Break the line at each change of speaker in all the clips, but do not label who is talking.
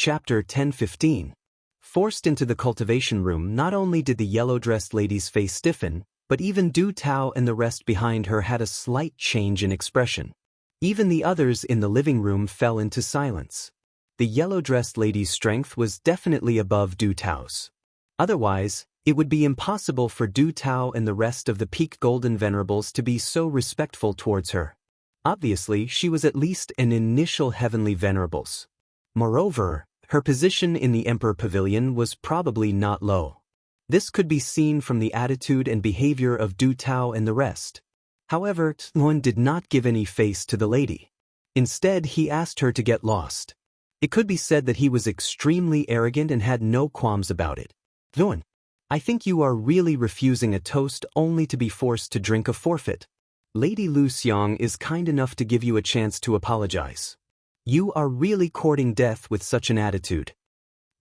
Chapter 10:15. Forced into the cultivation room, not only did the yellow-dressed lady's face stiffen, but even Du Tao and the rest behind her had a slight change in expression. Even the others in the living room fell into silence. The yellow-dressed lady's strength was definitely above Du Tao's. Otherwise, it would be impossible for Du Tao and the rest of the peak golden venerables to be so respectful towards her. Obviously, she was at least an initial heavenly venerables. Moreover, her position in the Emperor Pavilion was probably not low. This could be seen from the attitude and behavior of Du Tao and the rest. However, Luan did not give any face to the lady. Instead, he asked her to get lost. It could be said that he was extremely arrogant and had no qualms about it. Luan, I think you are really refusing a toast only to be forced to drink a forfeit. Lady Lu Xiang is kind enough to give you a chance to apologize. You are really courting death with such an attitude.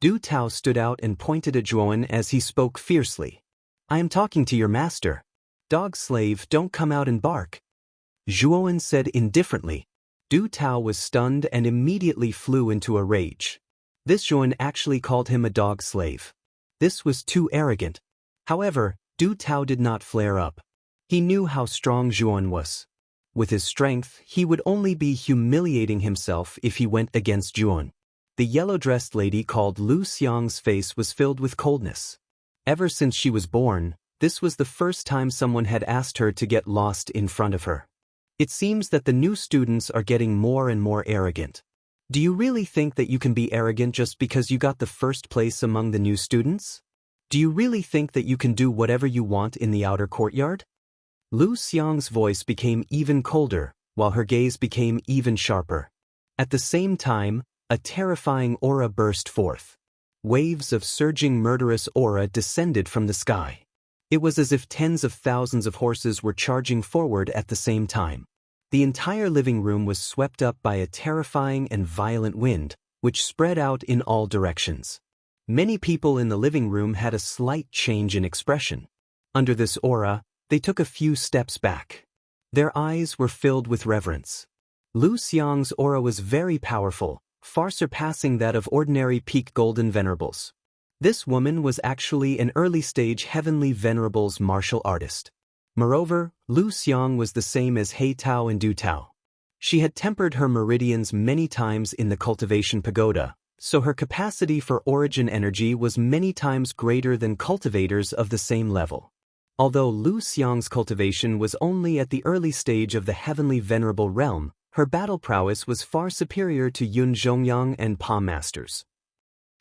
Du Tao stood out and pointed at Zhuan as he spoke fiercely. I am talking to your master. Dog slave, don't come out and bark. Zhuan said indifferently. Du Tao was stunned and immediately flew into a rage. This Zhuan actually called him a dog slave. This was too arrogant. However, Du Tao did not flare up. He knew how strong Zhuan was. With his strength, he would only be humiliating himself if he went against Zhuan. The yellow-dressed lady called Lu Xiang's face was filled with coldness. Ever since she was born, this was the first time someone had asked her to get lost in front of her. It seems that the new students are getting more and more arrogant. Do you really think that you can be arrogant just because you got the first place among the new students? Do you really think that you can do whatever you want in the outer courtyard? Lu Xiang's voice became even colder, while her gaze became even sharper. At the same time, a terrifying aura burst forth. Waves of surging murderous aura descended from the sky. It was as if tens of thousands of horses were charging forward at the same time. The entire living room was swept up by a terrifying and violent wind, which spread out in all directions. Many people in the living room had a slight change in expression. Under this aura, they took a few steps back. Their eyes were filled with reverence. Lu Xiang's aura was very powerful, far surpassing that of ordinary peak golden venerables. This woman was actually an early-stage heavenly venerables martial artist. Moreover, Lu Xiang was the same as He Tao and Du Tao. She had tempered her meridians many times in the cultivation pagoda, so her capacity for origin energy was many times greater than cultivators of the same level. Although Lu Xiang's cultivation was only at the early stage of the heavenly venerable realm, her battle prowess was far superior to Yun Zhongyang and Pa masters.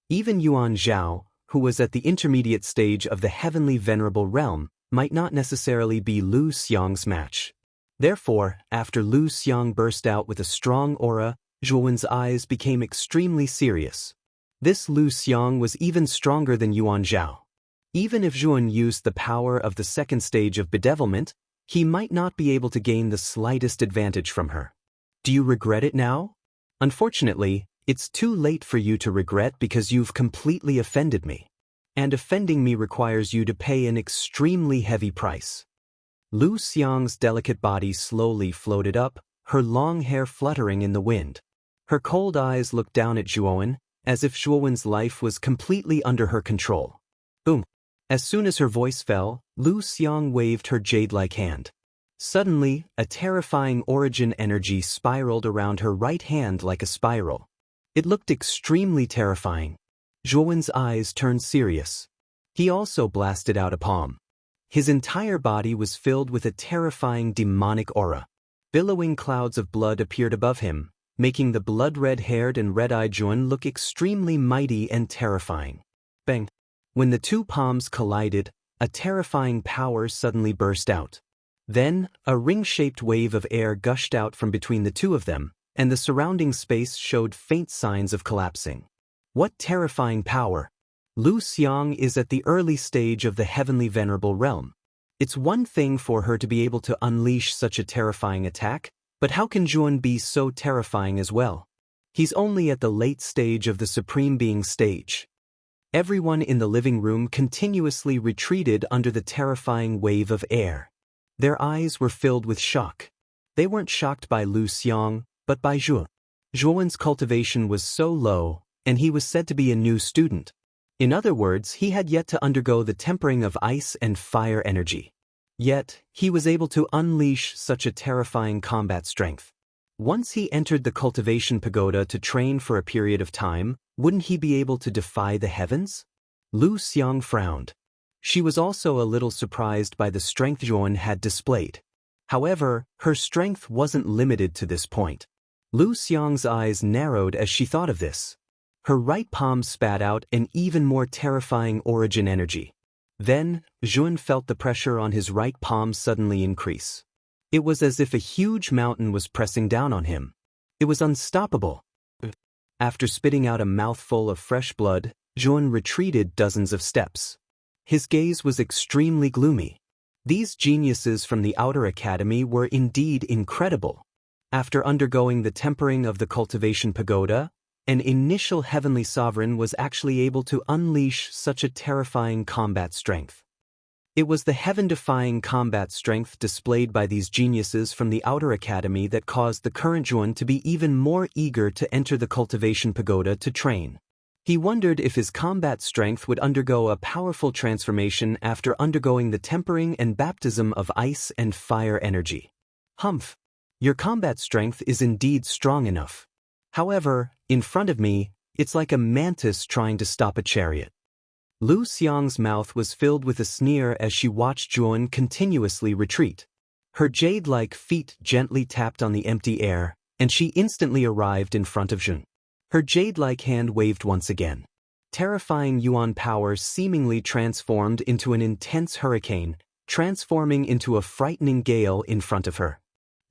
Even Yuan Zhao, who was at the intermediate stage of the heavenly venerable realm, might not necessarily be Lu Xiang's match. Therefore, after Lu Xiang burst out with a strong aura, Zhuan's eyes became extremely serious. This Lu Xiang was even stronger than Yuan Zhao. Even if Zhuan used the power of the second stage of bedevilment, he might not be able to gain the slightest advantage from her. Do you regret it now? Unfortunately, it's too late for you to regret because you've completely offended me. And offending me requires you to pay an extremely heavy price. Lu Xiang's delicate body slowly floated up, her long hair fluttering in the wind. Her cold eyes looked down at Zhuan, as if Zhuan's life was completely under her control. Boom! As soon as her voice fell, Lu Xiang waved her jade-like hand. Suddenly, a terrifying origin energy spiraled around her right hand like a spiral. It looked extremely terrifying. Zhuan's eyes turned serious. He also blasted out a palm. His entire body was filled with a terrifying demonic aura. Billowing clouds of blood appeared above him, making the blood-red-haired and red-eyed Zhuan look extremely mighty and terrifying. Bang! When the two palms collided, a terrifying power suddenly burst out. Then, a ring-shaped wave of air gushed out from between the two of them, and the surrounding space showed faint signs of collapsing. What terrifying power! Lu Xiang is at the early stage of the heavenly venerable realm. It's one thing for her to be able to unleash such a terrifying attack, but how can Zhuan be so terrifying as well? He's only at the late stage of the Supreme Being stage. Everyone in the living room continuously retreated under the terrifying wave of air. Their eyes were filled with shock. They weren't shocked by Lu Xiang, but by Zhuan. Zhuan's cultivation was so low, and he was said to be a new student. In other words, he had yet to undergo the tempering of ice and fire energy. Yet, he was able to unleash such a terrifying combat strength. Once he entered the cultivation pagoda to train for a period of time, wouldn't he be able to defy the heavens? Lu Xiang frowned. She was also a little surprised by the strength Zhuan had displayed. However, her strength wasn't limited to this point. Lu Xiang's eyes narrowed as she thought of this. Her right palm spat out an even more terrifying origin energy. Then, Zhuan felt the pressure on his right palm suddenly increase. It was as if a huge mountain was pressing down on him. It was unstoppable. After spitting out a mouthful of fresh blood, Zhuan retreated dozens of steps. His gaze was extremely gloomy. These geniuses from the Outer Academy were indeed incredible. After undergoing the tempering of the cultivation pagoda, an initial heavenly sovereign was actually able to unleash such a terrifying combat strength. It was the heaven-defying combat strength displayed by these geniuses from the Outer Academy that caused the current Zhuan to be even more eager to enter the cultivation pagoda to train. He wondered if his combat strength would undergo a powerful transformation after undergoing the tempering and baptism of ice and fire energy. Humph! Your combat strength is indeed strong enough. However, in front of me, it's like a mantis trying to stop a chariot. Lu Xiang's mouth was filled with a sneer as she watched Zhuan continuously retreat. Her jade-like feet gently tapped on the empty air, and she instantly arrived in front of Zhuan. Her jade-like hand waved once again. Terrifying yuan power seemingly transformed into an intense hurricane, transforming into a frightening gale in front of her.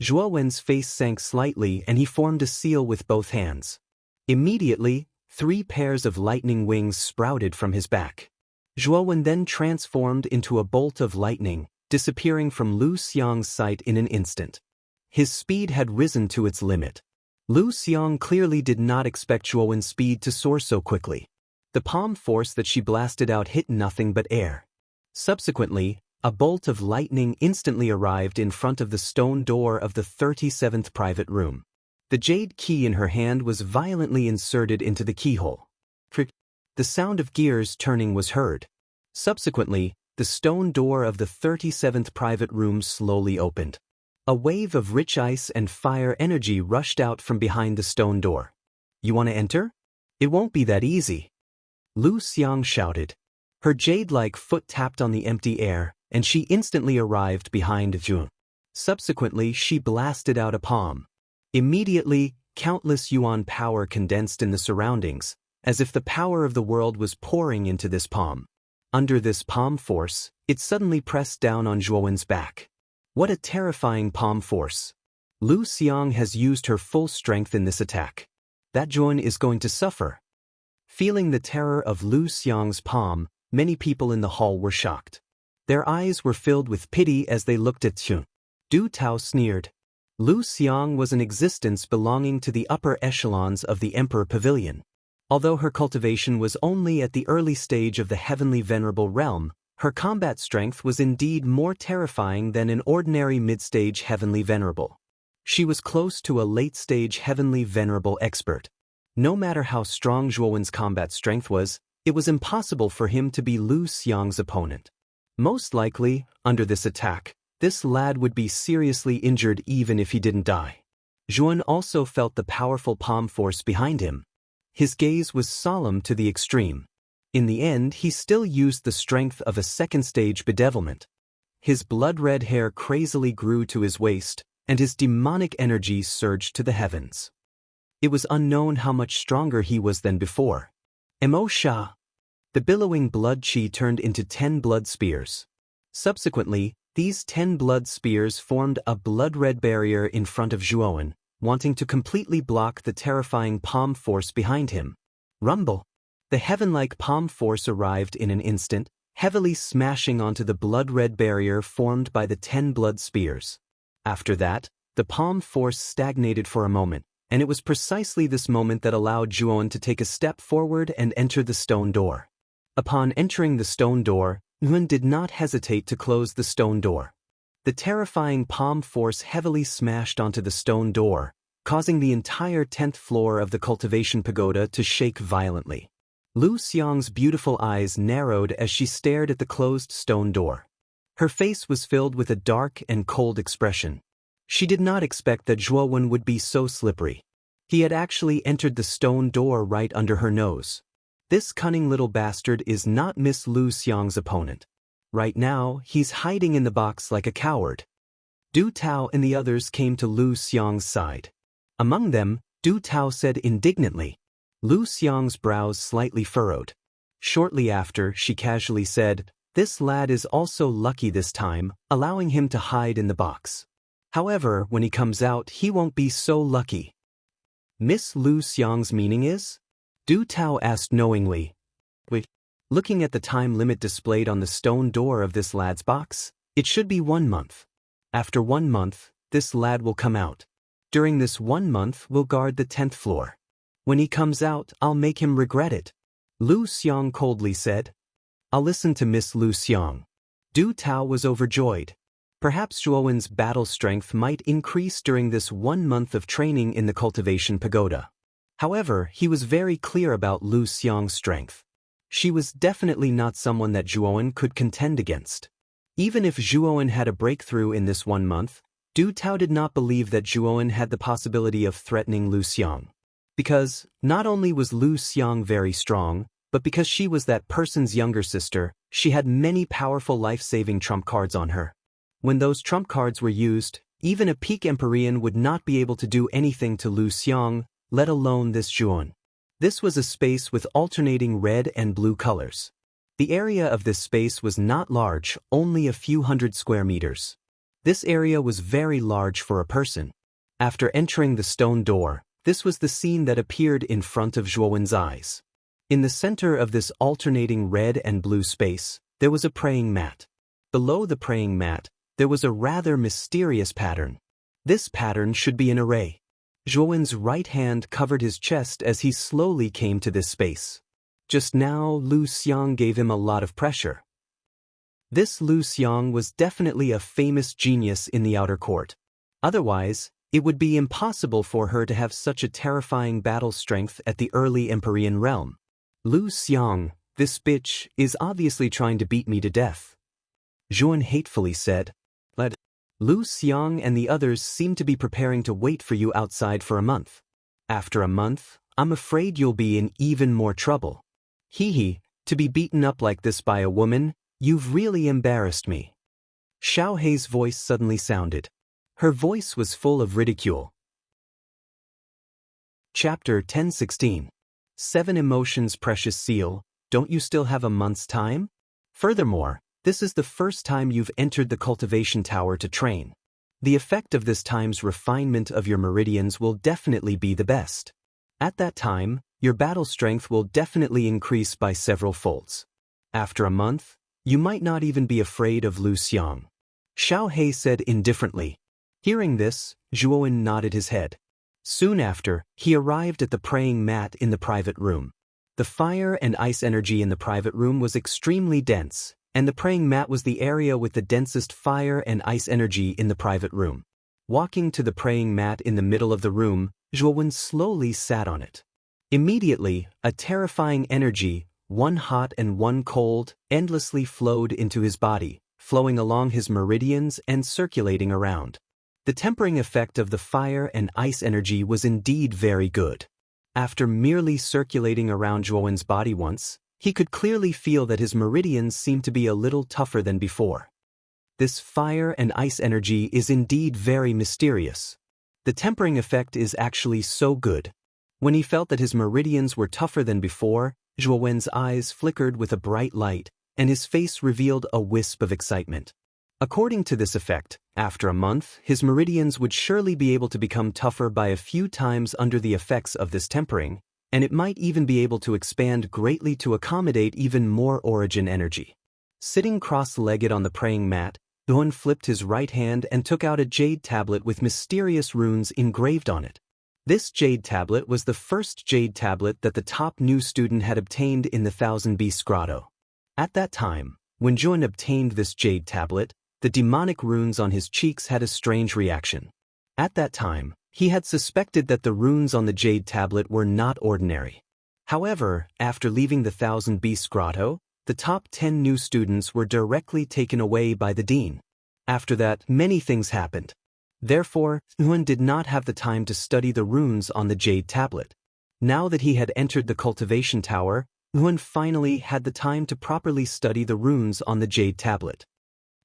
Zhuowen's face sank slightly and he formed a seal with both hands. Immediately, 3 pairs of lightning wings sprouted from his back. Zhuowen then transformed into a bolt of lightning, disappearing from Lu Xiang's sight in an instant. His speed had risen to its limit. Lu Xiang clearly did not expect Zhuowen's speed to soar so quickly. The palm force that she blasted out hit nothing but air. Subsequently, a bolt of lightning instantly arrived in front of the stone door of the 37th private room. The jade key in her hand was violently inserted into the keyhole. The sound of gears turning was heard. Subsequently, the stone door of the 37th private room slowly opened. A wave of rich ice and fire energy rushed out from behind the stone door. You want to enter? It won't be that easy. Lu Xiang shouted. Her jade-like foot tapped on the empty air, and she instantly arrived behind Zhuan. Subsequently, she blasted out a palm. Immediately, countless yuan power condensed in the surroundings, as if the power of the world was pouring into this palm. Under this palm force, it suddenly pressed down on Zhuowen's back. What a terrifying palm force. Lu Xiang has used her full strength in this attack. That Zhuan is going to suffer. Feeling the terror of Lu Xiang's palm, many people in the hall were shocked. Their eyes were filled with pity as they looked at Zhuan. Du Tao sneered. Lu Xiang was an existence belonging to the upper echelons of the Emperor Pavilion. Although her cultivation was only at the early stage of the heavenly venerable realm, her combat strength was indeed more terrifying than an ordinary mid-stage heavenly venerable. She was close to a late-stage heavenly venerable expert. No matter how strong Zhuowen's combat strength was, it was impossible for him to be Lu Xiang's opponent. Most likely, under this attack, this lad would be seriously injured even if he didn't die. Zhuan also felt the powerful palm force behind him. His gaze was solemn to the extreme. In the end, he still used the strength of a second-stage bedevilment. His blood-red hair crazily grew to his waist, and his demonic energy surged to the heavens. It was unknown how much stronger he was than before. Mo Sha. The billowing blood chi turned into 10 blood spears. Subsequently, these 10 blood spears formed a blood-red barrier in front of Zhuowen, wanting to completely block the terrifying palm force behind him. Rumble. The heaven-like palm force arrived in an instant, heavily smashing onto the blood-red barrier formed by the 10 blood spears. After that, the palm force stagnated for a moment, and it was precisely this moment that allowed Zhuowen to take a step forward and enter the stone door. Upon entering the stone door, Zhuowen did not hesitate to close the stone door. The terrifying palm force heavily smashed onto the stone door, causing the entire 10th floor of the cultivation pagoda to shake violently. Lu Xiang's beautiful eyes narrowed as she stared at the closed stone door. Her face was filled with a dark and cold expression. She did not expect that Zhuowen would be so slippery. He had actually entered the stone door right under her nose. This cunning little bastard is not Miss Lu Xiang's opponent. Right now, he's hiding in the box like a coward. Du Tao and the others came to Lu Xiang's side. Among them, Du Tao said indignantly. Lu Xiang's brows slightly furrowed. Shortly after, she casually said, "This lad is also lucky this time, allowing him to hide in the box. However, when he comes out, he won't be so lucky." Miss Lu Xiang's meaning is? Du Tao asked knowingly. Wait. Looking at the time limit displayed on the stone door of this lad's box, it should be 1 month. After 1 month, this lad will come out. During this 1 month, we'll guard the 10th floor. When he comes out, I'll make him regret it. Lu Xiang coldly said. I'll listen to Miss Lu Xiang. Du Tao was overjoyed. Perhaps Zhuowen's battle strength might increase during this 1 month of training in the cultivation pagoda. However, he was very clear about Lu Xiang's strength. She was definitely not someone that Zhuowen could contend against. Even if Zhuowen had a breakthrough in this 1 month, Du Tao did not believe that Zhuowen had the possibility of threatening Lu Xiang. Because, not only was Lu Xiang very strong, but because she was that person's younger sister, she had many powerful life-saving trump cards on her. When those trump cards were used, even a peak Empyrean would not be able to do anything to Lu Xiang, let alone this Zhuowen. This was a space with alternating red and blue colors. The area of this space was not large, only a few hundred square meters. This area was very large for a person. After entering the stone door, this was the scene that appeared in front of Zhuowen's eyes. In the center of this alternating red and blue space, there was a praying mat. Below the praying mat, there was a rather mysterious pattern. This pattern should be an array. Zhuowen's right hand covered his chest as he slowly came to this space. Just now, Lu Xiang gave him a lot of pressure. This Lu Xiang was definitely a famous genius in the outer court. Otherwise, it would be impossible for her to have such a terrifying battle strength at the early Empyrean realm. Lu Xiang, this bitch, is obviously trying to beat me to death. Zhuowen hatefully said. Lu Xiang and the others seem to be preparing to wait for you outside for a month. After a month, I'm afraid you'll be in even more trouble. Hee, to be beaten up like this by a woman, you've really embarrassed me. Xiao Hei's voice suddenly sounded. Her voice was full of ridicule. Chapter 10:16. 7 Emotions Precious Seal, don't you still have a month's time? Furthermore, this is the first time you've entered the cultivation tower to train. The effect of this time's refinement of your meridians will definitely be the best. At that time, your battle strength will definitely increase by several folds. After a month, you might not even be afraid of Lu Xiang. Xiao Hei said indifferently. Hearing this, Zhuowen nodded his head. Soon after, he arrived at the praying mat in the private room. The fire and ice energy in the private room was extremely dense, and the praying mat was the area with the densest fire and ice energy in the private room. Walking to the praying mat in the middle of the room, Zhuowen slowly sat on it. Immediately, a terrifying energy, one hot and one cold, endlessly flowed into his body, flowing along his meridians and circulating around. The tempering effect of the fire and ice energy was indeed very good. After merely circulating around Zhuowen's body once, he could clearly feel that his meridians seemed to be a little tougher than before. This fire and ice energy is indeed very mysterious. The tempering effect is actually so good. When he felt that his meridians were tougher than before, Zhuowen's eyes flickered with a bright light, and his face revealed a wisp of excitement. According to this effect, after a month, his meridians would surely be able to become tougher by a few times under the effects of this tempering, and it might even be able to expand greatly to accommodate even more origin energy. Sitting cross-legged on the praying mat, Zhuowen flipped his right hand and took out a jade tablet with mysterious runes engraved on it. This jade tablet was the first jade tablet that the top new student had obtained in the Thousand Beasts Grotto. At that time, when Zhuowen obtained this jade tablet, the demonic runes on his cheeks had a strange reaction. At that time, He had suspected that the runes on the jade tablet were not ordinary. However, after leaving the Thousand Beasts Grotto, the top 10 new students were directly taken away by the dean. After that, many things happened. Therefore, Yuan did not have the time to study the runes on the jade tablet. Now that he had entered the cultivation tower, Yuan finally had the time to properly study the runes on the jade tablet.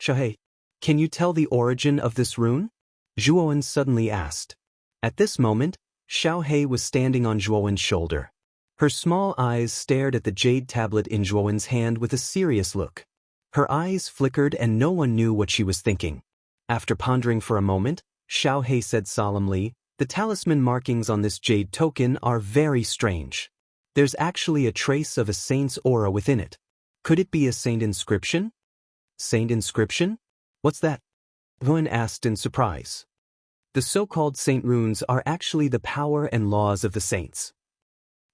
Xiaohei, can you tell the origin of this rune? Zhuowen suddenly asked. At this moment, Xiaohei was standing on Zhuowen's shoulder. Her small eyes stared at the jade tablet in Zhuowen's hand with a serious look. Her eyes flickered and no one knew what she was thinking. After pondering for a moment, Xiaohei said solemnly, "The talisman markings on this jade token are very strange. There's actually a trace of a saint's aura within it. Could it be a saint inscription?" Saint inscription? What's that? Yuan asked in surprise. The so-called saint runes are actually the power and laws of the saints.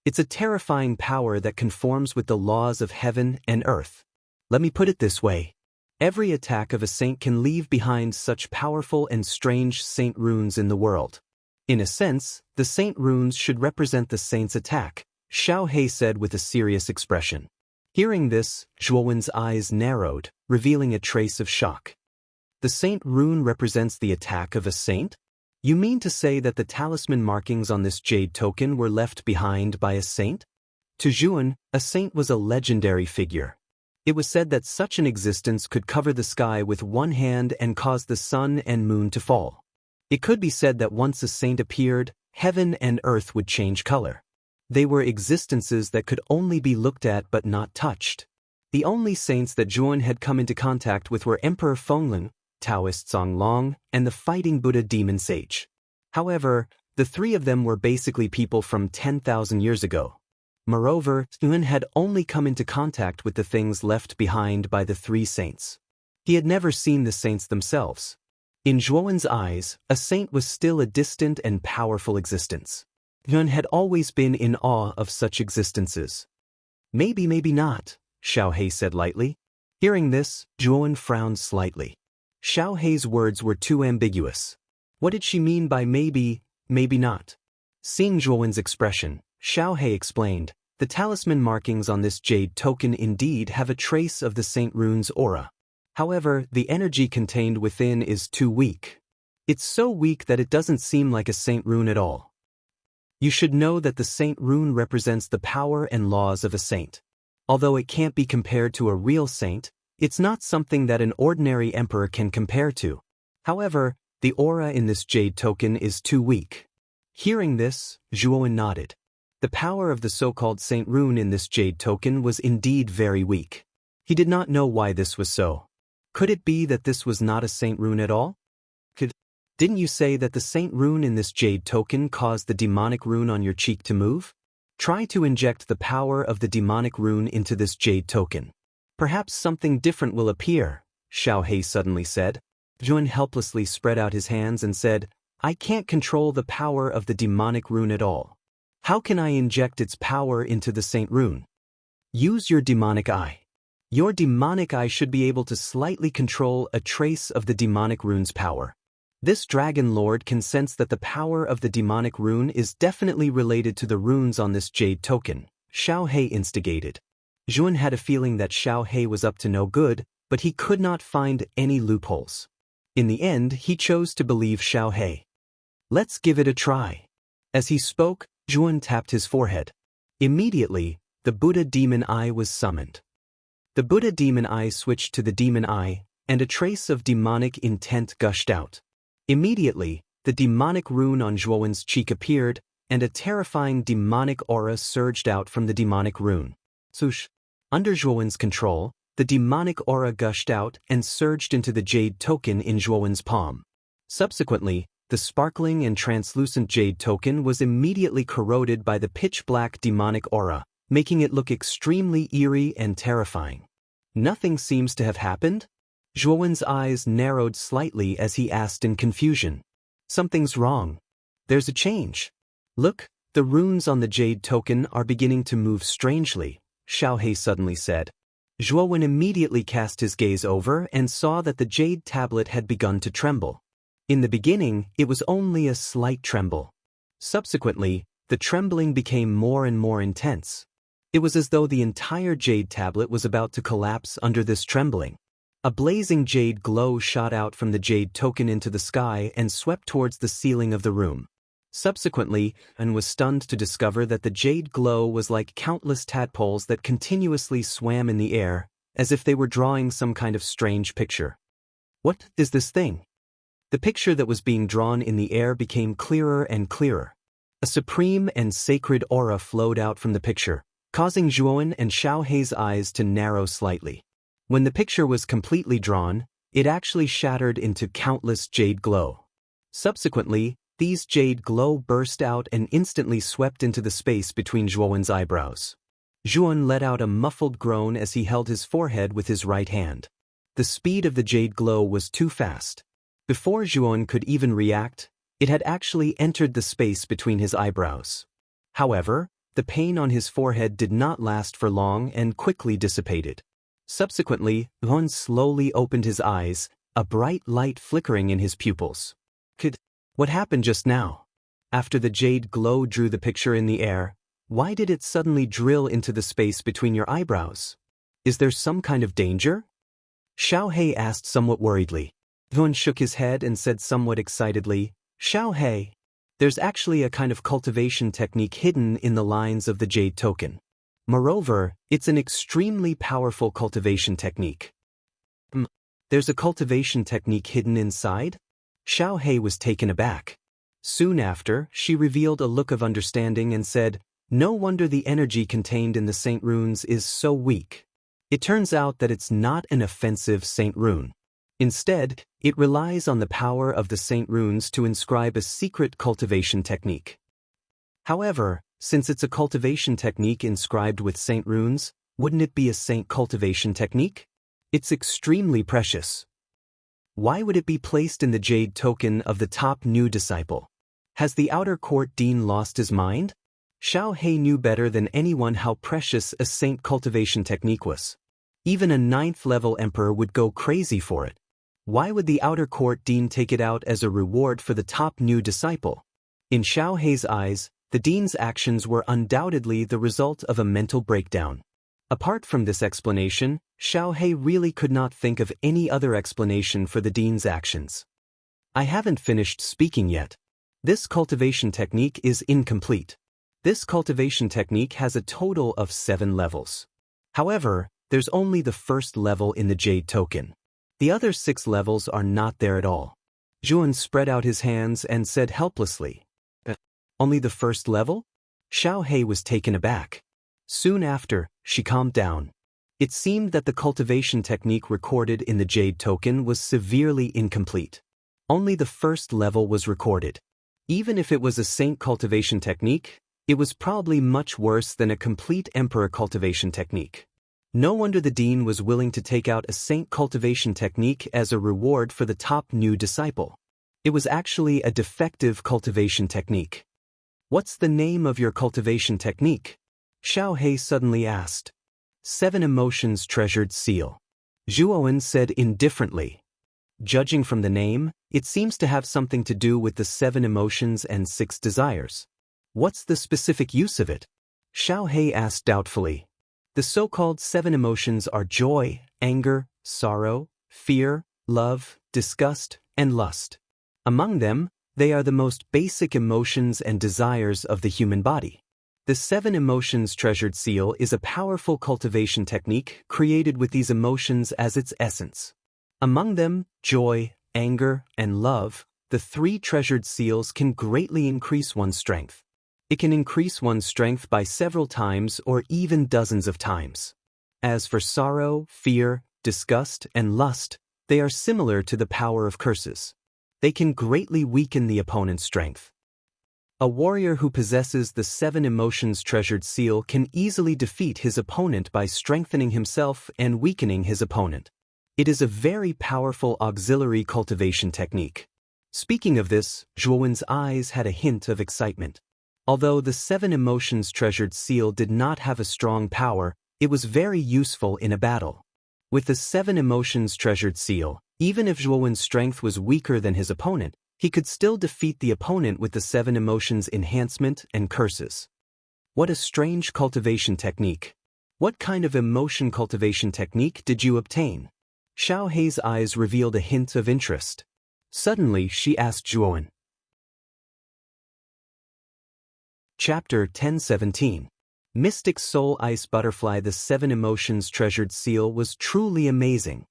It's a terrifying power that conforms with the laws of heaven and earth. Let me put it this way. Every attack of a saint can leave behind such powerful and strange saint runes in the world. In a sense, the saint runes should represent the saint's attack, Xiaohei said with a serious expression. Hearing this, Zhuowen's eyes narrowed, revealing a trace of shock. The saint rune represents the attack of a saint? You mean to say that the talisman markings on this jade token were left behind by a saint? To Zhuowen, a saint was a legendary figure. It was said that such an existence could cover the sky with one hand and cause the sun and moon to fall. It could be said that once a saint appeared, heaven and earth would change color. They were existences that could only be looked at but not touched. The only saints that Zhuowen had come into contact with were Emperor Fenglin, Taoist Song Long, and the Fighting Buddha Demon Sage. However, the three of them were basically people from 10,000 years ago. Moreover, Yuan had only come into contact with the things left behind by the three saints. He had never seen the saints themselves. In Zhuowen's eyes, a saint was still a distant and powerful existence. Yuan had always been in awe of such existences. Maybe not, Xiaohei said lightly. Hearing this, Zhuowen frowned slightly. Xiaohei's words were too ambiguous. What did she mean by maybe not? Seeing Zhuowen's expression, Xiaohei explained, the talisman markings on this jade token indeed have a trace of the saint rune's aura. However, the energy contained within is too weak. It's so weak that it doesn't seem like a saint rune at all. You should know that the saint rune represents the power and laws of a saint. Although it can't be compared to a real saint, it's not something that an ordinary emperor can compare to. However, the aura in this jade token is too weak. Hearing this, Zhuowen nodded. The power of the so-called saint rune in this jade token was indeed very weak. He did not know why this was so. Could it be that this was not a saint rune at all? Didn't you say that the saint rune in this jade token caused the demonic rune on your cheek to move? Try to inject the power of the demonic rune into this jade token. Perhaps something different will appear, Xiaohei suddenly said. Zhuowen helplessly spread out his hands and said, I can't control the power of the demonic rune at all. How can I inject its power into the saint rune? Use your demonic eye. Your demonic eye should be able to slightly control a trace of the demonic rune's power. This dragon lord can sense that the power of the demonic rune is definitely related to the runes on this jade token, Xiaohei instigated. Zhuowen had a feeling that Xiaohei was up to no good, but he could not find any loopholes. In the end, he chose to believe Xiaohei. Let's give it a try. As he spoke, Zhuowen tapped his forehead. Immediately, the Buddha demon eye was summoned. The Buddha demon eye switched to the demon eye, and a trace of demonic intent gushed out. Immediately, the demonic rune on Zhuowen's cheek appeared, and a terrifying demonic aura surged out from the demonic rune. Swoosh! Under Zhuowen's control, the demonic aura gushed out and surged into the jade token in Zhuowen's palm. Subsequently, the sparkling and translucent jade token was immediately corroded by the pitch-black demonic aura, making it look extremely eerie and terrifying. Nothing seems to have happened? Zhuowen's eyes narrowed slightly as he asked in confusion. Something's wrong. There's a change. Look, the runes on the jade token are beginning to move strangely, Xiaohei suddenly said. Zhuowen immediately cast his gaze over and saw that the jade tablet had begun to tremble. In the beginning, it was only a slight tremble. Subsequently, the trembling became more and more intense. It was as though the entire jade tablet was about to collapse under this trembling. A blazing jade glow shot out from the jade token into the sky and swept towards the ceiling of the room. Subsequently, An was stunned to discover that the jade glow was like countless tadpoles that continuously swam in the air, as if they were drawing some kind of strange picture. What is this thing? The picture that was being drawn in the air became clearer and clearer. A supreme and sacred aura flowed out from the picture, causing Zhuowen and Xiaohei's eyes to narrow slightly. When the picture was completely drawn, it actually shattered into countless jade glow. Subsequently, these jade glow burst out and instantly swept into the space between Zhuowen's eyebrows. Zhuowen let out a muffled groan as he held his forehead with his right hand. The speed of the jade glow was too fast. Before Zhuowen could even react, it had actually entered the space between his eyebrows. However, the pain on his forehead did not last for long and quickly dissipated. Subsequently, Zhuowen slowly opened his eyes, a bright light flickering in his pupils. What happened just now? After the jade glow drew the picture in the air, why did it suddenly drill into the space between your eyebrows? Is there some kind of danger? Xiaohei asked somewhat worriedly. Zhuowen shook his head and said somewhat excitedly, Xiaohei, there's actually a kind of cultivation technique hidden in the lines of the jade token. Moreover, it's an extremely powerful cultivation technique. There's a cultivation technique hidden inside? Xiaohei was taken aback. Soon after, she revealed a look of understanding and said, no wonder the energy contained in the Saint Runes is so weak. It turns out that it's not an offensive Saint Rune. Instead, it relies on the power of the Saint Runes to inscribe a secret cultivation technique. However, since it's a cultivation technique inscribed with Saint Runes, wouldn't it be a Saint cultivation technique? It's extremely precious. Why would it be placed in the jade token of the top new disciple? Has the outer court dean lost his mind? Xiaohei knew better than anyone how precious a saint cultivation technique was. Even a 9th-level emperor would go crazy for it. Why would the outer court dean take it out as a reward for the top new disciple? In Xiaohei's eyes, the dean's actions were undoubtedly the result of a mental breakdown. Apart from this explanation, Xiaohei really could not think of any other explanation for the dean's actions. I haven't finished speaking yet. This cultivation technique is incomplete. This cultivation technique has a total of 7 levels. However, there's only the first level in the jade token. The other 6 levels are not there at all. Zhuowen spread out his hands and said helplessly, Only the first level? Xiaohei was taken aback. Soon after, she calmed down. It seemed that the cultivation technique recorded in the jade token was severely incomplete. Only the first level was recorded. Even if it was a saint cultivation technique, it was probably much worse than a complete emperor cultivation technique. No wonder the dean was willing to take out a saint cultivation technique as a reward for the top new disciple. It was actually a defective cultivation technique. What's the name of your cultivation technique? Xiaohei suddenly asked. 7 Emotions Treasured Seal. Zhuowen said indifferently. Judging from the name, it seems to have something to do with the 7 emotions and 6 desires. What's the specific use of it? Xiaohei asked doubtfully. The so-called 7 emotions are joy, anger, sorrow, fear, love, disgust, and lust. Among them, they are the most basic emotions and desires of the human body. The 7 Emotions Treasured Seal is a powerful cultivation technique created with these emotions as its essence. Among them, joy, anger, and love, the 3 treasured seals can greatly increase one's strength. It can increase one's strength by several times or even dozens of times. As for sorrow, fear, disgust, and lust, they are similar to the power of curses. They can greatly weaken the opponent's strength. A warrior who possesses the 7 Emotions Treasured Seal can easily defeat his opponent by strengthening himself and weakening his opponent. It is a very powerful auxiliary cultivation technique. Speaking of this, Zhuowen's eyes had a hint of excitement. Although the 7 Emotions Treasured Seal did not have a strong power, it was very useful in a battle. With the 7 Emotions Treasured Seal, Even if Zhuowen's strength was weaker than his opponent, he could still defeat the opponent with the 7 emotions enhancement and curses. What a strange cultivation technique. What kind of emotion cultivation technique did you obtain? Xiao Hei's eyes revealed a hint of interest. Suddenly, she asked Zhuowen. Chapter 1017. Mystic Soul Ice Butterfly. The 7 emotions treasured seal was truly amazing.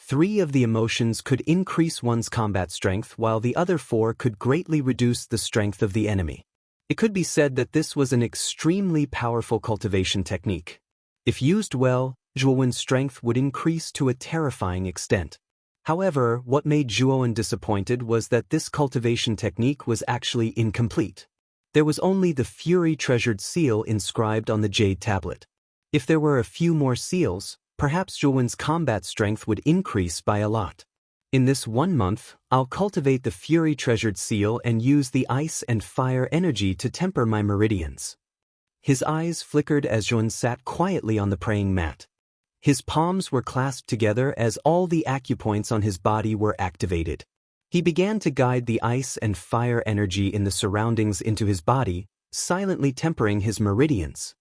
3 of the emotions could increase one's combat strength, while the other 4 could greatly reduce the strength of the enemy. It could be said that this was an extremely powerful cultivation technique. If used well, Zhuowen's strength would increase to a terrifying extent. However, what made Zhuowen disappointed was that this cultivation technique was actually incomplete. There was only the Fury Treasured Seal inscribed on the Jade Tablet. If there were a few more seals, perhaps Zhuowen's combat strength would increase by a lot. In this 1 month, I'll cultivate the Fury Treasured Seal and use the ice and fire energy to temper my meridians. His eyes flickered as Zhuowen sat quietly on the praying mat. His palms were clasped together as all the acupoints on his body were activated. He began to guide the ice and fire energy in the surroundings into his body, silently tempering his meridians.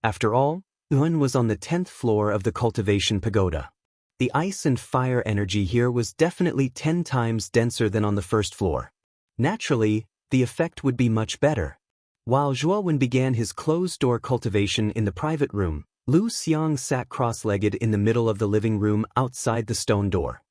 After all, Zhuowen was on the 10th floor of the cultivation pagoda. The ice and fire energy here was definitely 10 times denser than on the 1st floor. Naturally, the effect would be much better. While Zhuowen began his closed-door cultivation in the private room, Lu Xiang sat cross-legged in the middle of the living room outside the stone door.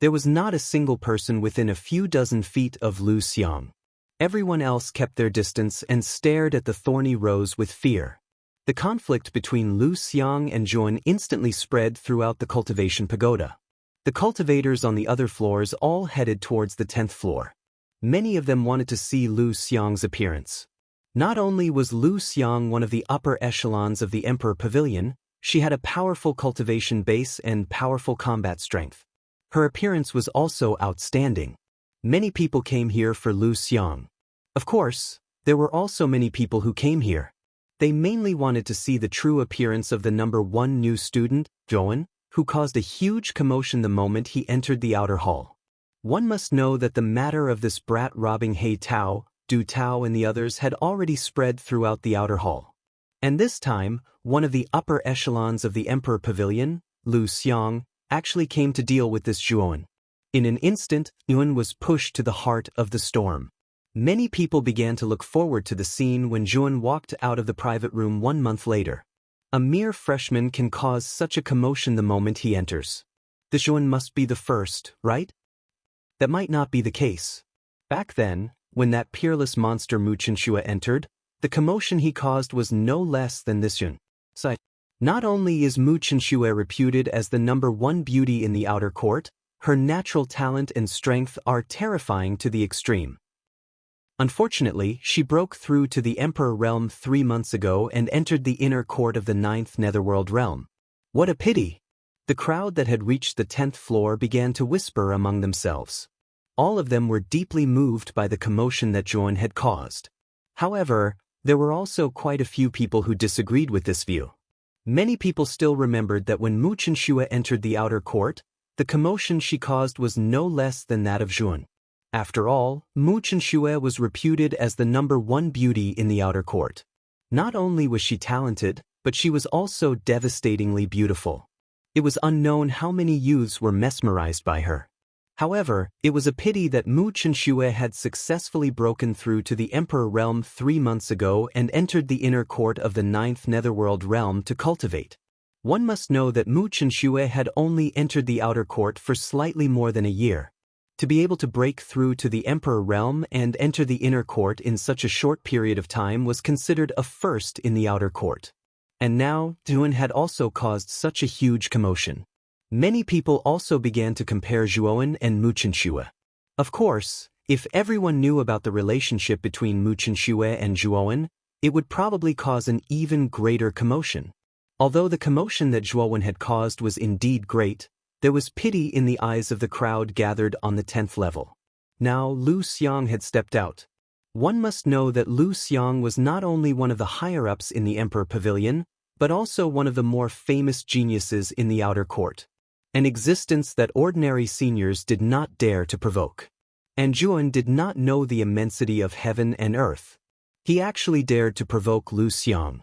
There was not a single person within a few dozen feet of Lu Xiang. Everyone else kept their distance and stared at the thorny rose with fear. The conflict between Lu Xiang and Zhuowen instantly spread throughout the cultivation pagoda. The cultivators on the other floors all headed towards the 10th floor. Many of them wanted to see Lu Xiang's appearance. Not only was Lu Xiang one of the upper echelons of the Emperor Pavilion, she had a powerful cultivation base and powerful combat strength. Her appearance was also outstanding. Many people came here for Lu Xiang. Of course, there were also many people who came here. They mainly wanted to see the true appearance of the number 1 new student, Zhuowen, who caused a huge commotion the moment he entered the outer hall. One must know that the matter of this brat robbing He Tao, Du Tao and the others had already spread throughout the outer hall. And this time, one of the upper echelons of the Emperor Pavilion, Lu Xiang, actually came to deal with this Zhuowen. In an instant, Zhuowen was pushed to the heart of the storm. Many people began to look forward to the scene when Zhuowen walked out of the private room 1 month later. A mere freshman can cause such a commotion the moment he enters. The Zhuowen must be the first, right? That might not be the case. Back then, when that peerless monster Mu Chenxue entered, the commotion he caused was no less than this Zhuowen. Not only is Mu Chenxue reputed as the number 1 beauty in the outer court, her natural talent and strength are terrifying to the extreme. Unfortunately, she broke through to the Emperor realm 3 months ago and entered the inner court of the 9th Netherworld realm. What a pity! The crowd that had reached the 10th floor began to whisper among themselves. All of them were deeply moved by the commotion that Zhuowen had caused. However, there were also quite a few people who disagreed with this view. Many people still remembered that when Mu Chenxue entered the outer court, the commotion she caused was no less than that of Zhuowen. After all, Mu Chenxue was reputed as the number 1 beauty in the outer court. Not only was she talented, but she was also devastatingly beautiful. It was unknown how many youths were mesmerized by her. However, it was a pity that Mu Chenxue had successfully broken through to the Emperor realm 3 months ago and entered the inner court of the 9th Netherworld realm to cultivate. One must know that Mu Chenxue had only entered the outer court for slightly more than a year. To be able to break through to the Emperor realm and enter the inner court in such a short period of time was considered a first in the outer court. And now, Zhuowen had also caused such a huge commotion. Many people also began to compare Zhuowen and Mu Chenxue. Of course, if everyone knew about the relationship between Mu Chenxue and Zhuowen, it would probably cause an even greater commotion. Although the commotion that Zhuowen had caused was indeed great, there was pity in the eyes of the crowd gathered on the 10th level. Now Lu Xiang had stepped out. One must know that Lu Xiang was not only one of the higher-ups in the Emperor Pavilion, but also one of the more famous geniuses in the outer court. an existence that ordinary seniors did not dare to provoke. And Zhuan did not know the immensity of heaven and earth. He actually dared to provoke Lu Xiang.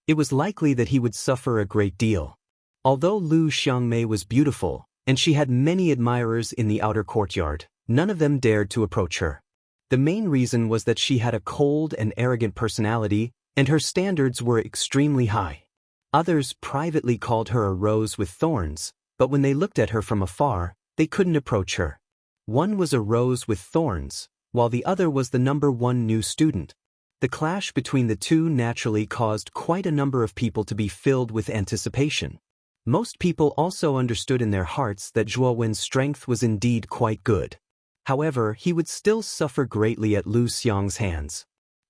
It was likely that he would suffer a great deal. Although Lu Xiangmei was beautiful, and she had many admirers in the outer courtyard, none of them dared to approach her. The main reason was that she had a cold and arrogant personality, and her standards were extremely high. Others privately called her a rose with thorns, but when they looked at her from afar, they couldn't approach her. One was a rose with thorns, while the other was the #1 new student. The clash between the two naturally caused quite a number of people to be filled with anticipation. Most people also understood in their hearts that Zhuo Wen's strength was indeed quite good. However, he would still suffer greatly at Lu Xiang's hands.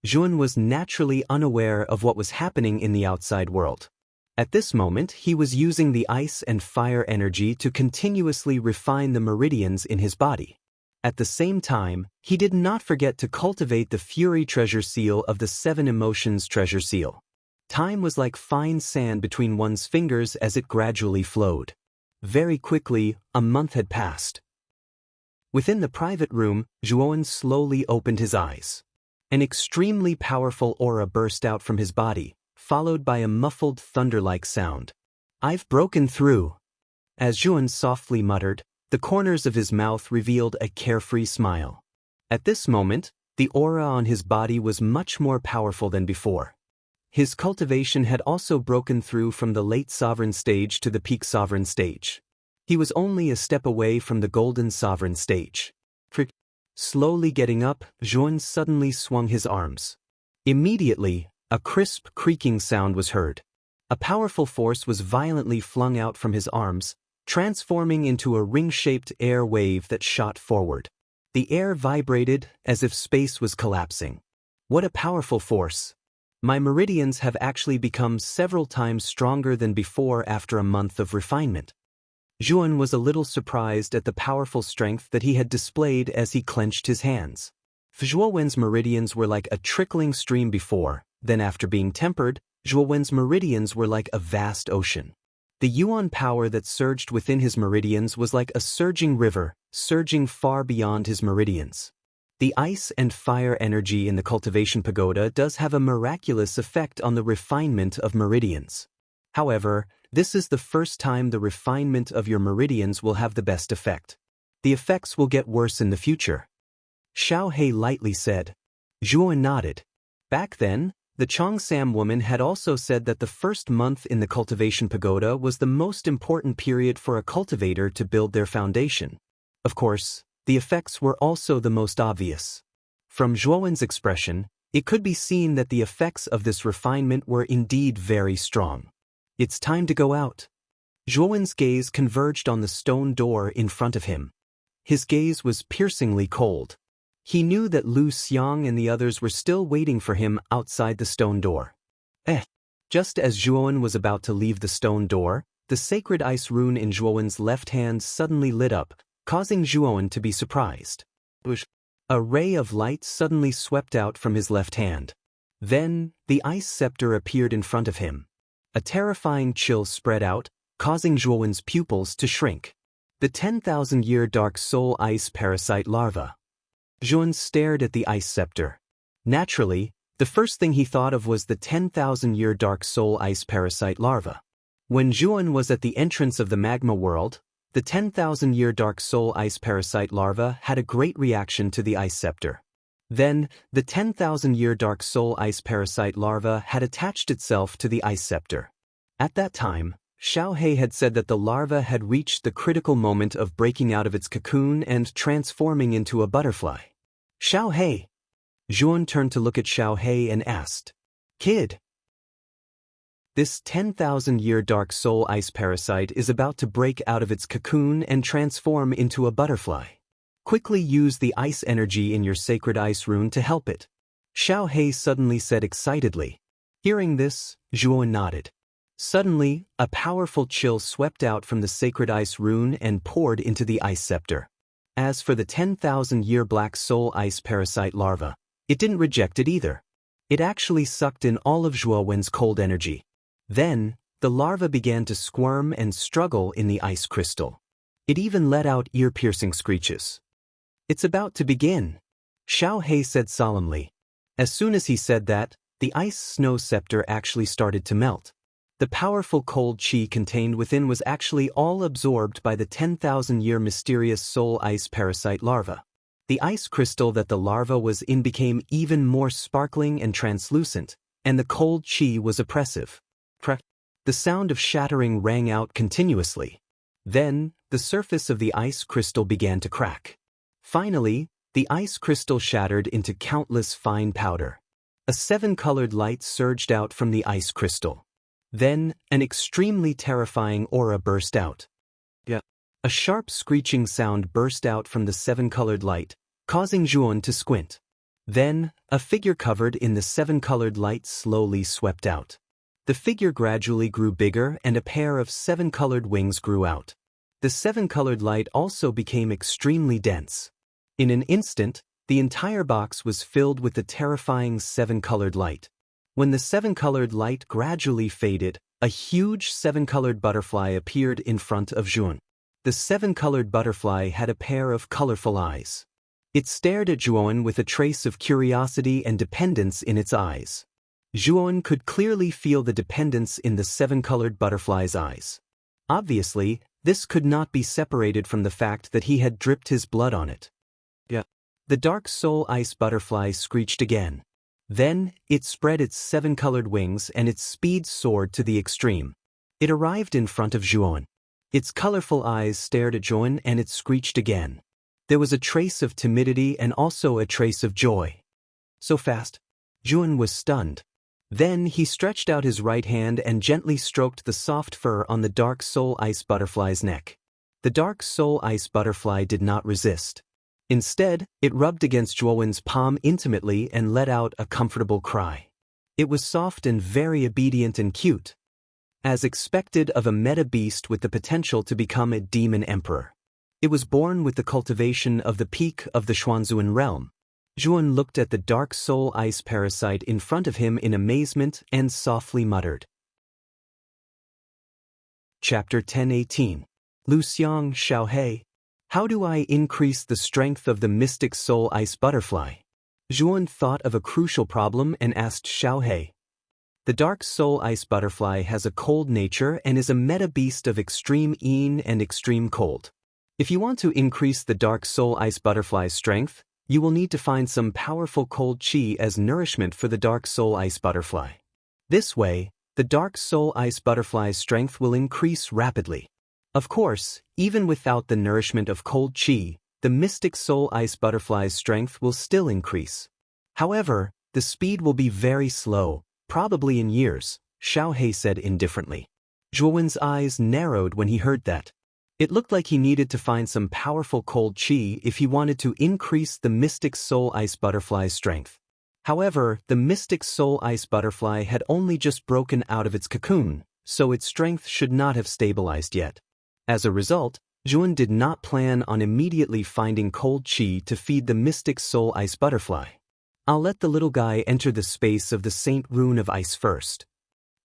Zhuan was naturally unaware of what was happening in the outside world. At this moment, he was using the ice and fire energy to continuously refine the meridians in his body. At the same time, he did not forget to cultivate the Fury Treasure Seal of the 7 Emotions Treasure Seal. Time was like fine sand between one's fingers as it gradually flowed. Very quickly, a month had passed. Within the private room, Zhuan slowly opened his eyes. An extremely powerful aura burst out from his body, followed by a muffled thunder-like sound. "I've broken through." As Zhuan softly muttered, the corners of his mouth revealed a carefree smile. At this moment, the aura on his body was much more powerful than before. His cultivation had also broken through from the late sovereign stage to the peak sovereign stage. He was only a step away from the golden sovereign stage. Slowly getting up, Zhuan suddenly swung his arms. Immediately, a crisp creaking sound was heard. A powerful force was violently flung out from his arms, transforming into a ring-shaped air wave that shot forward. The air vibrated as if space was collapsing. What a powerful force! My meridians have actually become several times stronger than before after a month of refinement. Zhuan was a little surprised at the powerful strength that he had displayed as he clenched his hands. Zhuo Wen's meridians were like a trickling stream before, then after being tempered, Zhuo Wen's meridians were like a vast ocean. The yuan power that surged within his meridians was like a surging river, surging far beyond his meridians. The ice and fire energy in the cultivation pagoda does have a miraculous effect on the refinement of meridians. However, this is the first time the refinement of your meridians will have the best effect. The effects will get worse in the future. Xiao He lightly said. Zhuan nodded. Back then, the Chongsam woman had also said that the first month in the cultivation pagoda was the most important period for a cultivator to build their foundation. Of course, the effects were also the most obvious. From Zhuowen's expression, it could be seen that the effects of this refinement were indeed very strong. It's time to go out. Zhuowen's gaze converged on the stone door in front of him. His gaze was piercingly cold. He knew that Lu Xiang and the others were still waiting for him outside the stone door. Just as Zhuowen was about to leave the stone door, the sacred ice rune in Zhuowen's left hand suddenly lit up, causing Zhuowen to be surprised. A ray of light suddenly swept out from his left hand. Then, the ice scepter appeared in front of him. A terrifying chill spread out, causing Zhuowen's pupils to shrink. The 10,000-year dark soul ice parasite larva. Zhuan stared at the ice scepter. Naturally, the first thing he thought of was the 10,000-year dark soul ice parasite larva. When Zhuan was at the entrance of the magma world, the 10,000-year dark soul ice parasite larva had a great reaction to the ice scepter. Then, the 10,000-year dark soul ice parasite larva had attached itself to the ice scepter. At that time, Xiao He had said that the larva had reached the critical moment of breaking out of its cocoon and transforming into a butterfly. Xiao He! Zhuan turned to look at Xiao He and asked, "Kid, this 10,000-year dark soul ice parasite is about to break out of its cocoon and transform into a butterfly. Quickly use the ice energy in your sacred ice rune to help it." Xiao He suddenly said excitedly. Hearing this, Zhuan nodded. Suddenly, a powerful chill swept out from the sacred ice rune and poured into the ice scepter. As for the 10,000-year black soul ice parasite larva, it didn't reject it either. It actually sucked in all of Zhuowen's cold energy. Then, the larva began to squirm and struggle in the ice crystal. It even let out ear-piercing screeches. "It's about to begin," Xiao He said solemnly. As soon as he said that, the ice snow scepter actually started to melt. The powerful cold chi contained within was actually all absorbed by the 10,000-year mysterious soul ice parasite larva. The ice crystal that the larva was in became even more sparkling and translucent, and the cold chi was oppressive. Crack. The sound of shattering rang out continuously. Then, the surface of the ice crystal began to crack. Finally, the ice crystal shattered into countless fine powder. A 7-colored light surged out from the ice crystal. Then, an extremely terrifying aura burst out. A sharp screeching sound burst out from the 7-colored light, causing Zhuan to squint. Then, a figure covered in the 7-colored light slowly swept out. The figure gradually grew bigger and a pair of 7-colored wings grew out. The 7-colored light also became extremely dense. In an instant, the entire box was filled with the terrifying 7-colored light. When the 7-colored light gradually faded, a huge 7-colored butterfly appeared in front of Zhuan. The 7-colored butterfly had a pair of colorful eyes. It stared at Zhuan with a trace of curiosity and dependence in its eyes. Zhuan could clearly feel the dependence in the 7-colored butterfly's eyes. Obviously, this could not be separated from the fact that he had dripped his blood on it. The dark soul ice butterfly screeched again. Then, it spread its 7-colored wings and its speed soared to the extreme. It arrived in front of Zhuan. Its colorful eyes stared at Zhuan and it screeched again. There was a trace of timidity and also a trace of joy. So fast? Zhuan was stunned. Then he stretched out his right hand and gently stroked the soft fur on the dark soul ice butterfly's neck. The dark soul ice butterfly did not resist. Instead, it rubbed against Zhuan's palm intimately and let out a comfortable cry. It was soft and very obedient and cute. As expected of a meta beast with the potential to become a demon emperor. It was born with the cultivation of the peak of the Xuanzuan realm. Zhuan looked at the dark soul ice parasite in front of him in amazement and softly muttered. Chapter 10:18. Lu Xiang Xiao He. How do I increase the strength of the mystic soul ice butterfly? Zhuan thought of a crucial problem and asked Xiao He. The dark soul ice butterfly has a cold nature and is a meta beast of extreme yin and extreme cold. If you want to increase the dark soul ice butterfly's strength, you will need to find some powerful cold chi as nourishment for the dark soul ice butterfly. This way, the dark soul ice butterfly's strength will increase rapidly. Of course, even without the nourishment of cold chi, the mystic soul ice butterfly's strength will still increase. However, the speed will be very slow, probably in years, Xiao He said indifferently. Zhuan's eyes narrowed when he heard that. It looked like he needed to find some powerful cold chi if he wanted to increase the mystic soul ice butterfly's strength. However, the mystic soul ice butterfly had only just broken out of its cocoon, so its strength should not have stabilized yet. As a result, Zhuan did not plan on immediately finding cold chi to feed the mystic soul ice butterfly. I'll let the little guy enter the space of the Saint Rune of Ice first.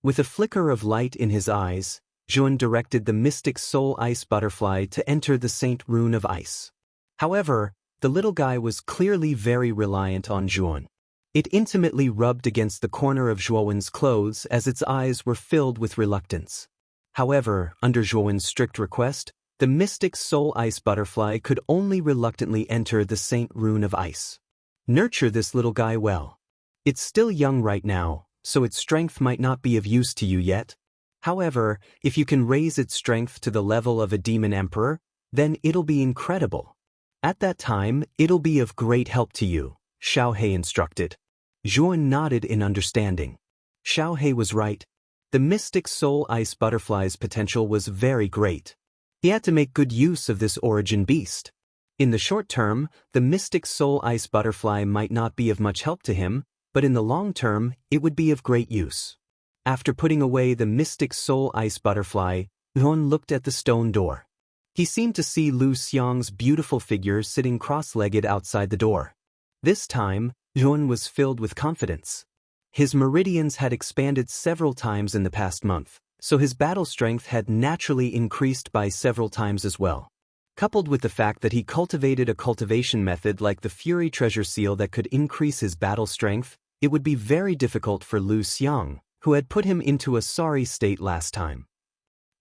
With a flicker of light in his eyes, Zhuan directed the mystic soul ice butterfly to enter the Saint Rune of Ice. However, the little guy was clearly very reliant on Zhuan. It intimately rubbed against the corner of Zhuan's clothes as its eyes were filled with reluctance. However, under Zhuan's strict request, the mystic soul ice butterfly could only reluctantly enter the Saint Rune of Ice. Nurture this little guy well. It's still young right now, so its strength might not be of use to you yet. However, if you can raise its strength to the level of a demon emperor, then it'll be incredible. At that time, it'll be of great help to you, Xiao He instructed. Zhuan nodded in understanding. Xiao He was right. The mystic soul ice butterfly's potential was very great. He had to make good use of this origin beast. In the short term, the mystic soul ice butterfly might not be of much help to him, but in the long term, it would be of great use. After putting away the mystic soul ice butterfly, Zhuan looked at the stone door. He seemed to see Lu Xiang's beautiful figure sitting cross-legged outside the door. This time, Zhuan was filled with confidence. His meridians had expanded several times in the past month, so his battle strength had naturally increased by several times as well. Coupled with the fact that he cultivated a cultivation method like the Fury Treasure Seal that could increase his battle strength, it would be very difficult for Lu Xiang, who had put him into a sorry state last time.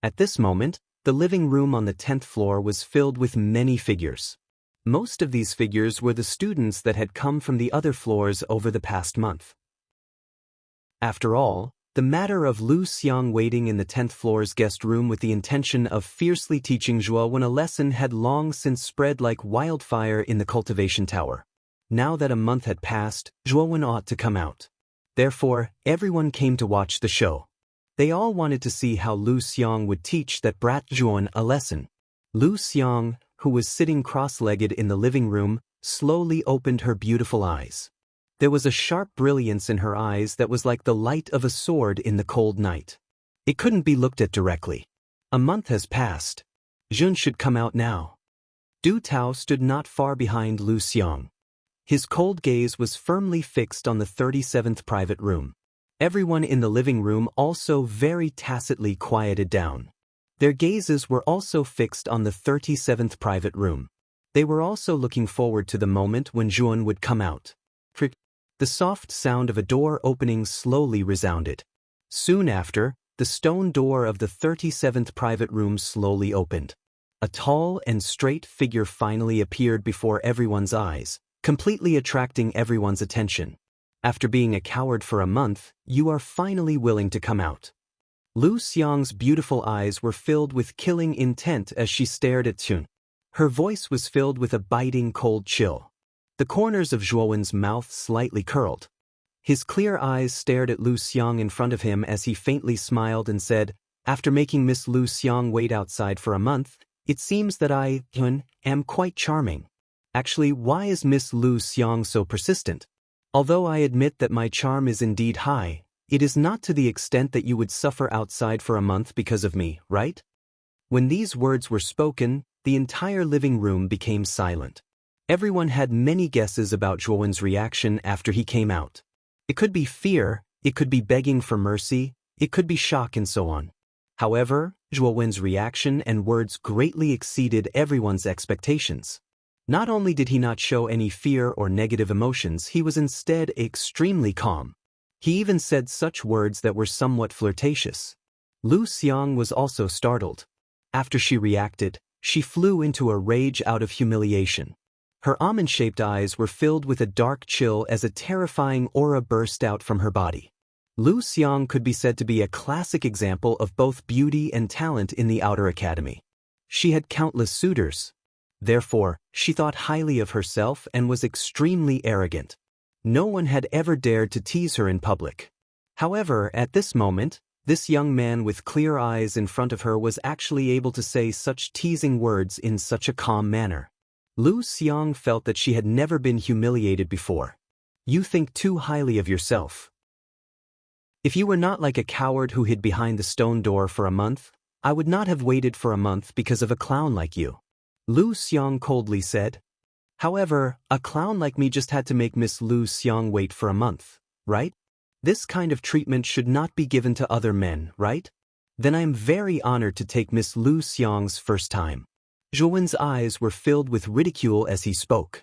At this moment, the living room on the 10th floor was filled with many figures. Most of these figures were the students that had come from the other floors over the past month. After all, the matter of Lu Xiang waiting in the 10th floor's guest room with the intention of fiercely teaching Zhuo Wen a lesson had long since spread like wildfire in the cultivation tower. Now that a month had passed, Zhuo Wen ought to come out. Therefore, everyone came to watch the show. They all wanted to see how Lu Xiang would teach that brat Zhuo Wen a lesson. Lu Xiang, who was sitting cross-legged in the living room, slowly opened her beautiful eyes. There was a sharp brilliance in her eyes that was like the light of a sword in the cold night. It couldn't be looked at directly. A month has passed. Jun should come out now. Du Tao stood not far behind Lu Xiang. His cold gaze was firmly fixed on the 37th private room. Everyone in the living room also very tacitly quieted down. Their gazes were also fixed on the 37th private room. They were also looking forward to the moment when Zhuan would come out. The soft sound of a door opening slowly resounded. Soon after, the stone door of the 37th private room slowly opened. A tall and straight figure finally appeared before everyone's eyes, completely attracting everyone's attention. After being a coward for a month, you are finally willing to come out. Lu Xiang's beautiful eyes were filled with killing intent as she stared at Chun. Her voice was filled with a biting cold chill. The corners of Zhuo Wen's mouth slightly curled. His clear eyes stared at Lu Xiang in front of him as he faintly smiled and said, "After making Miss Lu Xiang wait outside for a month, it seems that I, Chun, am quite charming. Actually, why is Miss Lu Xiang so persistent? Although I admit that my charm is indeed high, it is not to the extent that you would suffer outside for a month because of me, right?" When these words were spoken, the entire living room became silent. Everyone had many guesses about Zhuo Wen's reaction after he came out. It could be fear, it could be begging for mercy, it could be shock and so on. However, Zhuo Wen's reaction and words greatly exceeded everyone's expectations. Not only did he not show any fear or negative emotions, he was instead extremely calm. He even said such words that were somewhat flirtatious. Lu Xiang was also startled. After she reacted, she flew into a rage out of humiliation. Her almond-shaped eyes were filled with a dark chill as a terrifying aura burst out from her body. Lu Xiang could be said to be a classic example of both beauty and talent in the Outer Academy. She had countless suitors. Therefore, she thought highly of herself and was extremely arrogant. No one had ever dared to tease her in public. However, at this moment, this young man with clear eyes in front of her was actually able to say such teasing words in such a calm manner. Lu Xiang felt that she had never been humiliated before. You think too highly of yourself. If you were not like a coward who hid behind the stone door for a month, I would not have waited for a month because of a clown like you. Lu Xiang coldly said. However, a clown like me just had to make Miss Lu Xiang wait for a month, right? This kind of treatment should not be given to other men, right? Then I am very honored to take Miss Lu Xiang's first time. Zhuo Wen's eyes were filled with ridicule as he spoke.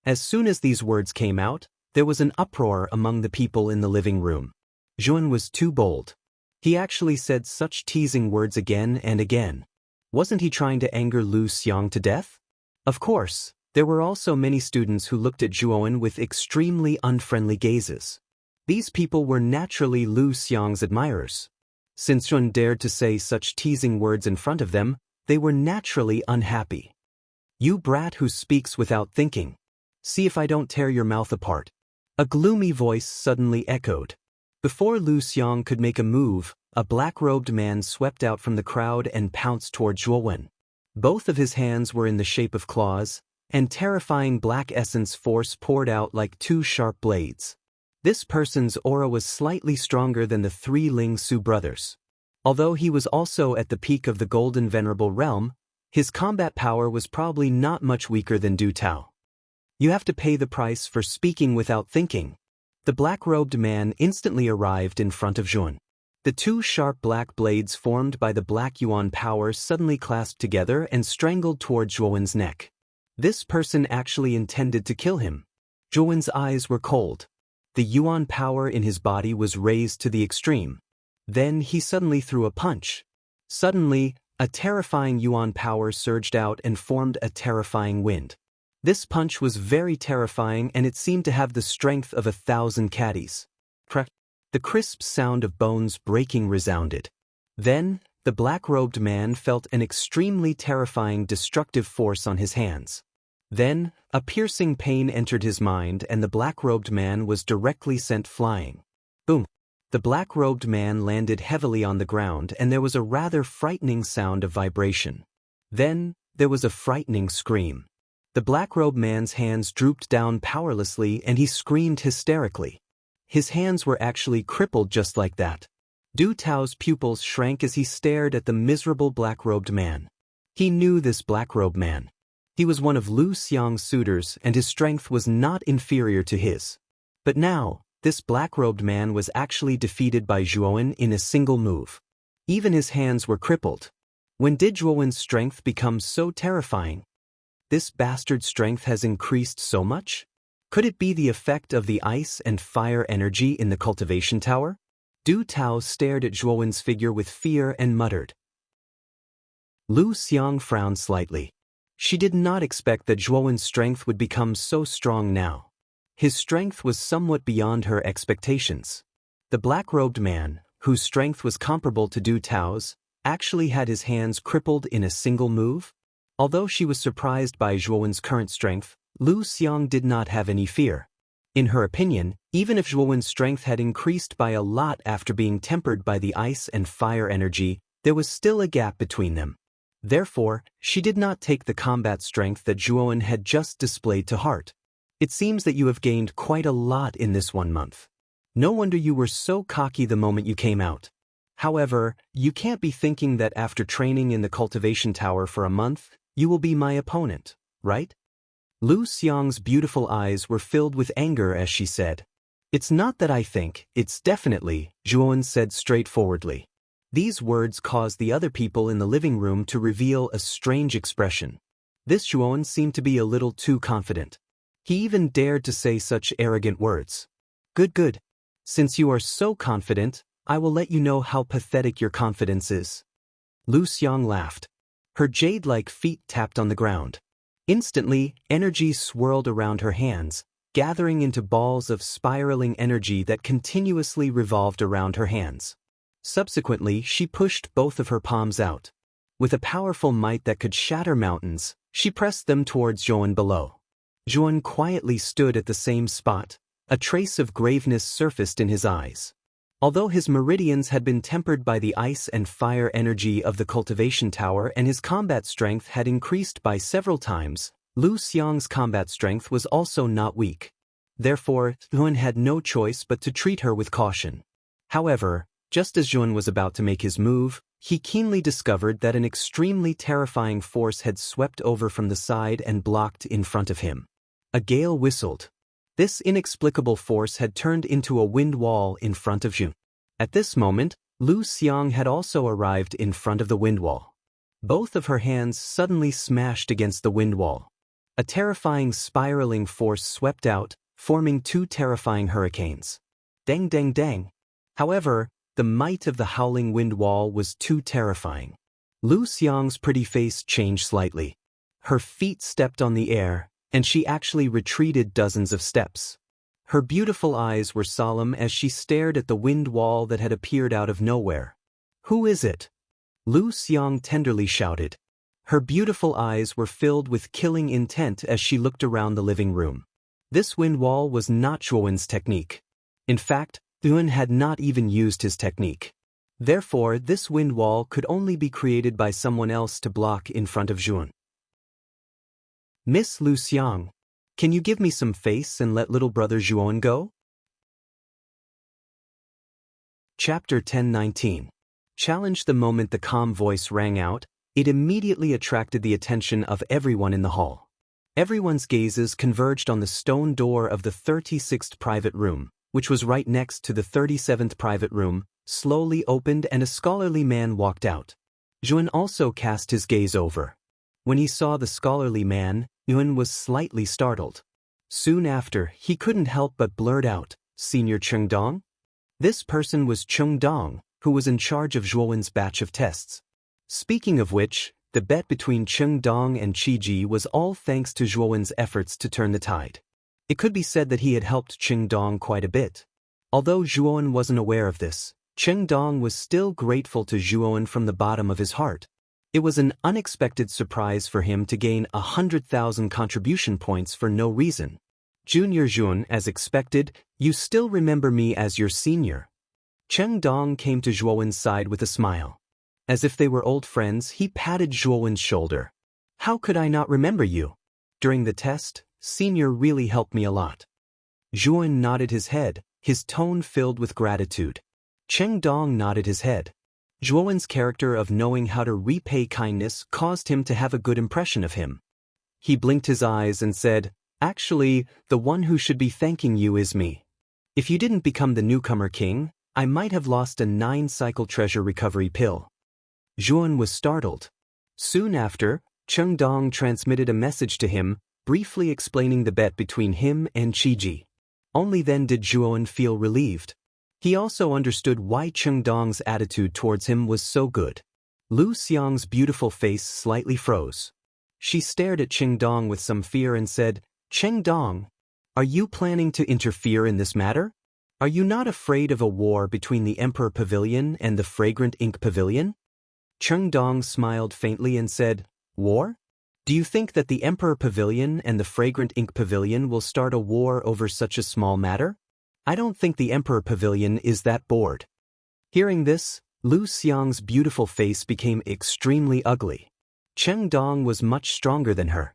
As soon as these words came out, there was an uproar among the people in the living room. Zhuo Wen was too bold. He actually said such teasing words again and again. Wasn't he trying to anger Lu Xiang to death? Of course, there were also many students who looked at Zhuo Wen with extremely unfriendly gazes. These people were naturally Lu Xiang's admirers. Since Zhuo Wen dared to say such teasing words in front of them, they were naturally unhappy. You brat who speaks without thinking. See if I don't tear your mouth apart. A gloomy voice suddenly echoed. Before Lu Xiang could make a move, a black-robed man swept out from the crowd and pounced toward Zhuo Wen. Both of his hands were in the shape of claws, and terrifying black essence force poured out like two sharp blades. This person's aura was slightly stronger than the three Ling Su brothers. Although he was also at the peak of the Golden Venerable Realm, his combat power was probably not much weaker than Du Tao. You have to pay the price for speaking without thinking. The black-robed man instantly arrived in front of Zhuo Wen. The two sharp black blades formed by the black yuan power suddenly clasped together and strangled toward Zhuowen's neck. This person actually intended to kill him. Zhuowen's eyes were cold. The yuan power in his body was raised to the extreme. Then he suddenly threw a punch. Suddenly, a terrifying yuan power surged out and formed a terrifying wind. This punch was very terrifying and it seemed to have the strength of 1,000 caddies. The crisp sound of bones breaking resounded. Then, the black-robed man felt an extremely terrifying destructive force on his hands. Then, a piercing pain entered his mind and the black-robed man was directly sent flying. Boom! The black-robed man landed heavily on the ground and there was a rather frightening sound of vibration. Then, there was a frightening scream. The black-robed man's hands drooped down powerlessly and he screamed hysterically. His hands were actually crippled just like that. Du Tao's pupils shrank as he stared at the miserable black-robed man. He knew this black-robed man. He was one of Lu Xiang's suitors and his strength was not inferior to his. But now, this black-robed man was actually defeated by Zhuowen in a single move. Even his hands were crippled. When did Zhuowen's strength become so terrifying? This bastard's strength has increased so much? Could it be the effect of the ice and fire energy in the cultivation tower? Du Tao stared at Zhuowen's figure with fear and muttered. Lu Xiang frowned slightly. She did not expect that Zhuowen's strength would become so strong now. His strength was somewhat beyond her expectations. The black-robed man, whose strength was comparable to Du Tao's, actually had his hands crippled in a single move? Although she was surprised by Zhuowen's current strength, Lu Xiang did not have any fear. In her opinion, even if Zhuowen's strength had increased by a lot after being tempered by the ice and fire energy, there was still a gap between them. Therefore, she did not take the combat strength that Zhuowen had just displayed to heart. It seems that you have gained quite a lot in this 1 month. No wonder you were so cocky the moment you came out. However, you can't be thinking that after training in the cultivation tower for a month, you will be my opponent, right? Lu Xiang's beautiful eyes were filled with anger as she said. It's not that I think, it's definitely, Zhuowen said straightforwardly. These words caused the other people in the living room to reveal a strange expression. This Zhuowen seemed to be a little too confident. He even dared to say such arrogant words. Good. Since you are so confident, I will let you know how pathetic your confidence is. Lu Xiang laughed. Her jade-like feet tapped on the ground. Instantly, energy swirled around her hands, gathering into balls of spiraling energy that continuously revolved around her hands. Subsequently, she pushed both of her palms out. With a powerful might that could shatter mountains, she pressed them towards Zhuowen below. Zhuowen quietly stood at the same spot. A trace of graveness surfaced in his eyes. Although his meridians had been tempered by the ice and fire energy of the cultivation tower and his combat strength had increased by several times, Lu Xiang's combat strength was also not weak. Therefore, Zhuowen had no choice but to treat her with caution. However, just as Zhuowen was about to make his move, he keenly discovered that an extremely terrifying force had swept over from the side and blocked in front of him. A gale whistled. This inexplicable force had turned into a wind wall in front of Zhuowen. At this moment, Lu Xiang had also arrived in front of the wind wall. Both of her hands suddenly smashed against the wind wall. A terrifying spiraling force swept out, forming two terrifying hurricanes. Dang dang dang. However, the might of the howling wind wall was too terrifying. Lu Xiang's pretty face changed slightly. Her feet stepped on the air, and she actually retreated dozens of steps. Her beautiful eyes were solemn as she stared at the wind wall that had appeared out of nowhere. Who is it? Lu Xiang tenderly shouted. Her beautiful eyes were filled with killing intent as she looked around the living room. This wind wall was not Zhuowen's technique. In fact, Zhuowen had not even used his technique. Therefore, this wind wall could only be created by someone else to block in front of Zhuowen. Miss Lu Xiang, can you give me some face and let little brother Zhuowen go? Chapter 1019. Challenge. The moment the calm voice rang out, it immediately attracted the attention of everyone in the hall. Everyone's gazes converged on the stone door of the 36th private room, which was right next to the 37th private room, slowly opened and a scholarly man walked out. Juan also cast his gaze over. When he saw the scholarly man, Yuan was slightly startled. Soon after, he couldn't help but blurt out, "Senior Chengdong?" This person was Chengdong, who was in charge of Zhuowen's batch of tests. Speaking of which, the bet between Chengdong and Qiji was all thanks to Zhuowen's efforts to turn the tide. It could be said that he had helped Chengdong quite a bit. Although Zhuowen wasn't aware of this, Chengdong was still grateful to Zhuowen from the bottom of his heart. It was an unexpected surprise for him to gain 100,000 contribution points for no reason. "Junior Zhuowen, as expected, you still remember me as your senior." Chengdong came to Zhuowen's side with a smile. As if they were old friends, he patted Zhuowen's shoulder. "How could I not remember you? During the test, senior really helped me a lot." Zhuowen nodded his head, his tone filled with gratitude. Chengdong nodded his head. Zhuowen's character of knowing how to repay kindness caused him to have a good impression of him. He blinked his eyes and said, "Actually, the one who should be thanking you is me. If you didn't become the newcomer king, I might have lost a 9-cycle treasure recovery pill." Zhuowen was startled. Soon after, Chengdong transmitted a message to him, briefly explaining the bet between him and Qiji. Only then did Zhuowen feel relieved. He also understood why Chengdong's attitude towards him was so good. Lu Xiang's beautiful face slightly froze. She stared at Chengdong with some fear and said, "Chengdong, are you planning to interfere in this matter? Are you not afraid of a war between the Emperor Pavilion and the Fragrant Ink Pavilion?" Chengdong smiled faintly and said, "War? Do you think that the Emperor Pavilion and the Fragrant Ink Pavilion will start a war over such a small matter? I don't think the Emperor Pavilion is that bored." Hearing this, Lu Xiang's beautiful face became extremely ugly. Chengdong was much stronger than her.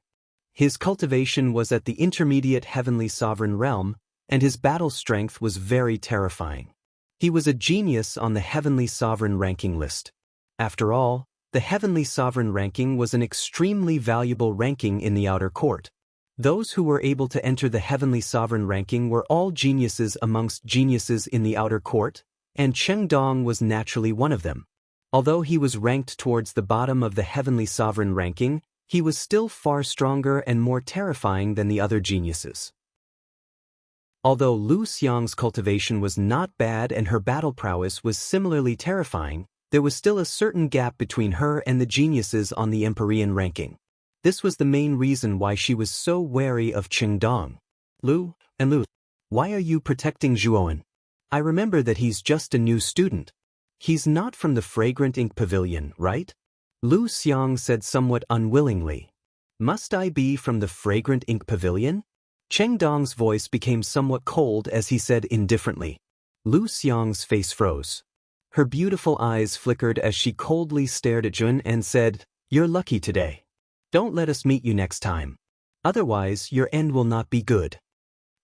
His cultivation was at the intermediate heavenly sovereign realm, and his battle strength was very terrifying. He was a genius on the heavenly sovereign ranking list. After all, the heavenly sovereign ranking was an extremely valuable ranking in the outer court. Those who were able to enter the heavenly sovereign ranking were all geniuses amongst geniuses in the outer court, and Chengdong was naturally one of them. Although he was ranked towards the bottom of the heavenly sovereign ranking, he was still far stronger and more terrifying than the other geniuses. Although Lu Xiang's cultivation was not bad and her battle prowess was similarly terrifying, there was still a certain gap between her and the geniuses on the Empyrean ranking. This was the main reason why she was so wary of Chengdong. Lu, why are you protecting Zhuowen? I remember that he's just a new student. He's not from the Fragrant Ink Pavilion, right?" Lu Xiang said somewhat unwillingly. "Must I be from the Fragrant Ink Pavilion?" Chengdong's voice became somewhat cold as he said indifferently. Lu Xiang's face froze. Her beautiful eyes flickered as she coldly stared at Jun and said, "You're lucky today. Don't let us meet you next time. Otherwise, your end will not be good."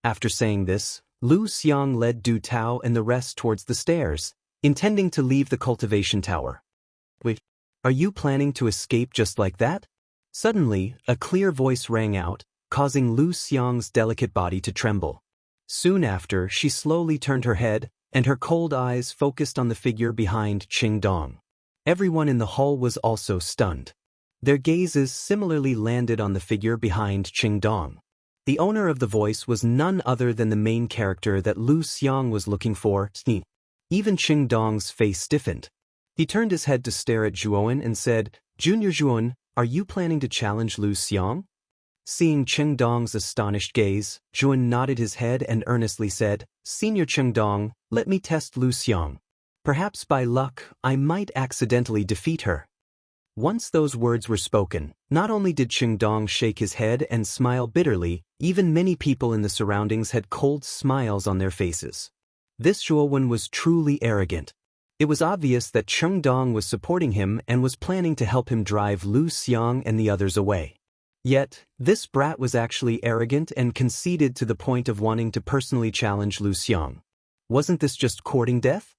After saying this, Lu Xiang led Du Tao and the rest towards the stairs, intending to leave the cultivation tower. "Wait, are you planning to escape just like that?" Suddenly, a clear voice rang out, causing Lu Xiang's delicate body to tremble. Soon after, she slowly turned her head, and her cold eyes focused on the figure behind Chengdong. Everyone in the hall was also stunned. Their gazes similarly landed on the figure behind Chengdong. The owner of the voice was none other than the main character that Lu Xiang was looking for. Even Chengdong's face stiffened. He turned his head to stare at Zhuowen and said, "Junior Zhuowen, are you planning to challenge Lu Xiang?" Seeing Chengdong's astonished gaze, Zhuowen nodded his head and earnestly said, "Senior Chengdong, let me test Lu Xiang. Perhaps by luck, I might accidentally defeat her." Once those words were spoken, not only did Chengdong shake his head and smile bitterly, even many people in the surroundings had cold smiles on their faces. This Zhuowen was truly arrogant. It was obvious that Chengdong was supporting him and was planning to help him drive Lu Xiang and the others away. Yet, this brat was actually arrogant and conceited to the point of wanting to personally challenge Lu Xiang. Wasn't this just courting death?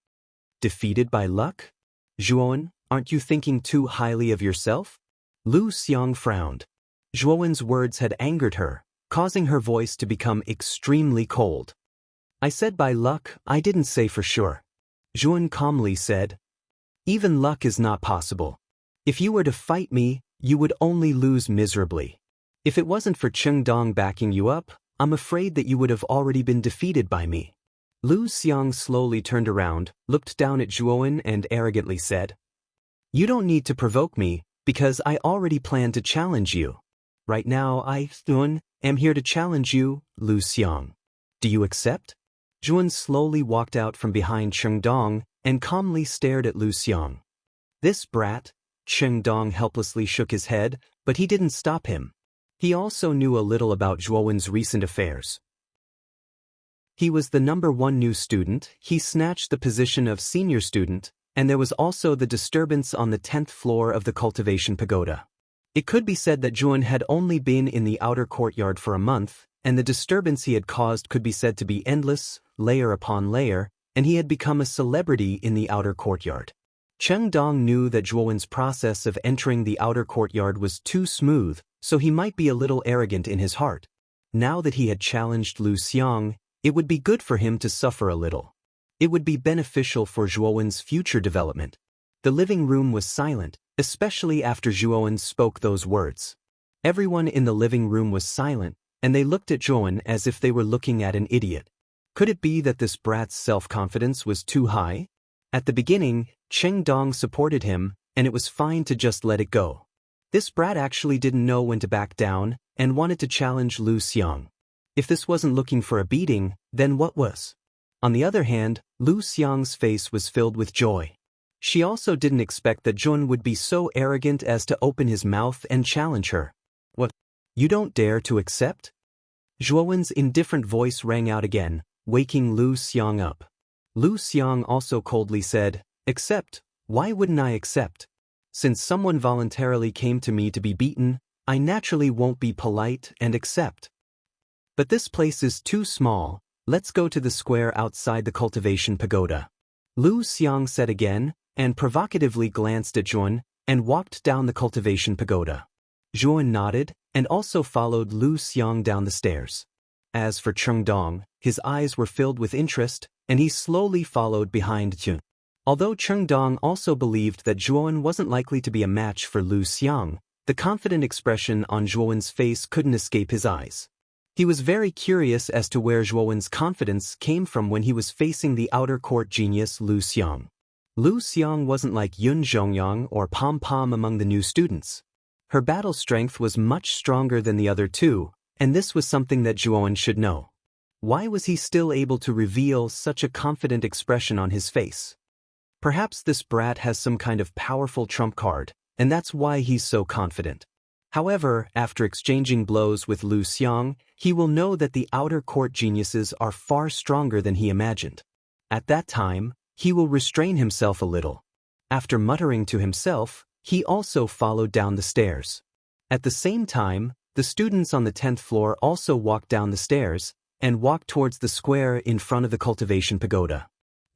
Defeated by luck? Zhuowen, aren't you thinking too highly of yourself? Lu Xiang frowned. Zhuowen's words had angered her, causing her voice to become extremely cold. "I said by luck, I didn't say for sure. Juan calmly said. Even luck is not possible. If you were to fight me, you would only lose miserably. If it wasn't for Chengdong backing you up, I'm afraid that you would have already been defeated by me. Lu Xiang slowly turned around, looked down at Zhuowen and arrogantly said, You don't need to provoke me, because I already planned to challenge you. Right now Zhuan, am here to challenge you, Lu Xiang. Do you accept? Zhuan slowly walked out from behind Chengdong and calmly stared at Lu Xiang. This brat, Chengdong helplessly shook his head, but he didn't stop him. He also knew a little about Zhuowen's recent affairs. He was the #1 new student, he snatched the position of senior student, and there was also the disturbance on the 10th floor of the cultivation pagoda. It could be said that Zhuowen had only been in the outer courtyard for a month, and the disturbance he had caused could be said to be endless, layer upon layer, and he had become a celebrity in the outer courtyard. Chengdong knew that Zhuowen's process of entering the outer courtyard was too smooth, so he might be a little arrogant in his heart. Now that he had challenged Lu Xiang, it would be good for him to suffer a little. It would be beneficial for Zhuowen's future development. The living room was silent, especially after Zhuowen spoke those words. Everyone in the living room was silent, and they looked at Zhuowen as if they were looking at an idiot. Could it be that this brat's self-confidence was too high? At the beginning, Chengdong supported him, and it was fine to just let it go. This brat actually didn't know when to back down, and wanted to challenge Lu Xiang. If this wasn't looking for a beating, then what was? On the other hand, Lu Xiang's face was filled with joy. She also didn't expect that Zhuowen would be so arrogant as to open his mouth and challenge her. What? You don't dare to accept? Zhuowen's indifferent voice rang out again, waking Lu Xiang up. Lu Xiang also coldly said, Accept? Why wouldn't I accept? Since someone voluntarily came to me to be beaten, I naturally won't be polite and accept. But this place is too small, let's go to the square outside the cultivation pagoda. Lu Xiang said again, and provocatively glanced at Zhuowen, and walked down the cultivation pagoda. Zhuowen nodded, and also followed Lu Xiang down the stairs. As for Chengdong, his eyes were filled with interest, and he slowly followed behind Zhuowen. Although Chengdong also believed that Zhuowen wasn't likely to be a match for Lu Xiang, the confident expression on Zhuowen's face couldn't escape his eyes. He was very curious as to where Zhuowen's confidence came from when he was facing the outer court genius Lu Xiang. Lu Xiang wasn't like Yun Zhongyang or Pom Pom among the new students. Her battle strength was much stronger than the other two, and this was something that Zhuowen should know. Why was he still able to reveal such a confident expression on his face? Perhaps this brat has some kind of powerful trump card, and that's why he's so confident. However, after exchanging blows with Lu Xiang, he will know that the outer court geniuses are far stronger than he imagined. At that time, he will restrain himself a little. After muttering to himself, he also followed down the stairs. At the same time, the students on the 10th floor also walked down the stairs, and walked towards the square in front of the cultivation pagoda.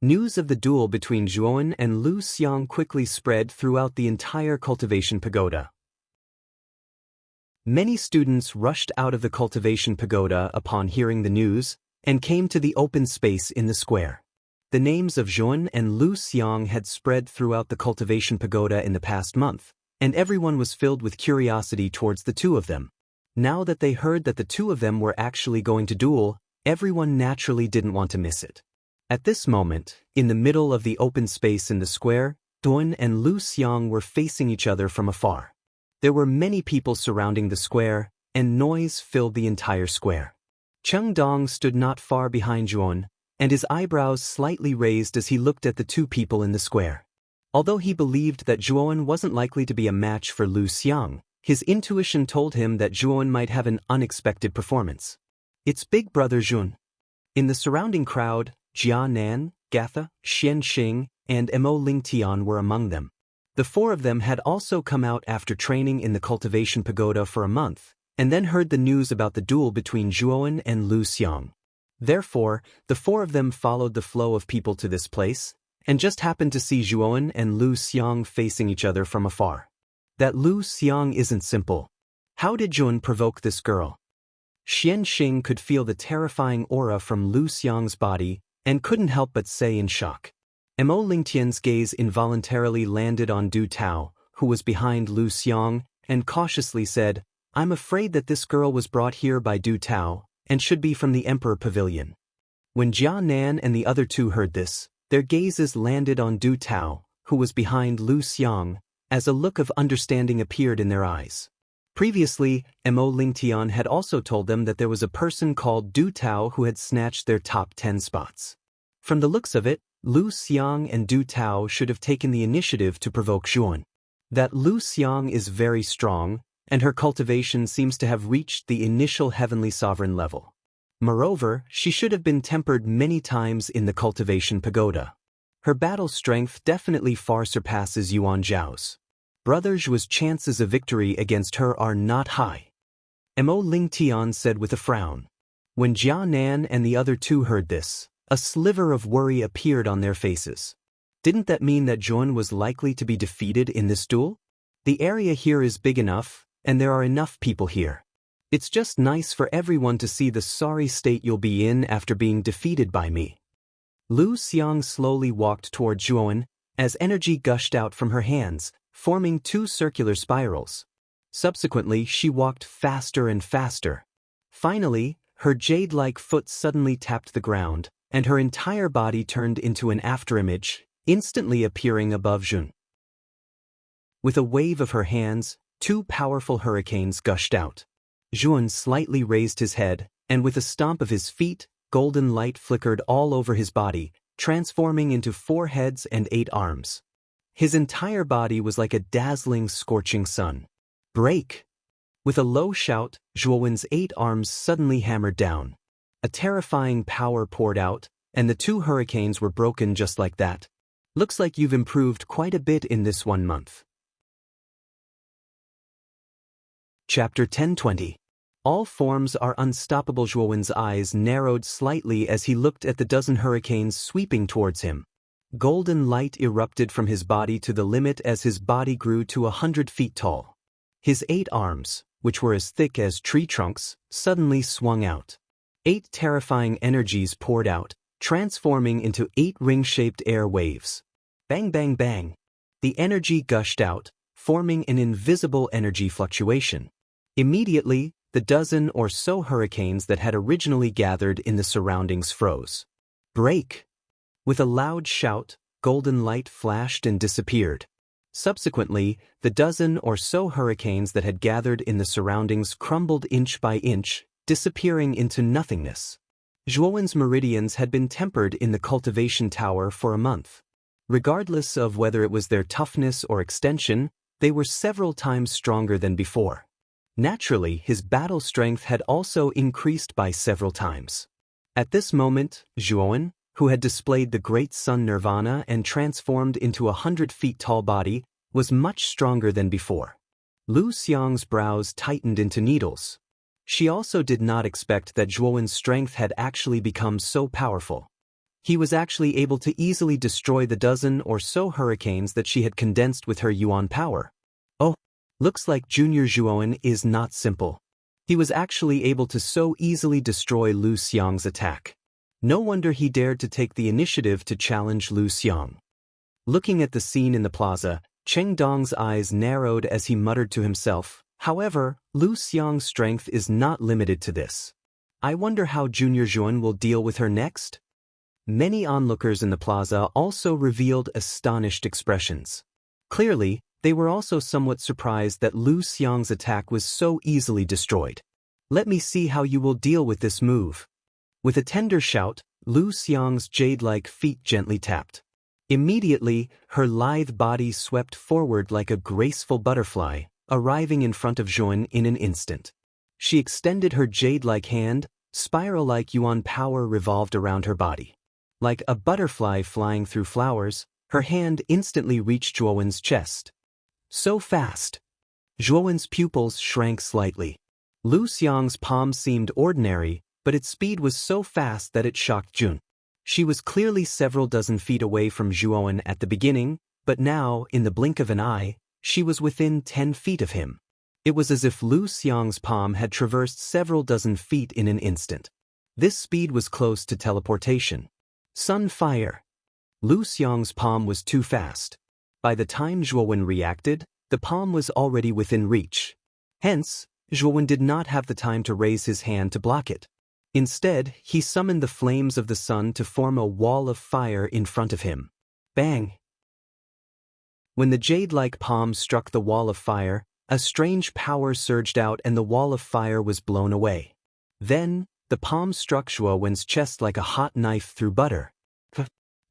News of the duel between Zhuowen and Lu Xiang quickly spread throughout the entire cultivation pagoda. Many students rushed out of the cultivation pagoda upon hearing the news, and came to the open space in the square. The names of Zhuowen and Lu Xiang had spread throughout the cultivation pagoda in the past month, and everyone was filled with curiosity towards the two of them. Now that they heard that the two of them were actually going to duel, everyone naturally didn't want to miss it. At this moment, in the middle of the open space in the square, Zhuowen and Lu Xiang were facing each other from afar. There were many people surrounding the square, and noise filled the entire square. Chengdong stood not far behind Zhuowen, and his eyebrows slightly raised as he looked at the two people in the square. Although he believed that Zhuowen wasn't likely to be a match for Lu Xiang, his intuition told him that Zhuowen might have an unexpected performance. It's big brother Zhuowen. In the surrounding crowd, Jia Nan, Gatha, Xian Xing, and Mo Lingtian were among them. The four of them had also come out after training in the cultivation pagoda for a month, and then heard the news about the duel between Zhuowen and Lu Xiang. Therefore, the four of them followed the flow of people to this place, and just happened to see Zhuowen and Lu Xiang facing each other from afar. That Lu Xiang isn't simple. How did Zhuowen provoke this girl? Xian Xing could feel the terrifying aura from Lu Xiang's body, and couldn't help but say in shock. Mo Lingtian's gaze involuntarily landed on Du Tao, who was behind Lu Xiang, and cautiously said, "I'm afraid that this girl was brought here by Du Tao, and should be from the Emperor Pavilion." When Jia Nan and the other two heard this, their gazes landed on Du Tao, who was behind Lu Xiang, as a look of understanding appeared in their eyes. Previously, Mo Lingtian had also told them that there was a person called Du Tao who had snatched their top 10 spots. From the looks of it, Lu Xiang and Du Tao should have taken the initiative to provoke Zhuan. That Lu Xiang is very strong, and her cultivation seems to have reached the initial heavenly sovereign level. Moreover, she should have been tempered many times in the cultivation pagoda. Her battle strength definitely far surpasses Yuan Zhao's. Brother Zhu's chances of victory against her are not high. Mo Lingtian said with a frown. When Jia Nan and the other two heard this, a sliver of worry appeared on their faces. Didn't that mean that Zhuan was likely to be defeated in this duel? The area here is big enough, and there are enough people here. It's just nice for everyone to see the sorry state you'll be in after being defeated by me. Lu Xiang slowly walked toward Zhuan, as energy gushed out from her hands, forming two circular spirals. Subsequently, she walked faster and faster. Finally, her jade-like foot suddenly tapped the ground, and her entire body turned into an afterimage, instantly appearing above Zhun. With a wave of her hands, two powerful hurricanes gushed out. Zhuan slightly raised his head, and with a stomp of his feet, golden light flickered all over his body, transforming into 4 heads and 8 arms. His entire body was like a dazzling, scorching sun. Break! With a low shout, Zhuowen's 8 arms suddenly hammered down. A terrifying power poured out, and the 2 hurricanes were broken just like that. Looks like you've improved quite a bit in this 1 month. Chapter 1020. All forms are unstoppable. Zhuowen's eyes narrowed slightly as he looked at the dozen hurricanes sweeping towards him. Golden light erupted from his body to the limit as his body grew to 100 feet tall. His 8 arms, which were as thick as tree trunks, suddenly swung out. 8 terrifying energies poured out, transforming into 8 ring-shaped air waves. Bang bang bang! The energy gushed out, forming an invisible energy fluctuation. Immediately, the dozen or so hurricanes that had originally gathered in the surroundings froze. Break! With a loud shout, golden light flashed and disappeared. Subsequently, the dozen or so hurricanes that had gathered in the surroundings crumbled inch by inch, disappearing into nothingness. Zhuowen's meridians had been tempered in the cultivation tower for a month. Regardless of whether it was their toughness or extension, they were several times stronger than before. Naturally, his battle strength had also increased by several times. At this moment, Zhuowen, who had displayed the great sun nirvana and transformed into a 100 feet tall body, was much stronger than before. Lu Xiang's brows tightened into needles. She also did not expect that Zhuowen's strength had actually become so powerful. He was actually able to easily destroy the dozen or so hurricanes that she had condensed with her yuan power. Oh, looks like Junior Zhuowen is not simple. He was actually able to so easily destroy Lu Xiang's attack. No wonder he dared to take the initiative to challenge Lu Xiang. Looking at the scene in the plaza, Cheng Dong's eyes narrowed as he muttered to himself, "However, Lu Xiang's strength is not limited to this. I wonder how Junior Zhuan will deal with her next?" Many onlookers in the plaza also revealed astonished expressions. Clearly, they were also somewhat surprised that Lu Xiang's attack was so easily destroyed. "Let me see how you will deal with this move." With a tender shout, Lu Xiang's jade-like feet gently tapped. Immediately, her lithe body swept forward like a graceful butterfly, arriving in front of Zhuan in an instant. She extended her jade-like hand, spiral-like yuan power revolved around her body. Like a butterfly flying through flowers, her hand instantly reached Zhuowen's chest. So fast! Zhuowen's pupils shrank slightly. Lu Xiang's palm seemed ordinary, but its speed was so fast that it shocked Zhun. She was clearly several dozen feet away from Zhuowen at the beginning, but now, in the blink of an eye, she was within 10 feet of him. It was as if Lu Xiang's palm had traversed several dozen feet in an instant. This speed was close to teleportation. Sun fire! Lu Xiang's palm was too fast. By the time Zhuowen reacted, the palm was already within reach. Hence, Zhuowen did not have the time to raise his hand to block it. Instead, he summoned the flames of the sun to form a wall of fire in front of him. Bang! When the jade-like palm struck the wall of fire, a strange power surged out and the wall of fire was blown away. Then, the palm struck Zhuowen's chest like a hot knife through butter.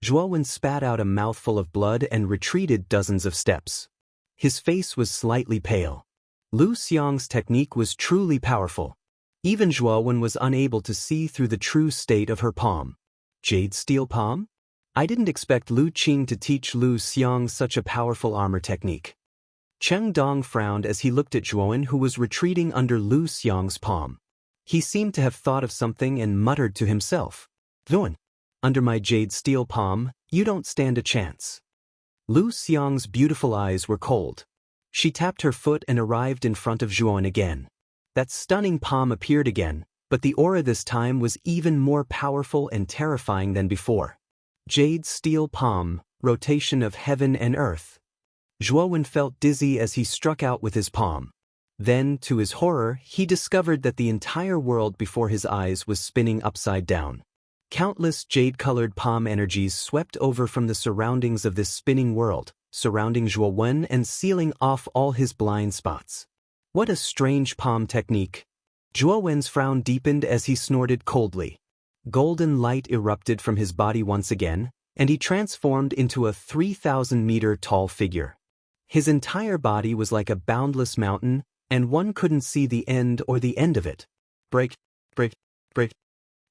Zhuowen spat out a mouthful of blood and retreated dozens of steps. His face was slightly pale. Lu Xiang's technique was truly powerful. Even Zhuowen was unable to see through the true state of her palm. Jade steel palm? I didn't expect Lu Qing to teach Lu Xiang such a powerful armor technique. Cheng Dong frowned as he looked at Zhuowen, who was retreating under Lu Xiang's palm. He seemed to have thought of something and muttered to himself. Zhuowen, under my jade steel palm, you don't stand a chance. Lu Xiang's beautiful eyes were cold. She tapped her foot and arrived in front of Zhuowen again. That stunning palm appeared again, but the aura this time was even more powerful and terrifying than before. Jade steel palm, rotation of heaven and earth. Zhuowen felt dizzy as he struck out with his palm. Then, to his horror, he discovered that the entire world before his eyes was spinning upside down. Countless jade-colored palm energies swept over from the surroundings of this spinning world, surrounding Zhuowen and sealing off all his blind spots. What a strange palm technique. Zhuowen's frown deepened as he snorted coldly. Golden light erupted from his body once again, and he transformed into a 3,000-meter tall figure. His entire body was like a boundless mountain, and one couldn't see the end or the end of it. Break, break, break.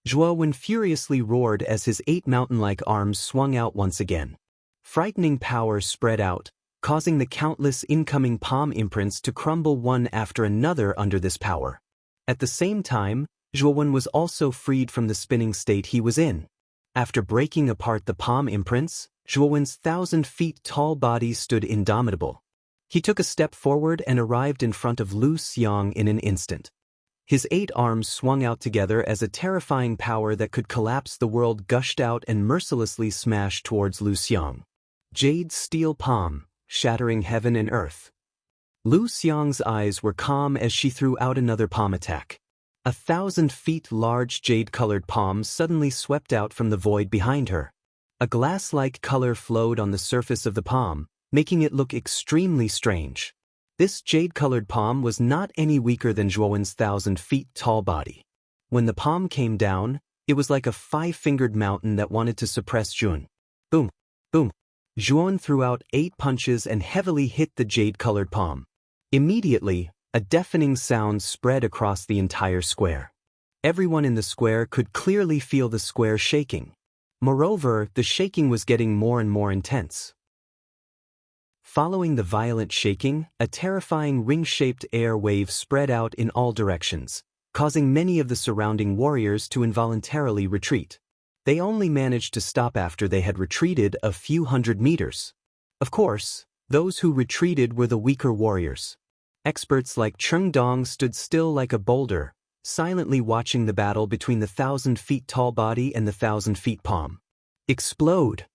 Zhuowen furiously roared as his 8 mountain-like arms swung out once again. Frightening power spread out, causing the countless incoming palm imprints to crumble one after another under this power. At the same time, Zhuowen was also freed from the spinning state he was in. After breaking apart the palm imprints, Zhuowen's 1,000-feet-tall body stood indomitable. He took a step forward and arrived in front of Lu Xiang in an instant. His 8 arms swung out together as a terrifying power that could collapse the world gushed out and mercilessly smashed towards Lu Xiang. Jade steel palm, shattering heaven and earth. Lu Xiang's eyes were calm as she threw out another palm attack. 1,000 feet large jade-colored palm suddenly swept out from the void behind her. A glass-like color flowed on the surface of the palm, making it look extremely strange. This jade-colored palm was not any weaker than Zhuowen's 1,000-feet-tall body. When the palm came down, it was like a 5-fingered mountain that wanted to suppress Zhuowen. Boom, boom. Zhuowen threw out 8 punches and heavily hit the jade-colored palm. Immediately, a deafening sound spread across the entire square. Everyone in the square could clearly feel the square shaking. Moreover, the shaking was getting more and more intense. Following the violent shaking, a terrifying ring-shaped air wave spread out in all directions, causing many of the surrounding warriors to involuntarily retreat. They only managed to stop after they had retreated a few hundred meters. Of course, those who retreated were the weaker warriors. Experts like Cheng Dong stood still like a boulder, silently watching the battle between the 1,000-feet-tall body and the 1,000-feet palm. Explode!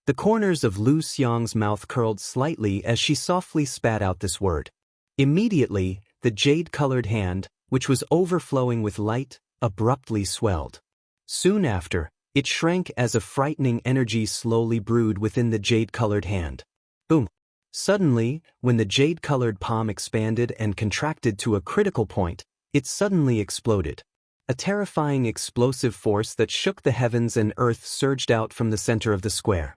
The corners of Lu Xiang's mouth curled slightly as she softly spat out this word. Immediately, the jade-colored hand, which was overflowing with light, abruptly swelled. Soon after, it shrank as a frightening energy slowly brewed within the jade-colored hand. Boom! Suddenly, when the jade-colored palm expanded and contracted to a critical point, it suddenly exploded. A terrifying explosive force that shook the heavens and earth surged out from the center of the square.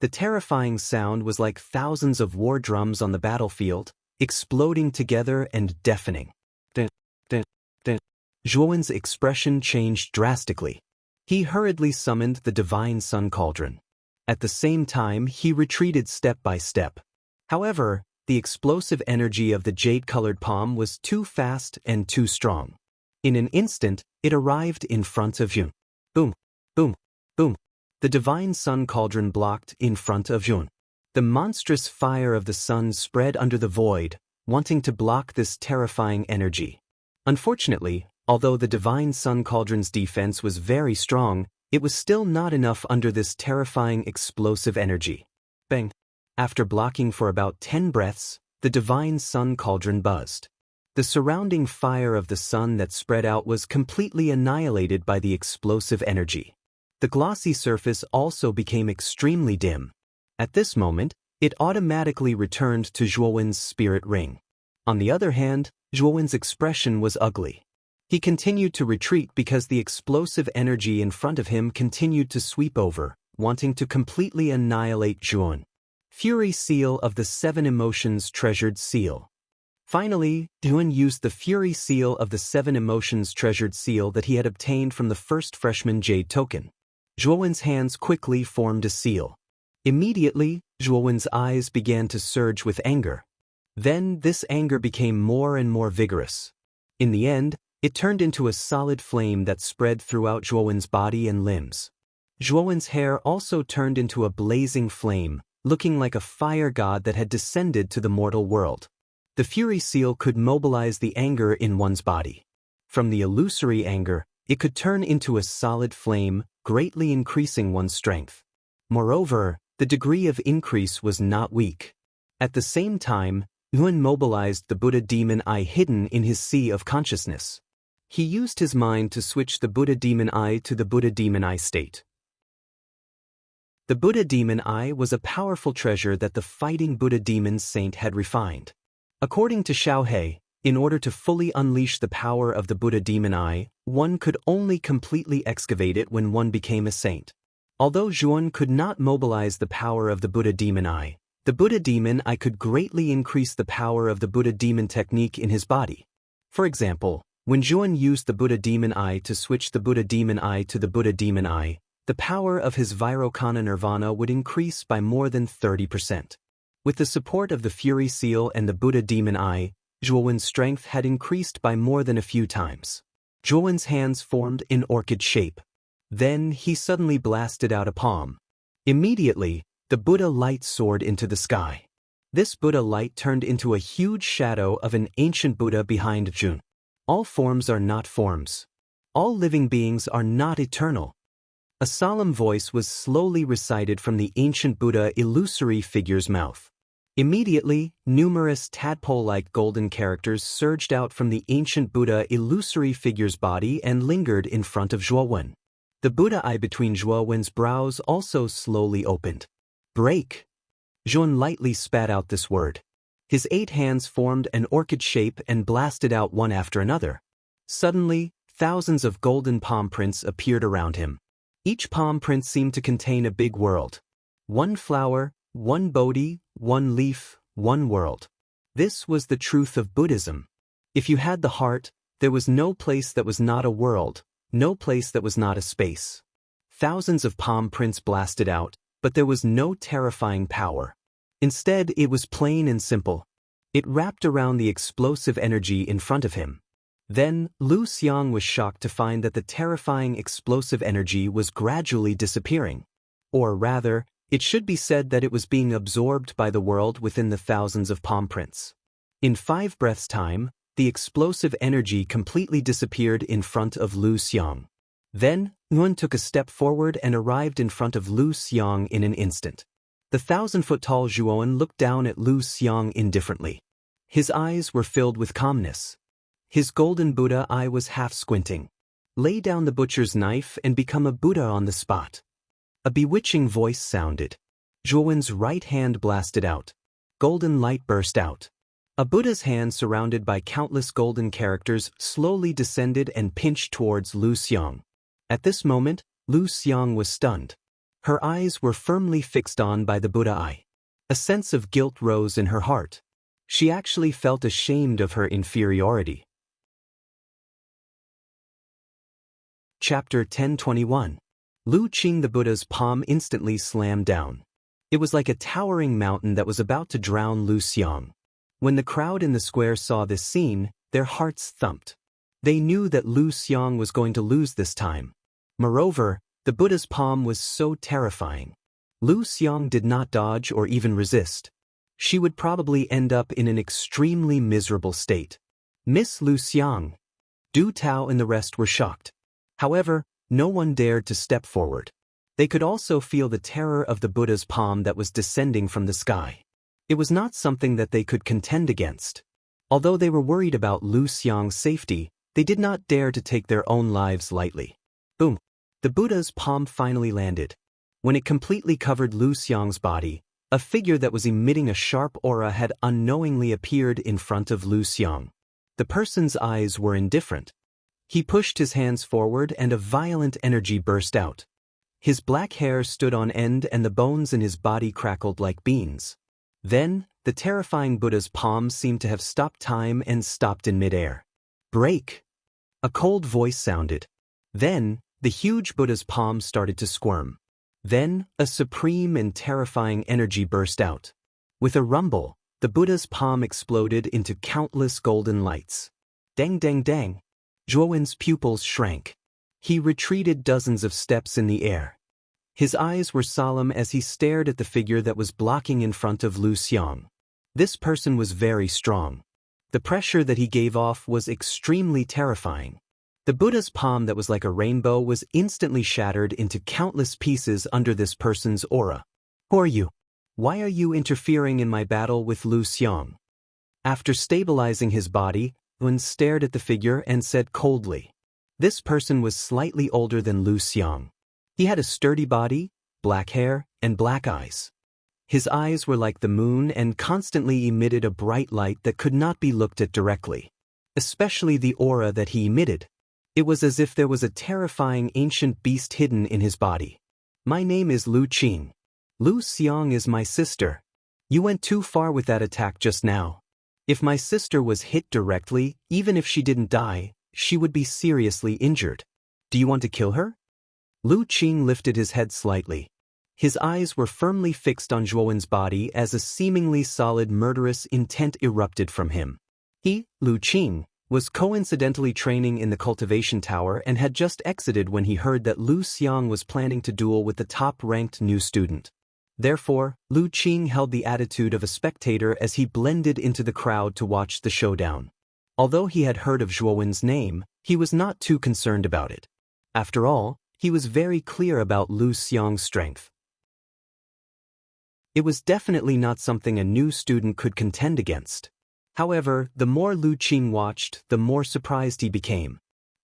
The terrifying sound was like thousands of war drums on the battlefield, exploding together and deafening. Dun, dun, dun. Zhuowen's expression changed drastically. He hurriedly summoned the divine sun cauldron. At the same time, he retreated step by step. However, the explosive energy of the jade-colored palm was too fast and too strong. In an instant, it arrived in front of Zhuowen. Boom, boom, boom. The divine sun cauldron blocked in front of Zhuowen. The monstrous fire of the sun spread under the void, wanting to block this terrifying energy. Unfortunately, although the divine sun cauldron's defense was very strong, It was still not enough under this terrifying explosive energy. Bang! After blocking for about 10 breaths, the divine sun cauldron buzzed. The surrounding fire of the sun that spread out was completely annihilated by the explosive energy. The glossy surface also became extremely dim. At this moment, it automatically returned to Zhuowen's spirit ring. On the other hand, Zhuowen's expression was ugly. He continued to retreat because the explosive energy in front of him continued to sweep over, wanting to completely annihilate Zhuowen. Fury Seal of the 7 Emotions Treasured Seal. Finally, Zhuowen used the Fury Seal of the 7 Emotions Treasured Seal that he had obtained from the first freshman Jade token. Zhuowen's hands quickly formed a seal. Immediately, Zhuowen's eyes began to surge with anger. Then, this anger became more and more vigorous. In the end, it turned into a solid flame that spread throughout Zhuowen's body and limbs. Zhuowen's hair also turned into a blazing flame, looking like a fire god that had descended to the mortal world. The Fury Seal could mobilize the anger in one's body. From the illusory anger, it could turn into a solid flame, greatly increasing one's strength. Moreover, the degree of increase was not weak. At the same time, Zhuowen mobilized the Buddha demon eye hidden in his sea of consciousness. He used his mind to switch the Buddha demon eye to the Buddha demon eye state. The Buddha demon eye was a powerful treasure that the fighting Buddha demon saint had refined. According to Xiaohe, in order to fully unleash the power of the Buddha demon eye, one could only completely excavate it when one became a saint. Although Zhuowen could not mobilize the power of the Buddha demon eye, the Buddha demon eye could greatly increase the power of the Buddha demon technique in his body. For example, when Zhuowen used the Buddha demon eye to switch the Buddha demon eye to the Buddha demon eye, the power of his Vairocana Nirvana would increase by more than 30%. With the support of the Fury Seal and the Buddha demon eye, Zhuowen's strength had increased by more than a few times. Zhuowen's hands formed in orchid shape. Then he suddenly blasted out a palm. Immediately, the Buddha light soared into the sky. This Buddha light turned into a huge shadow of an ancient Buddha behind Zhuowen. All forms are not forms. All living beings are not eternal. A solemn voice was slowly recited from the ancient Buddha illusory figure's mouth. Immediately, numerous tadpole-like golden characters surged out from the ancient Buddha illusory figure's body and lingered in front of Zhuowen. The Buddha eye between Zhuowen's brows also slowly opened. Break! Zhuowen lightly spat out this word. His 8 hands formed an orchid shape and blasted out one after another. Suddenly, thousands of golden palm prints appeared around him. Each palm print seemed to contain a big world. One flower, one Bodhi, one leaf, one world. This was the truth of Buddhism. If you had the heart, there was no place that was not a world, no place that was not a space. Thousands of palm prints blasted out, but there was no terrifying power. Instead, it was plain and simple. It wrapped around the explosive energy in front of him. Then, Lu Xiang was shocked to find that the terrifying explosive energy was gradually disappearing. Or rather, it should be said that it was being absorbed by the world within the thousands of palm prints. In 5 breaths' time, the explosive energy completely disappeared in front of Lu Xiang. Then, Zhuowen took a step forward and arrived in front of Lu Xiang in an instant. The 1,000-foot-tall Zhuowen looked down at Lu Xiang indifferently. His eyes were filled with calmness. His golden Buddha eye was half squinting. Lay down the butcher's knife and become a Buddha on the spot. A bewitching voice sounded. Zhuowen's right hand blasted out. Golden light burst out. A Buddha's hand surrounded by countless golden characters slowly descended and pinched towards Lu Xiang. At this moment, Lu Xiang was stunned. Her eyes were firmly fixed on by the Buddha eye. A sense of guilt rose in her heart. She actually felt ashamed of her inferiority. Chapter 1021. Lu Qing the Buddha's palm instantly slammed down. It was like a towering mountain that was about to drown Lu Xiang. When the crowd in the square saw this scene, their hearts thumped. They knew that Lu Xiang was going to lose this time. Moreover, the Buddha's palm was so terrifying. Lu Xiang did not dodge or even resist. She would probably end up in an extremely miserable state. Miss Lu Xiang. Du Tao and the rest were shocked. However, No one dared to step forward. They could also feel the terror of the Buddha's palm that was descending from the sky. It was not something that they could contend against. Although they were worried about Lu Xiang's safety, they did not dare to take their own lives lightly. Boom! The Buddha's palm finally landed. When it completely covered Lu Xiang's body, a figure that was emitting a sharp aura had unknowingly appeared in front of Lu Xiang. The person's eyes were indifferent. He pushed his hands forward and a violent energy burst out. His black hair stood on end and the bones in his body crackled like beans. Then, the terrifying Buddha's palm seemed to have stopped time and stopped in midair. Break! A cold voice sounded. Then, the huge Buddha's palm started to squirm. Then, a supreme and terrifying energy burst out. With a rumble, the Buddha's palm exploded into countless golden lights. Dang dang dang! Zhuowen's pupils shrank. He retreated dozens of steps in the air. His eyes were solemn as he stared at the figure that was blocking in front of Lu Xiang. This person was very strong. The pressure that he gave off was extremely terrifying. The Buddha's palm that was like a rainbow was instantly shattered into countless pieces under this person's aura. Who are you? Why are you interfering in my battle with Lu Xiang? After stabilizing his body, Wen stared at the figure and said coldly. This person was slightly older than Lu Xiang. He had a sturdy body, black hair, and black eyes. His eyes were like the moon and constantly emitted a bright light that could not be looked at directly. Especially the aura that he emitted. It was as if there was a terrifying ancient beast hidden in his body. My name is Lu Qing. Lu Xiang is my sister. You went too far with that attack just now. If my sister was hit directly, even if she didn't die, she would be seriously injured. Do you want to kill her? Lu Qing lifted his head slightly. His eyes were firmly fixed on Zhuowen's body as a seemingly solid murderous intent erupted from him. He, Lu Qing, was coincidentally training in the cultivation tower and had just exited when he heard that Lu Xiang was planning to duel with the top-ranked new student. Therefore, Lu Qing held the attitude of a spectator as he blended into the crowd to watch the showdown. Although he had heard of Zhuowen's name, he was not too concerned about it. After all, he was very clear about Lu Xiang's strength. It was definitely not something a new student could contend against. However, the more Lu Qing watched, the more surprised he became.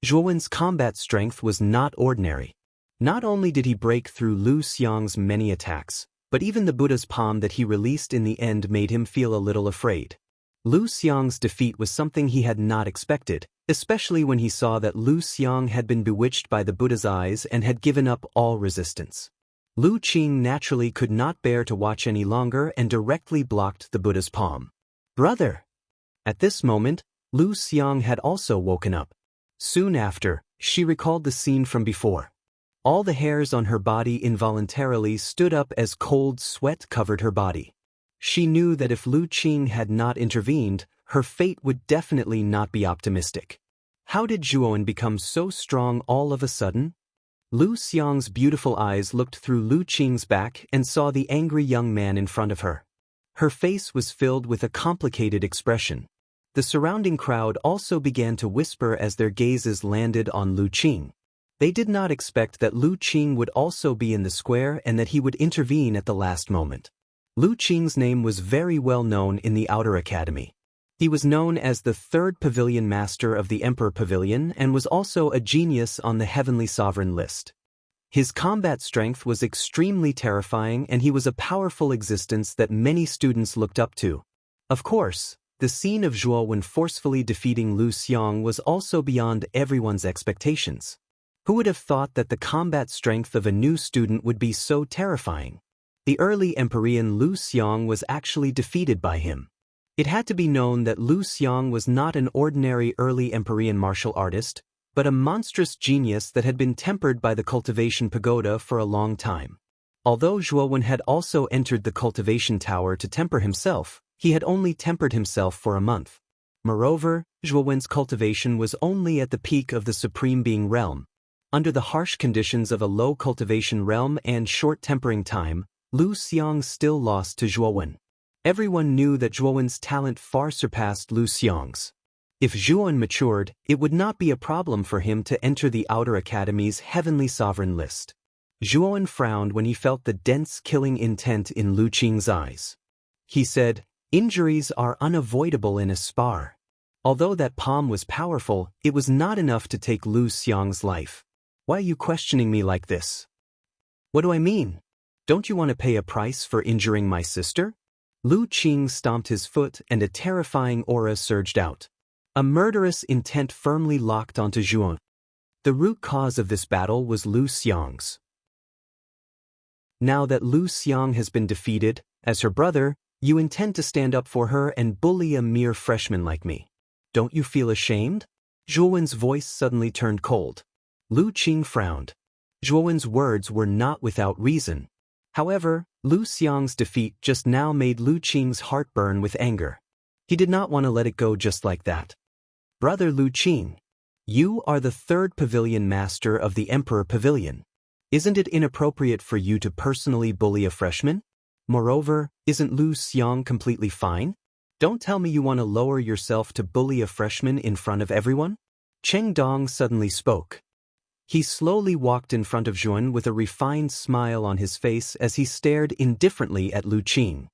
Zhuowen's combat strength was not ordinary. Not only did he break through Lu Xiang's many attacks, but even the Buddha's palm that he released in the end made him feel a little afraid. Lu Xiang's defeat was something he had not expected, especially when he saw that Lu Xiang had been bewitched by the Buddha's eyes and had given up all resistance. Lu Qing naturally could not bear to watch any longer and directly blocked the Buddha's palm. Brother! At this moment, Lu Xiang had also woken up. Soon after, she recalled the scene from before. All the hairs on her body involuntarily stood up as cold sweat covered her body. She knew that if Lu Qing had not intervened, her fate would definitely not be optimistic. How did Zhuowen become so strong all of a sudden? Lu Xiang's beautiful eyes looked through Lu Qing's back and saw the angry young man in front of her. Her face was filled with a complicated expression. The surrounding crowd also began to whisper as their gazes landed on Lu Qing. They did not expect that Lu Qing would also be in the square and that he would intervene at the last moment. Lu Qing's name was very well known in the Outer Academy. He was known as the third pavilion master of the Emperor Pavilion and was also a genius on the Heavenly Sovereign list. His combat strength was extremely terrifying and he was a powerful existence that many students looked up to. Of course, the scene of Zhuowen forcefully defeating Lu Xiang was also beyond everyone's expectations. Who would have thought that the combat strength of a new student would be so terrifying? The early Emperorian Lu Xiang was actually defeated by him. It had to be known that Lu Xiang was not an ordinary early Emperorian martial artist, but a monstrous genius that had been tempered by the cultivation pagoda for a long time. Although Zhuowen had also entered the cultivation tower to temper himself, he had only tempered himself for a month. Moreover, Zhuowen's cultivation was only at the peak of the Supreme Being realm. Under the harsh conditions of a low cultivation realm and short tempering time, Lu Xiang still lost to Zhuowen. Everyone knew that Zhuowen's talent far surpassed Lu Xiang's. If Zhuan matured, it would not be a problem for him to enter the Outer Academy's Heavenly Sovereign list. Zhuan frowned when he felt the dense killing intent in Lu Qing's eyes. He said, "Injuries are unavoidable in a spar." Although that palm was powerful, it was not enough to take Lu Xiang's life. "Why are you questioning me like this?" "What do I mean? Don't you want to pay a price for injuring my sister?" Lu Qing stomped his foot and a terrifying aura surged out. A murderous intent firmly locked onto Zhuan. The root cause of this battle was Lu Xiang's. Now that Lu Xiang has been defeated, as her brother, you intend to stand up for her and bully a mere freshman like me. Don't you feel ashamed? Zhuan's voice suddenly turned cold. Lu Qing frowned. Zhuan's words were not without reason. However, Lu Xiang's defeat just now made Lu Qing's heart burn with anger. He did not want to let it go just like that. "Brother Lu Qing, you are the third pavilion master of the Emperor Pavilion. Isn't it inappropriate for you to personally bully a freshman? Moreover, isn't Lu Xiang completely fine? Don't tell me you want to lower yourself to bully a freshman in front of everyone?" Cheng Dong suddenly spoke. He slowly walked in front of Zhuan with a refined smile on his face as he stared indifferently at Lu Qing.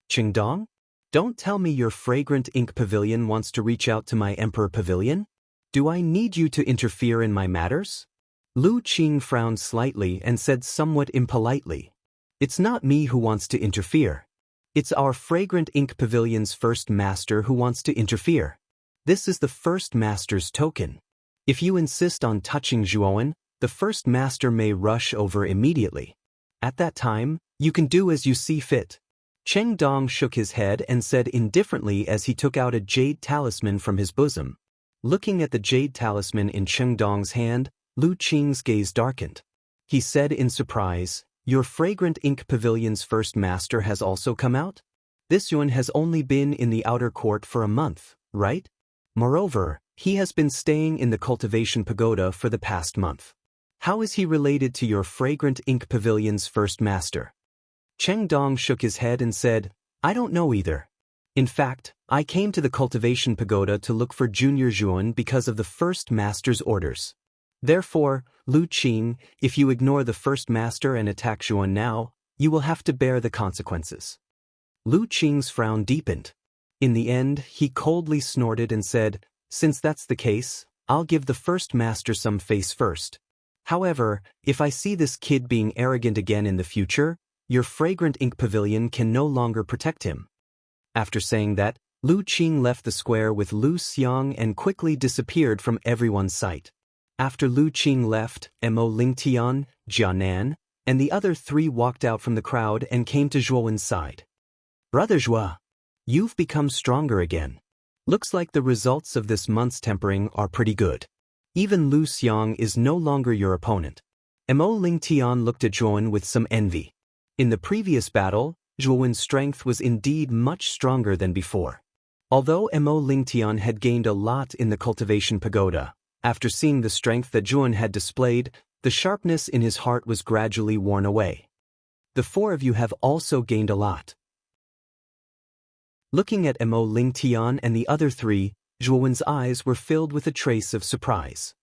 "Cheng Dong? Don't tell me your Fragrant Ink Pavilion wants to reach out to my Emperor Pavilion? Do I need you to interfere in my matters?" Lu Qing frowned slightly and said somewhat impolitely, "It's not me who wants to interfere. It's our Fragrant Ink Pavilion's first master who wants to interfere. This is the first master's token. If you insist on touching Zhuan, the first master may rush over immediately. At that time, you can do as you see fit." Cheng Dong shook his head and said indifferently as he took out a jade talisman from his bosom. Looking at the jade talisman in Cheng Dong's hand, Lu Qing's gaze darkened. He said in surprise, "Your Fragrant Ink Pavilion's first master has also come out? This Yuan has only been in the outer court for a month, right? Moreover, he has been staying in the Cultivation Pagoda for the past month. How is he related to your Fragrant Ink Pavilion's first master?" Cheng Dong shook his head and said, "I don't know either. In fact, I came to the Cultivation Pagoda to look for Junior Zhuan because of the first master's orders. Therefore, Lu Qing, if you ignore the first master and attack Zhuan now, you will have to bear the consequences." Lu Qing's frown deepened. In the end, he coldly snorted and said, "Since that's the case, I'll give the first master some face first. However, if I see this kid being arrogant again in the future, your Fragrant Ink Pavilion can no longer protect him." After saying that, Lu Qing left the square with Lu Xiang and quickly disappeared from everyone's sight. After Lu Qing left, Mo Lingtian, Jianan, and the other three walked out from the crowd and came to Zhuowen's side. "Brother Zhua, you've become stronger again. Looks like the results of this month's tempering are pretty good. Even Lu Xiang is no longer your opponent." Mo Lingtian looked at Zhuowen with some envy. In the previous battle, Zhuowen's strength was indeed much stronger than before. Although Mo Lingtian had gained a lot in the Cultivation Pagoda, after seeing the strength that Zhuowen had displayed, the sharpness in his heart was gradually worn away. "The four of you have also gained a lot." Looking at Mo Lingtian and the other three, Zhuowen's eyes were filled with a trace of surprise.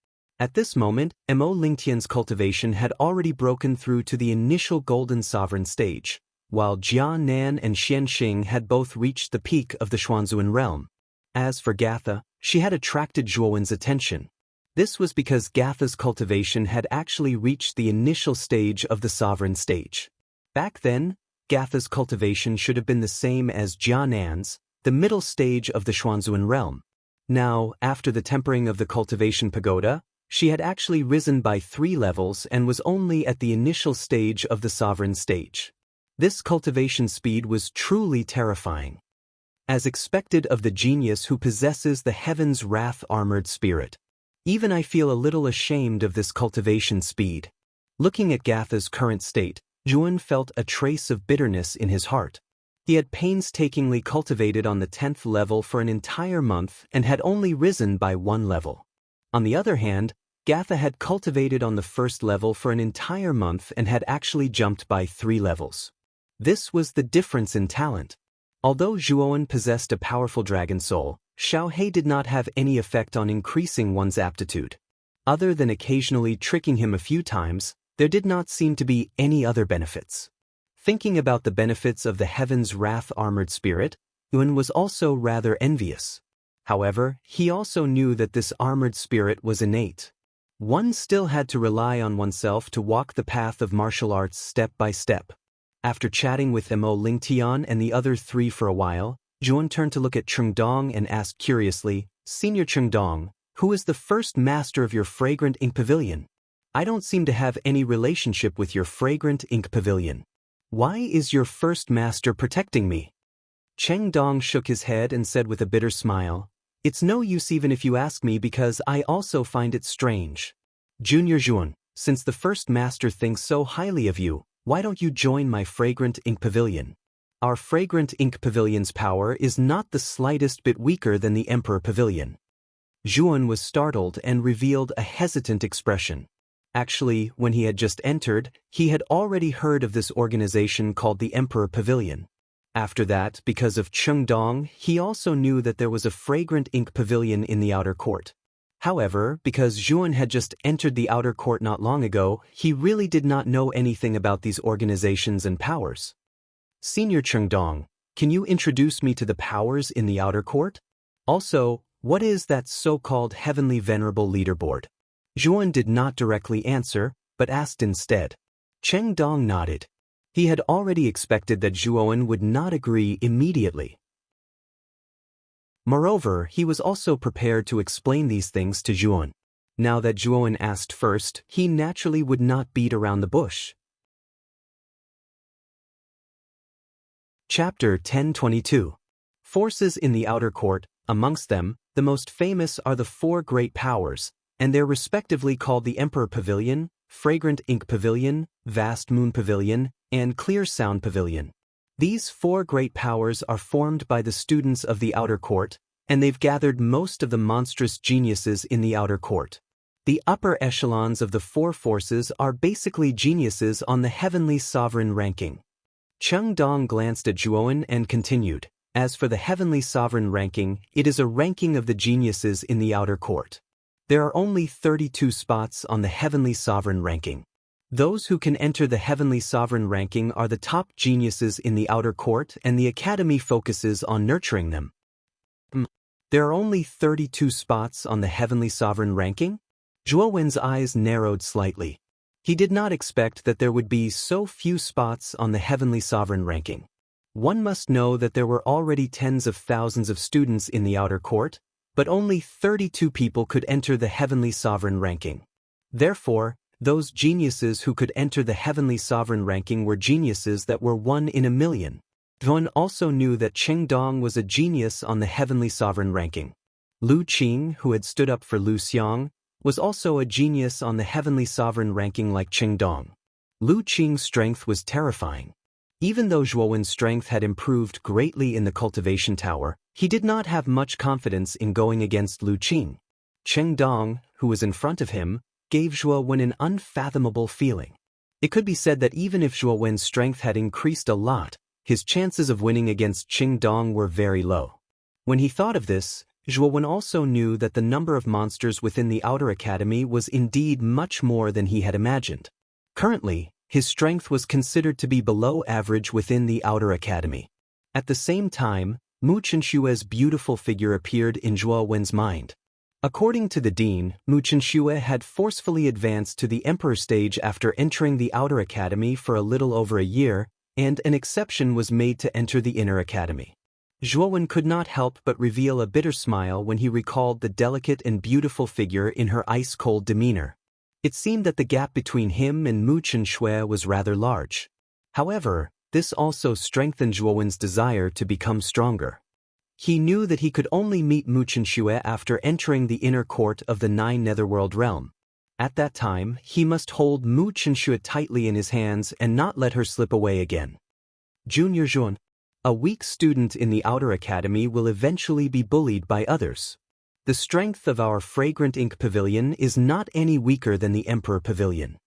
At this moment, Mo Lingtian's cultivation had already broken through to the initial Golden Sovereign stage, while Jia Nan and Xian Xing had both reached the peak of the Xuanzuan realm. As for Gatha, she had attracted Zhuowen's attention. This was because Gatha's cultivation had actually reached the initial stage of the Sovereign stage. Back then, Gatha's cultivation should have been the same as Jia Nan's, the middle stage of the Xuanzuan realm. Now, after the tempering of the Cultivation Pagoda, she had actually risen by 3 levels and was only at the initial stage of the Sovereign stage. This cultivation speed was truly terrifying. As expected of the genius who possesses the Heaven's Wrath armored spirit. Even I feel a little ashamed of this cultivation speed. Looking at Gatha's current state, Zhuowen felt a trace of bitterness in his heart. He had painstakingly cultivated on the 10th level for an entire month and had only risen by 1 level. On the other hand, Gatha had cultivated on the 1st level for an entire month and had actually jumped by 3 levels. This was the difference in talent. Although Zhuowen possessed a powerful dragon soul, Xiaohei did not have any effect on increasing one's aptitude. Other than occasionally tricking him a few times, there did not seem to be any other benefits. Thinking about the benefits of the Heaven's Wrath armored spirit, Yuan was also rather envious. However, he also knew that this armored spirit was innate. One still had to rely on oneself to walk the path of martial arts step by step. After chatting with Mo Lingtian and the other three for a while, Zhuan turned to look at Chengdong and asked curiously, "Senior Chengdong, who is the first master of your fragrant ink pavilion? I don't seem to have any relationship with your fragrant ink pavilion. Why is your first master protecting me?" Chengdong shook his head and said with a bitter smile, "It's no use even if you ask me because I also find it strange. Junior Zhuan, since the first master thinks so highly of you, why don't you join my fragrant ink pavilion? Our fragrant ink pavilion's power is not the slightest bit weaker than the Emperor Pavilion." Zhuan was startled and revealed a hesitant expression. Actually, when he had just entered, he had already heard of this organization called the Emperor Pavilion. After that, because of Chengdong, he also knew that there was a fragrant ink pavilion in the outer court. However, because Zhuan had just entered the outer court not long ago, he really did not know anything about these organizations and powers. "Senior Chengdong, can you introduce me to the powers in the outer court? Also, what is that so-called Heavenly Venerable Leaderboard?" Zhuan did not directly answer, but asked instead. Chengdong nodded. He had already expected that Zhuan would not agree immediately. Moreover, he was also prepared to explain these things to Zhuan. Now that Zhuan asked first, he naturally would not beat around the bush. Chapter 1022. Forces in the outer court. Amongst them, the most famous are the four great powers, and they're respectively called the Emperor Pavilion, Fragrant Ink Pavilion, Vast Moon Pavilion, and Clear Sound Pavilion. These four great powers are formed by the students of the outer court, and they've gathered most of the monstrous geniuses in the outer court. The upper echelons of the four forces are basically geniuses on the Heavenly Sovereign ranking. Chengdong glanced at Zhuan and continued, "As for the Heavenly Sovereign ranking, it is a ranking of the geniuses in the outer court. There are only 32 spots on the Heavenly Sovereign ranking. Those who can enter the Heavenly Sovereign ranking are the top geniuses in the outer court, and the Academy focuses on nurturing them." There are only 32 spots on the Heavenly Sovereign ranking? Zhuowen's eyes narrowed slightly. He did not expect that there would be so few spots on the Heavenly Sovereign ranking. One must know that there were already tens of thousands of students in the outer court, but only 32 people could enter the Heavenly Sovereign ranking. Therefore, those geniuses who could enter the Heavenly Sovereign ranking were geniuses that were 1 in a million. Zhuan also knew that Chengdong was a genius on the Heavenly Sovereign ranking. Lu Qing, who had stood up for Lu Xiang, was also a genius on the Heavenly Sovereign ranking like Chengdong. Lu Qing's strength was terrifying. Even though Zhuowen's strength had improved greatly in the cultivation tower, he did not have much confidence in going against Lu Qing. Chengdong, who was in front of him, gave Zhuowen an unfathomable feeling. It could be said that even if Zhuowen's strength had increased a lot, his chances of winning against Chengdong were very low. When he thought of this, Zhuowen also knew that the number of monsters within the outer academy was indeed much more than he had imagined. Currently, his strength was considered to be below average within the outer academy. At the same time, Mu Chenxue's beautiful figure appeared in Zhuowen's mind. According to the dean, Mu Chenxue had forcefully advanced to the emperor stage after entering the outer academy for a little over a year, and an exception was made to enter the inner academy. Zhuowen could not help but reveal a bitter smile when he recalled the delicate and beautiful figure in her ice-cold demeanor. It seemed that the gap between him and Mu Chenxue was rather large. However, this also strengthened Zhuowen's desire to become stronger. He knew that he could only meet Mu Chenxue after entering the inner court of the 9 Netherworld realm. At that time, he must hold Mu Chenxue tightly in his hands and not let her slip away again. Junior Zhuan, a weak student in the outer academy will eventually be bullied by others. The strength of our Fragrant Ink Pavilion is not any weaker than the Emperor Pavilion.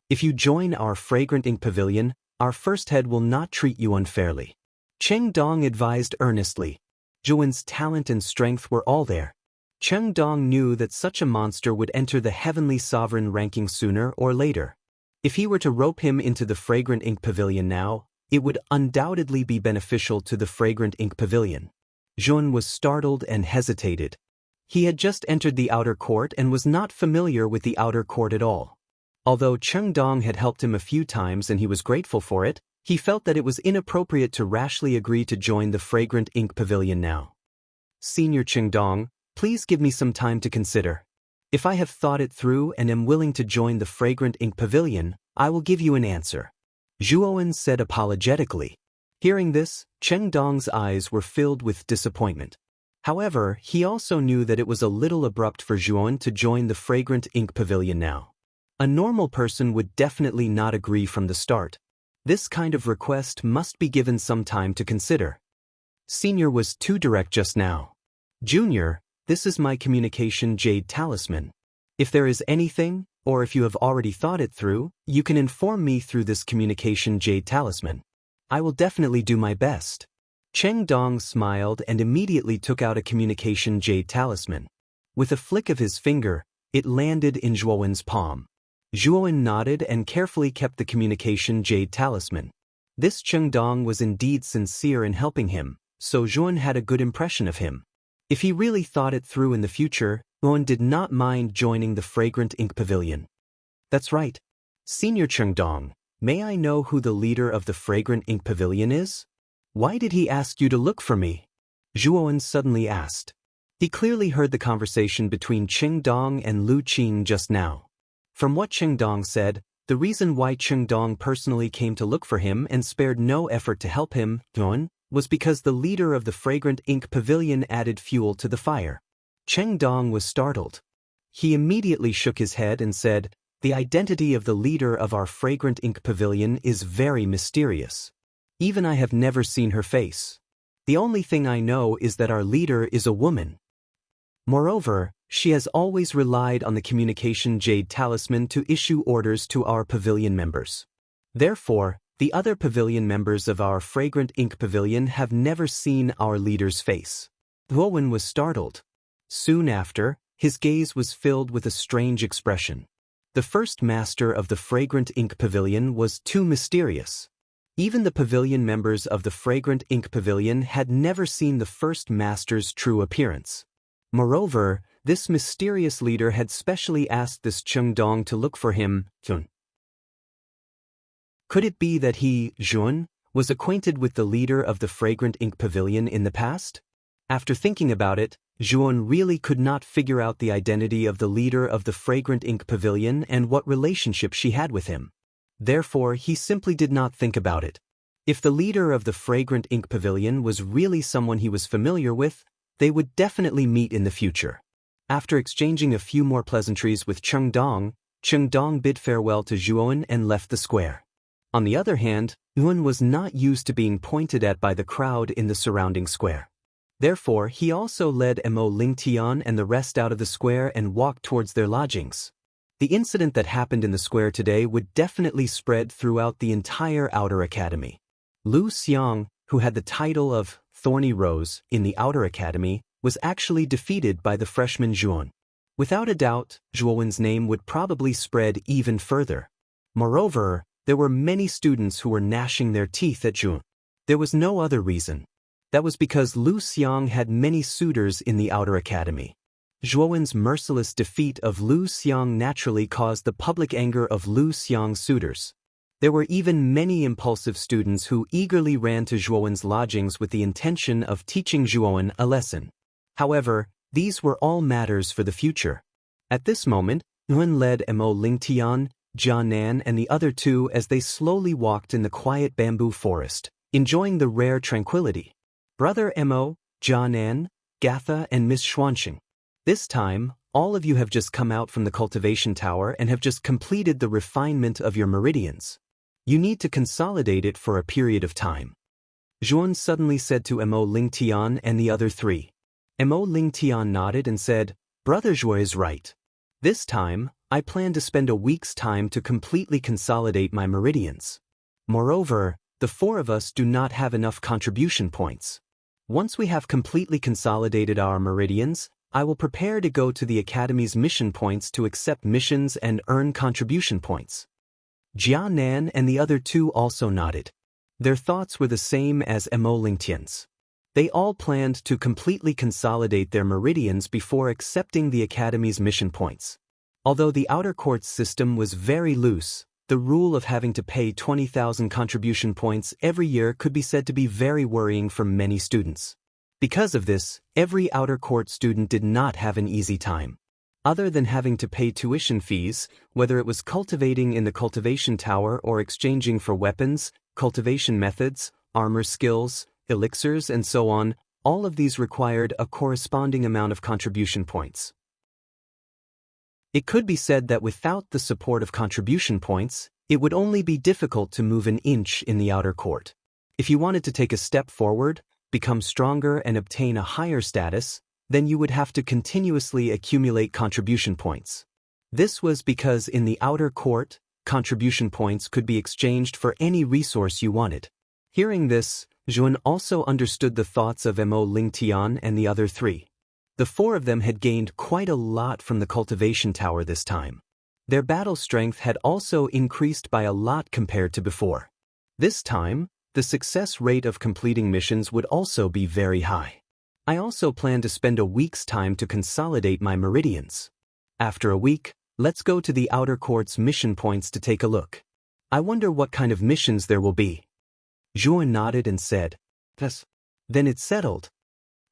If you join our Fragrant Ink Pavilion, our first head will not treat you unfairly. Chengdong advised earnestly. Zhuan's talent and strength were all there. Cheng Dong knew that such a monster would enter the heavenly sovereign ranking sooner or later. If he were to rope him into the Fragrant Ink Pavilion now, it would undoubtedly be beneficial to the Fragrant Ink Pavilion. Zhuan was startled and hesitated. He had just entered the outer court and was not familiar with the outer court at all. Although Cheng Dong had helped him a few times and he was grateful for it, he felt that it was inappropriate to rashly agree to join the Fragrant Ink Pavilion now. Senior Cheng Dong, please give me some time to consider. If I have thought it through and am willing to join the Fragrant Ink Pavilion, I will give you an answer. Zhuan said apologetically. Hearing this, Cheng Dong's eyes were filled with disappointment. However, he also knew that it was a little abrupt for Zhuan to join the Fragrant Ink Pavilion now. A normal person would definitely not agree from the start. This kind of request must be given some time to consider. Senior was too direct just now. Junior, this is my communication jade talisman. If there is anything, or if you have already thought it through, you can inform me through this communication jade talisman. I will definitely do my best. Cheng Dong smiled and immediately took out a communication jade talisman. With a flick of his finger, it landed in Zhuan's palm. Zhuan nodded and carefully kept the communication jade talisman. This Cheng Dong was indeed sincere in helping him, so Zhuan had a good impression of him. If he really thought it through in the future, Zhuan did not mind joining the Fragrant Ink Pavilion. That's right. Senior Cheng Dong, may I know who the leader of the Fragrant Ink Pavilion is? Why did he ask you to look for me? Zhuan suddenly asked. He clearly heard the conversation between Cheng Dong and Lu Qing just now. From what Cheng Dong said, the reason why Cheng Dong personally came to look for him and spared no effort to help him, Zhuan, was because the leader of the Fragrant Ink Pavilion added fuel to the fire. Cheng Dong was startled. He immediately shook his head and said, "The identity of the leader of our Fragrant Ink Pavilion is very mysterious. Even I have never seen her face. The only thing I know is that our leader is a woman. Moreover, she has always relied on the communication jade talisman to issue orders to our pavilion members. Therefore, the other pavilion members of our Fragrant Ink Pavilion have never seen our leader's face." Zhuan was startled. Soon after, his gaze was filled with a strange expression. The first master of the Fragrant Ink Pavilion was too mysterious. Even the pavilion members of the Fragrant Ink Pavilion had never seen the first master's true appearance. Moreover, this mysterious leader had specially asked this Cheng Dong to look for him, Zhuan. Could it be that he, Zhuan, was acquainted with the leader of the Fragrant Ink Pavilion in the past? After thinking about it, Zhuan really could not figure out the identity of the leader of the Fragrant Ink Pavilion and what relationship she had with him. Therefore, he simply did not think about it. If the leader of the Fragrant Ink Pavilion was really someone he was familiar with, they would definitely meet in the future. After exchanging a few more pleasantries with Cheng Dong bid farewell to Zhuan and left the square. On the other hand, Zhuan was not used to being pointed at by the crowd in the surrounding square. Therefore, he also led Mo Lingtian and the rest out of the square and walked towards their lodgings. The incident that happened in the square today would definitely spread throughout the entire Outer Academy. Lu Xiang, who had the title of Thorny Rose in the Outer Academy, was actually defeated by the freshman Zhuan. Without a doubt, Zhuan's name would probably spread even further. Moreover, there were many students who were gnashing their teeth at Zhuan. There was no other reason. That was because Lu Xiang had many suitors in the Outer Academy. Zhuan's merciless defeat of Lu Xiang naturally caused the public anger of Lu Xiang's suitors. There were even many impulsive students who eagerly ran to Zhuan's lodgings with the intention of teaching Zhuan a lesson. However, these were all matters for the future. At this moment, Zhuan led Mo Lingtian, Jia Nan and the other two as they slowly walked in the quiet bamboo forest, enjoying the rare tranquility. Brother Mo, Jia Nan, Gatha and Miss Xuanxing. This time, all of you have just come out from the cultivation tower and have just completed the refinement of your meridians. You need to consolidate it for a period of time. Zhuan suddenly said to Mo Lingtian and the other three. Mo Lingtian nodded and said, "Brother Zhuo is right. This time, I plan to spend a week's time to completely consolidate my meridians. Moreover, the four of us do not have enough contribution points. Once we have completely consolidated our meridians, I will prepare to go to the Academy's mission points to accept missions and earn contribution points. Jia Nan and the other two also nodded. Their thoughts were the same as Mo Lingtian's. They all planned to completely consolidate their meridians before accepting the Academy's mission points. Although the outer courts system was very loose, the rule of having to pay 20,000 contribution points every year could be said to be very worrying for many students. Because of this, every outer court student did not have an easy time. Other than having to pay tuition fees, whether it was cultivating in the cultivation tower or exchanging for weapons, cultivation methods, armor skills, elixirs, and so on, all of these required a corresponding amount of contribution points. It could be said that without the support of contribution points, it would only be difficult to move an inch in the outer court. If you wanted to take a step forward, become stronger and obtain a higher status, then you would have to continuously accumulate contribution points. This was because in the outer court, contribution points could be exchanged for any resource you wanted. Hearing this, Zhuan also understood the thoughts of Mo Lingtian and the other three. The four of them had gained quite a lot from the cultivation tower this time. Their battle strength had also increased by a lot compared to before. This time, the success rate of completing missions would also be very high. I also plan to spend a week's time to consolidate my meridians. After a week, let's go to the outer court's mission points to take a look. I wonder what kind of missions there will be. Zhuan nodded and said, "Yes. Then it's settled."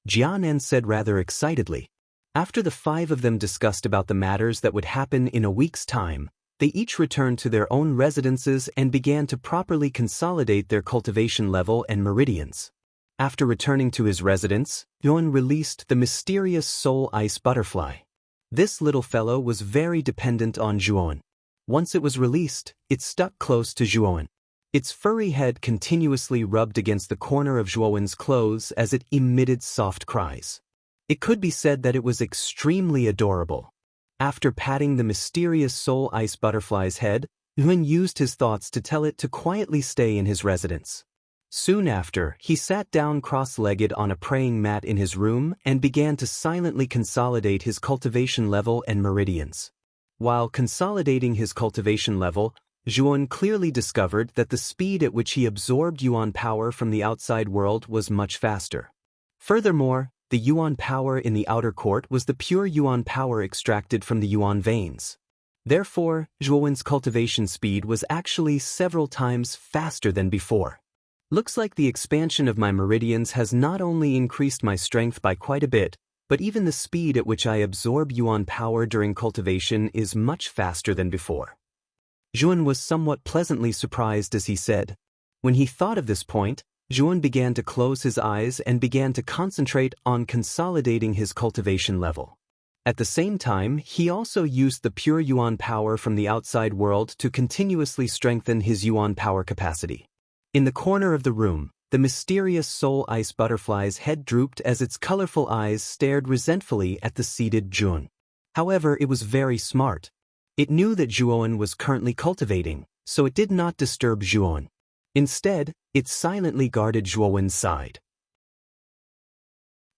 Jianan said rather excitedly. After the five of them discussed about the matters that would happen in a week's time, they each returned to their own residences and began to properly consolidate their cultivation level and meridians. After returning to his residence, Yuan released the mysterious soul ice butterfly. This little fellow was very dependent on Zhuan. Once it was released, it stuck close to Zhuan. Its furry head continuously rubbed against the corner of Zhuowen's clothes as it emitted soft cries. It could be said that it was extremely adorable. After patting the mysterious soul ice butterfly's head, Yuan used his thoughts to tell it to quietly stay in his residence. Soon after, he sat down cross-legged on a praying mat in his room and began to silently consolidate his cultivation level and meridians. While consolidating his cultivation level, Zhuan clearly discovered that the speed at which he absorbed yuan power from the outside world was much faster. Furthermore, the yuan power in the outer court was the pure yuan power extracted from the yuan veins. Therefore, Zhuowen's cultivation speed was actually several times faster than before. Looks like the expansion of my meridians has not only increased my strength by quite a bit, but even the speed at which I absorb yuan power during cultivation is much faster than before. Zhuan was somewhat pleasantly surprised as he said. When he thought of this point, Zhuan began to close his eyes and began to concentrate on consolidating his cultivation level. At the same time, he also used the pure yuan power from the outside world to continuously strengthen his yuan power capacity. In the corner of the room, the mysterious soul ice butterfly's head drooped as its colorful eyes stared resentfully at the seated Zhuan. However, it was very smart. It knew that Zhuowen was currently cultivating, so it did not disturb Zhuowen. Instead, it silently guarded Zhuowen's side.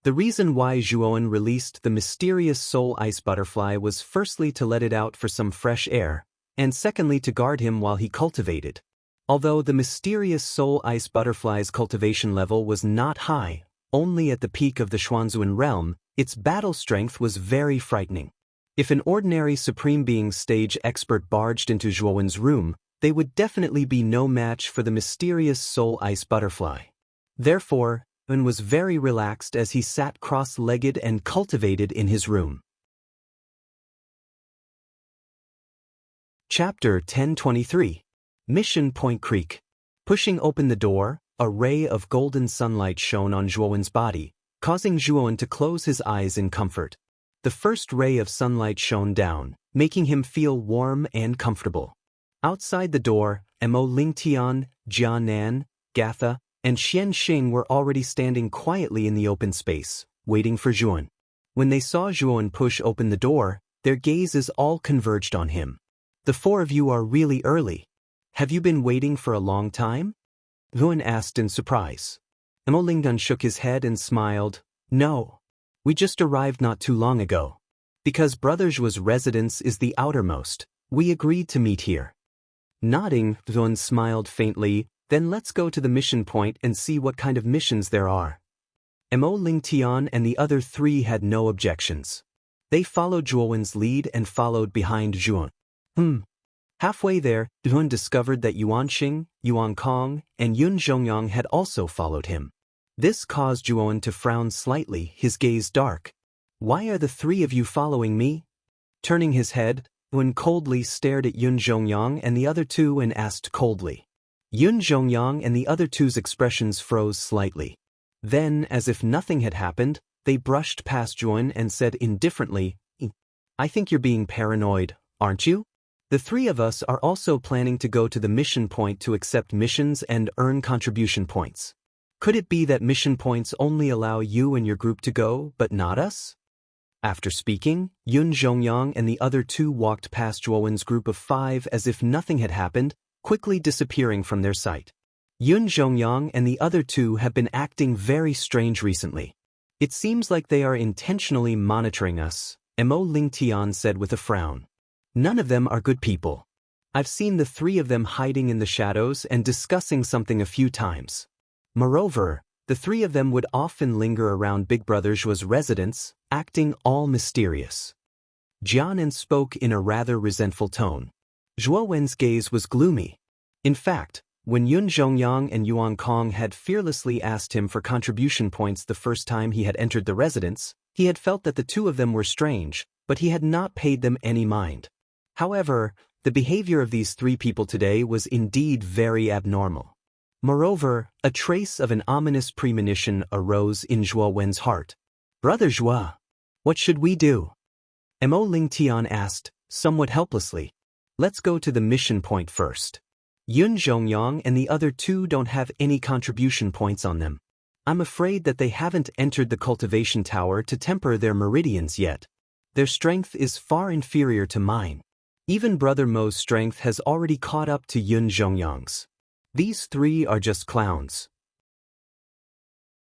The reason why Zhuowen released the mysterious soul ice butterfly was firstly to let it out for some fresh air, and secondly to guard him while he cultivated. Although the mysterious soul ice butterfly's cultivation level was not high, only at the peak of the Xuanzuan realm, its battle strength was very frightening. If an ordinary Supreme Being stage expert barged into Zhuowen's room, they would definitely be no match for the mysterious soul ice butterfly. Therefore, Yuan was very relaxed as he sat cross-legged and cultivated in his room. Chapter 1023. Mission Point Creek. Pushing open the door, a ray of golden sunlight shone on Zhuowen's body, causing Zhuowen to close his eyes in comfort. The first ray of sunlight shone down, making him feel warm and comfortable. Outside the door, Mo Lingtian, Jia Nan, Gatha, and Xian Xing were already standing quietly in the open space, waiting for Zhuowen. When they saw Zhuowen push open the door, their gazes all converged on him. "The four of you are really early. Have you been waiting for a long time?" Zhuowen asked in surprise. Emolingun shook his head and smiled. No. We just arrived not too long ago. Because Brother Zhuo's residence is the outermost, we agreed to meet here. Nodding, Zhuan smiled faintly. Then let's go to the mission point and see what kind of missions there are. Mo Lingtian and the other three had no objections. They followed Zhuowen's lead and followed behind Zhuan. Halfway there, Zhuan discovered that Yuan Xing, Yuan Kong, and Yun Zhongyang had also followed him. This caused Zhuan to frown slightly, his gaze dark. Why are the three of you following me? Turning his head, Zhuan coldly stared at Yun Zhongyang and the other two and asked coldly. Yun Zhongyang and the other two's expressions froze slightly. Then, as if nothing had happened, they brushed past Zhuan and said indifferently, I think you're being paranoid, aren't you? The three of us are also planning to go to the mission point to accept missions and earn contribution points. Could it be that mission points only allow you and your group to go, but not us? After speaking, Yun Zhongyang and the other two walked past Zhuowen's group of 5 as if nothing had happened, quickly disappearing from their sight. Yun Zhongyang and the other two have been acting very strange recently. It seems like they are intentionally monitoring us, Mo Lingtian said with a frown. None of them are good people. I've seen the three of them hiding in the shadows and discussing something a few times. Moreover, the three of them would often linger around Big Brother Zhuo's residence, acting all mysterious. Jianan spoke in a rather resentful tone. Zhuo Wen's gaze was gloomy. In fact, when Yun Zhongyang and Yuan Kong had fearlessly asked him for contribution points the first time he had entered the residence, he had felt that the two of them were strange, but he had not paid them any mind. However, the behavior of these three people today was indeed very abnormal. Moreover, a trace of an ominous premonition arose in Zhuo Wen's heart. Brother Zhuo, what should we do? Mo Lingtian asked, somewhat helplessly. Let's go to the mission point first. Yun Zhongyang and the other two don't have any contribution points on them. I'm afraid that they haven't entered the cultivation tower to temper their meridians yet. Their strength is far inferior to mine. Even Brother Mo's strength has already caught up to Yun Zhongyang's. These three are just clowns.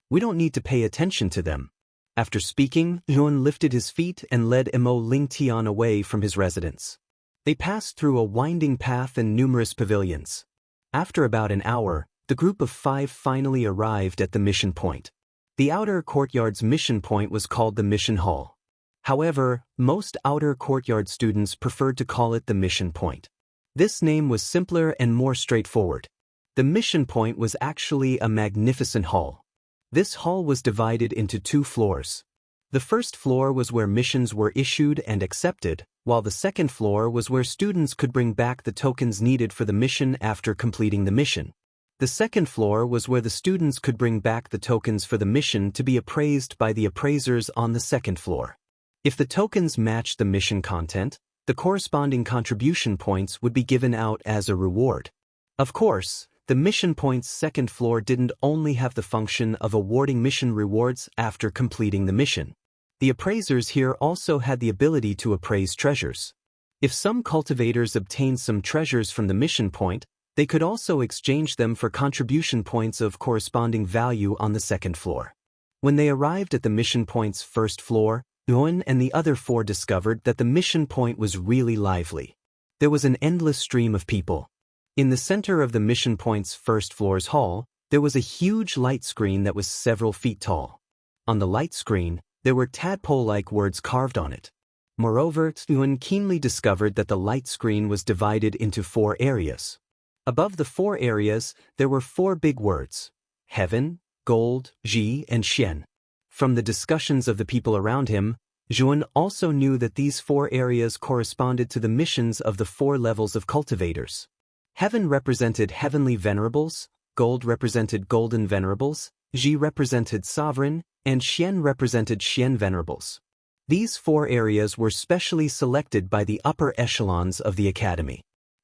We don't need to pay attention to them. After speaking, Zhuan lifted his feet and led Mo Lingtian away from his residence. They passed through a winding path and numerous pavilions. After about an hour, the group of 5 finally arrived at the mission point. The outer courtyard's mission point was called the mission hall. However, most outer courtyard students preferred to call it the mission point. This name was simpler and more straightforward. The mission point was actually a magnificent hall. This hall was divided into 2 floors. The first floor was where missions were issued and accepted, while the second floor was where students could bring back the tokens needed for the mission after completing the mission. The second floor was where the students could bring back the tokens for the mission to be appraised by the appraisers on the second floor. If the tokens matched the mission content, the corresponding contribution points would be given out as a reward. Of course, the mission point's second floor didn't only have the function of awarding mission rewards after completing the mission. The appraisers here also had the ability to appraise treasures. If some cultivators obtained some treasures from the mission point, they could also exchange them for contribution points of corresponding value on the second floor. When they arrived at the mission point's first floor, Yuan and the other 4 discovered that the mission point was really lively. There was an endless stream of people. In the center of the mission point's first floor's hall, there was a huge light screen that was several feet tall. On the light screen, there were tadpole-like words carved on it. Moreover, Yuan keenly discovered that the light screen was divided into 4 areas. Above the 4 areas, there were 4 big words: heaven, gold, Ji, and Xian. From the discussions of the people around him, Zhuan also knew that these 4 areas corresponded to the missions of the 4 levels of cultivators. Heaven represented heavenly venerables, gold represented golden venerables, Ji represented sovereign, and Xian represented Xian venerables. These 4 areas were specially selected by the upper echelons of the academy.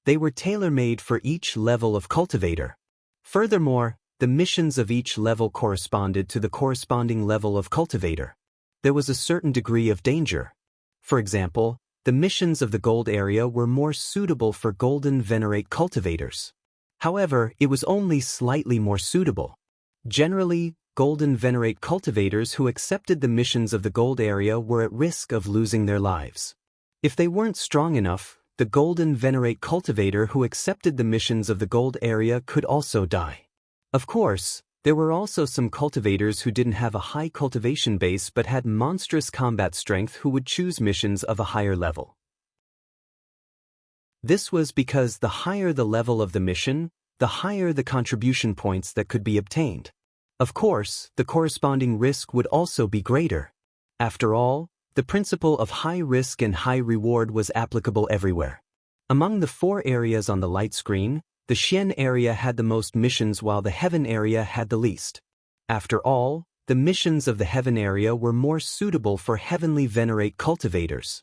They were tailor-made for each level of cultivator. Furthermore, the missions of each level corresponded to the corresponding level of cultivator. There was a certain degree of danger. For example, the missions of the gold area were more suitable for golden venerate cultivators. However, it was only slightly more suitable. Generally, golden venerate cultivators who accepted the missions of the gold area were at risk of losing their lives. If they weren't strong enough, the golden venerate cultivator who accepted the missions of the gold area could also die. Of course, there were also some cultivators who didn't have a high cultivation base but had monstrous combat strength who would choose missions of a higher level. This was because the higher the level of the mission, the higher the contribution points that could be obtained. Of course, the corresponding risk would also be greater. After all, the principle of high risk and high reward was applicable everywhere. Among the 4 areas on the light screen, the Xian area had the most missions while the Heaven area had the least. After all, the missions of the Heaven area were more suitable for heavenly venerate cultivators.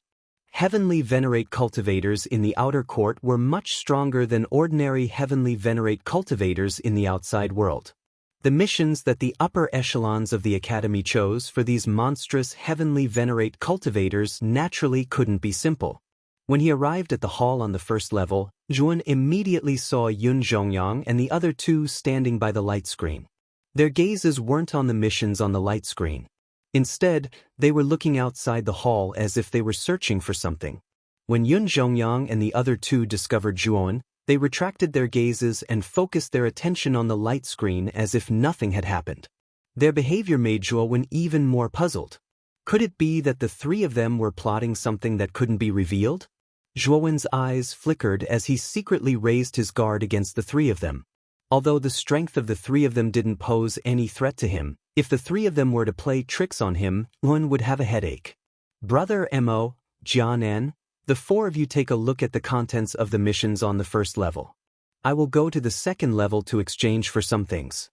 Heavenly venerate cultivators in the outer court were much stronger than ordinary heavenly venerate cultivators in the outside world. The missions that the upper echelons of the academy chose for these monstrous heavenly venerate cultivators naturally couldn't be simple. When he arrived at the hall on the first level, Zhuan immediately saw Yun Zhongyang and the other 2 standing by the light screen. Their gazes weren't on the missions on the light screen. Instead, they were looking outside the hall as if they were searching for something. When Yun Zhongyang and the other 2 discovered Zhuan, they retracted their gazes and focused their attention on the light screen as if nothing had happened. Their behavior made Zhuan even more puzzled. Could it be that the 3 of them were plotting something that couldn't be revealed? Zhuan's eyes flickered as he secretly raised his guard against the 3 of them. Although the strength of the 3 of them didn't pose any threat to him, if the 3 of them were to play tricks on him, Zhuan would have a headache. Brother Mo, Jianan, the 4 of you take a look at the contents of the missions on the first level. I will go to the second level to exchange for some things.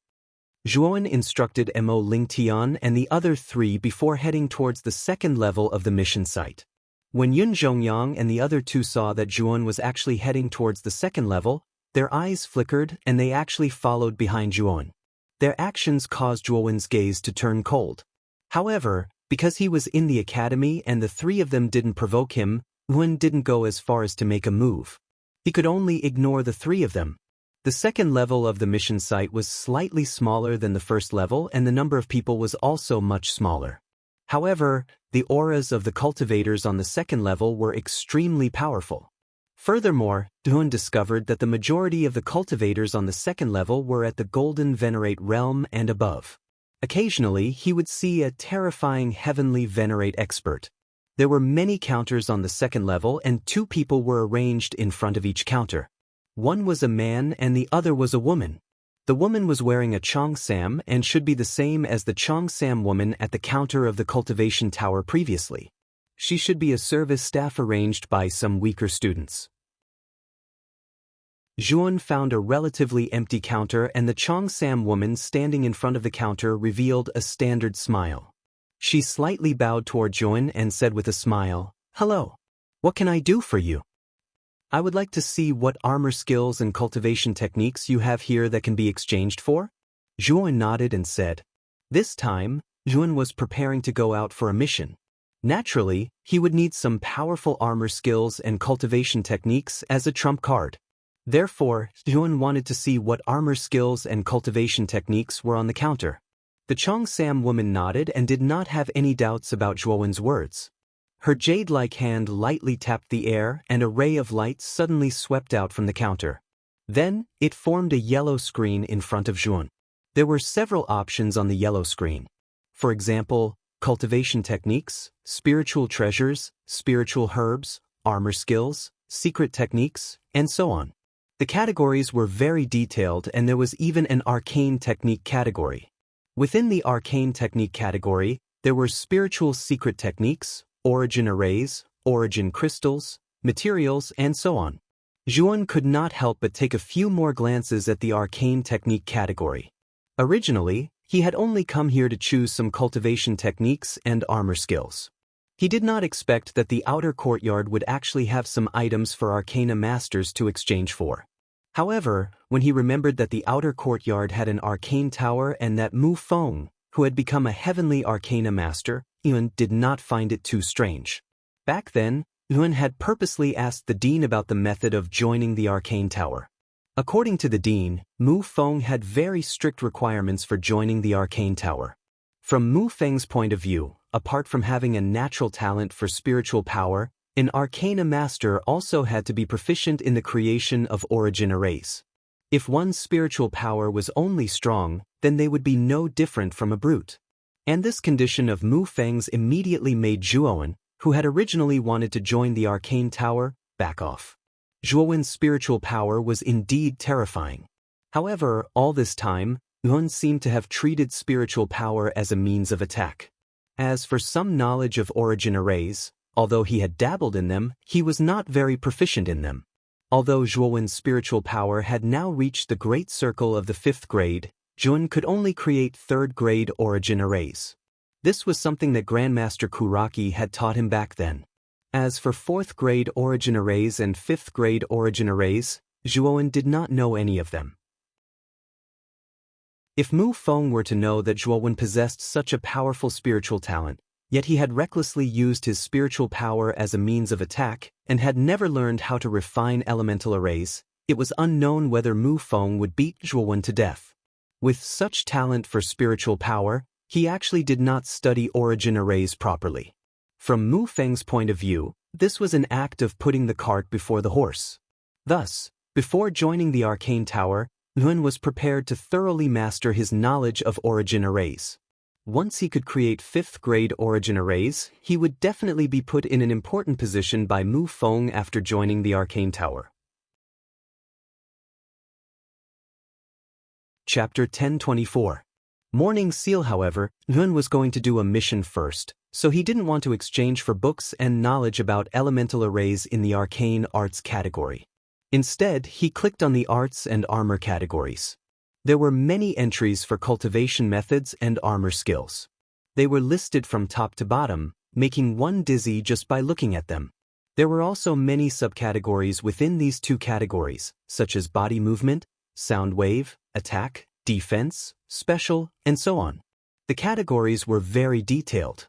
Zhuan instructed Mo Lingtian and the other 3 before heading towards the second level of the mission site. When Yun Zhongyang and the other 2 saw that Zhuan was actually heading towards the second level, their eyes flickered and they actually followed behind Zhuan. Their actions caused Zhuan's gaze to turn cold. However, because he was in the academy and the 3 of them didn't provoke him, Zhuan didn't go as far as to make a move. He could only ignore the 3 of them. The second level of the mission site was slightly smaller than the first level and the number of people was also much smaller. However, the auras of the cultivators on the second level were extremely powerful. Furthermore, Zhuan discovered that the majority of the cultivators on the second level were at the Golden Venerate realm and above. Occasionally, he would see a terrifying heavenly venerate expert. There were many counters on the second level and 2 people were arranged in front of each counter. One was a man and the other was a woman. The woman was wearing a cheongsam and should be the same as the cheongsam woman at the counter of the cultivation tower previously. She should be a service staff arranged by some weaker students. Zhuan found a relatively empty counter and the cheongsam woman standing in front of the counter revealed a standard smile. She slightly bowed toward Zhuan and said with a smile, "Hello. What can I do for you? I would like to see what armor skills and cultivation techniques you have here that can be exchanged for." Zhuan nodded and said. This time, Zhuan was preparing to go out for a mission. Naturally, he would need some powerful armor skills and cultivation techniques as a trump card. Therefore, Zhuan wanted to see what armor skills and cultivation techniques were on the counter. The cheongsam woman nodded and did not have any doubts about Zhuan's words. Her jade-like hand lightly tapped the air and a ray of light suddenly swept out from the counter. Then, it formed a yellow screen in front of Zhuan. There were several options on the yellow screen. For example, cultivation techniques, spiritual treasures, spiritual herbs, armor skills, secret techniques, and so on. The categories were very detailed and there was even an arcane technique category. Within the arcane technique category, there were spiritual secret techniques, origin arrays, origin crystals, materials, and so on. Zhuan could not help but take a few more glances at the arcane technique category. Originally, he had only come here to choose some cultivation techniques and armor skills. He did not expect that the outer courtyard would actually have some items for Arcana Masters to exchange for. However, when he remembered that the outer courtyard had an arcane tower and that Mu Feng, who had become a heavenly Arcana Master, Yuan did not find it too strange. Back then, Yuan had purposely asked the dean about the method of joining the arcane tower. According to the dean, Mu Feng had very strict requirements for joining the Arcane Tower. From Mu Feng's point of view, apart from having a natural talent for spiritual power, an Arcana Master also had to be proficient in the creation of origin arrays. If one's spiritual power was only strong, then they would be no different from a brute. And this condition of Mu Feng's immediately made Zhuowen, who had originally wanted to join the Arcane Tower, back off. Zhuowen's spiritual power was indeed terrifying. However, all this time, Yuan seemed to have treated spiritual power as a means of attack. As for some knowledge of origin arrays, although he had dabbled in them, he was not very proficient in them. Although Zhuowen's spiritual power had now reached the great circle of the 5th grade, Jun could only create 3rd grade origin arrays. This was something that Grandmaster Kuraki had taught him back then. As for 4th grade origin arrays and 5th grade origin arrays, Zhuowen did not know any of them. If Mu Feng were to know that Zhuowen possessed such a powerful spiritual talent, yet he had recklessly used his spiritual power as a means of attack and had never learned how to refine elemental arrays, it was unknown whether Mu Feng would beat Zhuowen to death. With such talent for spiritual power, he actually did not study origin arrays properly. From Mu Feng's point of view, this was an act of putting the cart before the horse. Thus, before joining the Arcane Tower, Yuan was prepared to thoroughly master his knowledge of origin arrays. Once he could create 5th grade origin arrays, he would definitely be put in an important position by Mu Feng after joining the Arcane Tower. Chapter 1024. Morning Seal. However, Yuan was going to do a mission first, so he didn't want to exchange for books and knowledge about elemental arrays in the arcane arts category. Instead, he clicked on the arts and armor categories. There were many entries for cultivation methods and armor skills. They were listed from top to bottom, making one dizzy just by looking at them. There were also many subcategories within these 2 categories, such as body movement, sound wave, attack, defense, special, and so on. The categories were very detailed.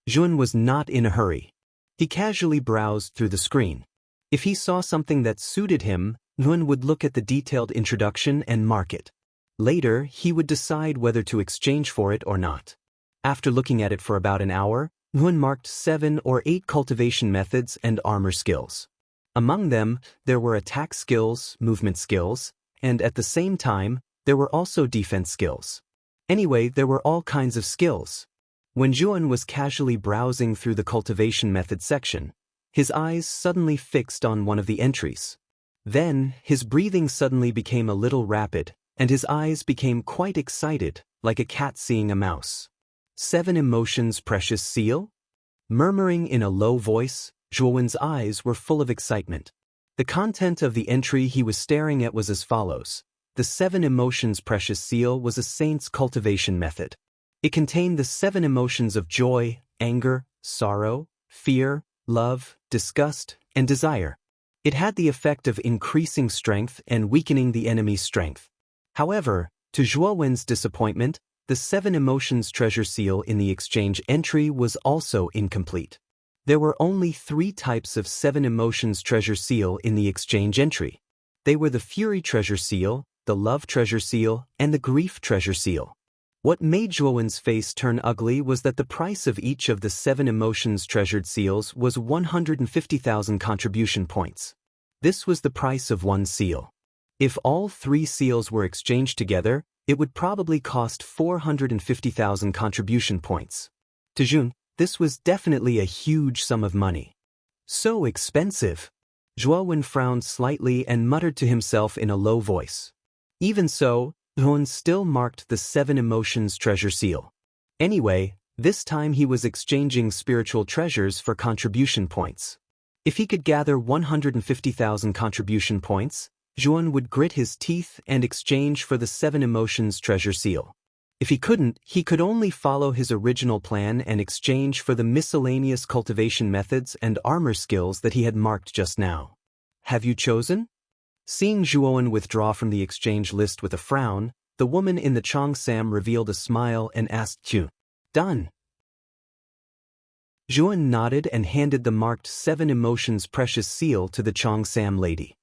Jun was not in a hurry. He casually browsed through the screen. If he saw something that suited him, Yun would look at the detailed introduction and mark it. Later, he would decide whether to exchange for it or not. After looking at it for about an hour, Yun marked 7 or 8 cultivation methods and armor skills. Among them, there were attack skills, movement skills, and at the same time, there were also defense skills. Anyway, there were all kinds of skills. When Juan was casually browsing through the cultivation method section, his eyes suddenly fixed on one of the entries. Then, his breathing suddenly became a little rapid, and his eyes became quite excited, like a cat seeing a mouse. 7 emotions precious seal? Murmuring in a low voice, Zhuowen's eyes were full of excitement. The content of the entry he was staring at was as follows. The 7 emotions precious seal was a saint's cultivation method. It contained the 7 emotions of joy, anger, sorrow, fear, love, disgust, and desire. It had the effect of increasing strength and weakening the enemy's strength. However, to Zhuowen's disappointment, the 7 emotions treasure seal in the exchange entry was also incomplete. There were only 3 types of 7 emotions treasure seal in the exchange entry. They were the fury treasure seal, the love treasure seal, and the grief treasure seal. What made Zhuowen's face turn ugly was that the price of each of the 7 emotions treasured seals was 150,000 contribution points. This was the price of one seal. If all 3 seals were exchanged together, it would probably cost 450,000 contribution points. To Jun, this was definitely a huge sum of money. So expensive. Zhuowen frowned slightly and muttered to himself in a low voice. Even so, Zhuowen still marked the 7 emotions treasure seal. Anyway, this time he was exchanging spiritual treasures for contribution points. If he could gather 150,000 contribution points, Zhuowen would grit his teeth and exchange for the 7 emotions treasure seal. If he couldn't, he could only follow his original plan and exchange for the miscellaneous cultivation methods and armor skills that he had marked just now. Have you chosen? Seeing Zhuowen withdraw from the exchange list with a frown, the woman in the Cheongsam revealed a smile and asked Qu. Done. Zhuowen nodded and handed the marked 7 emotions precious seal to the Cheongsam lady.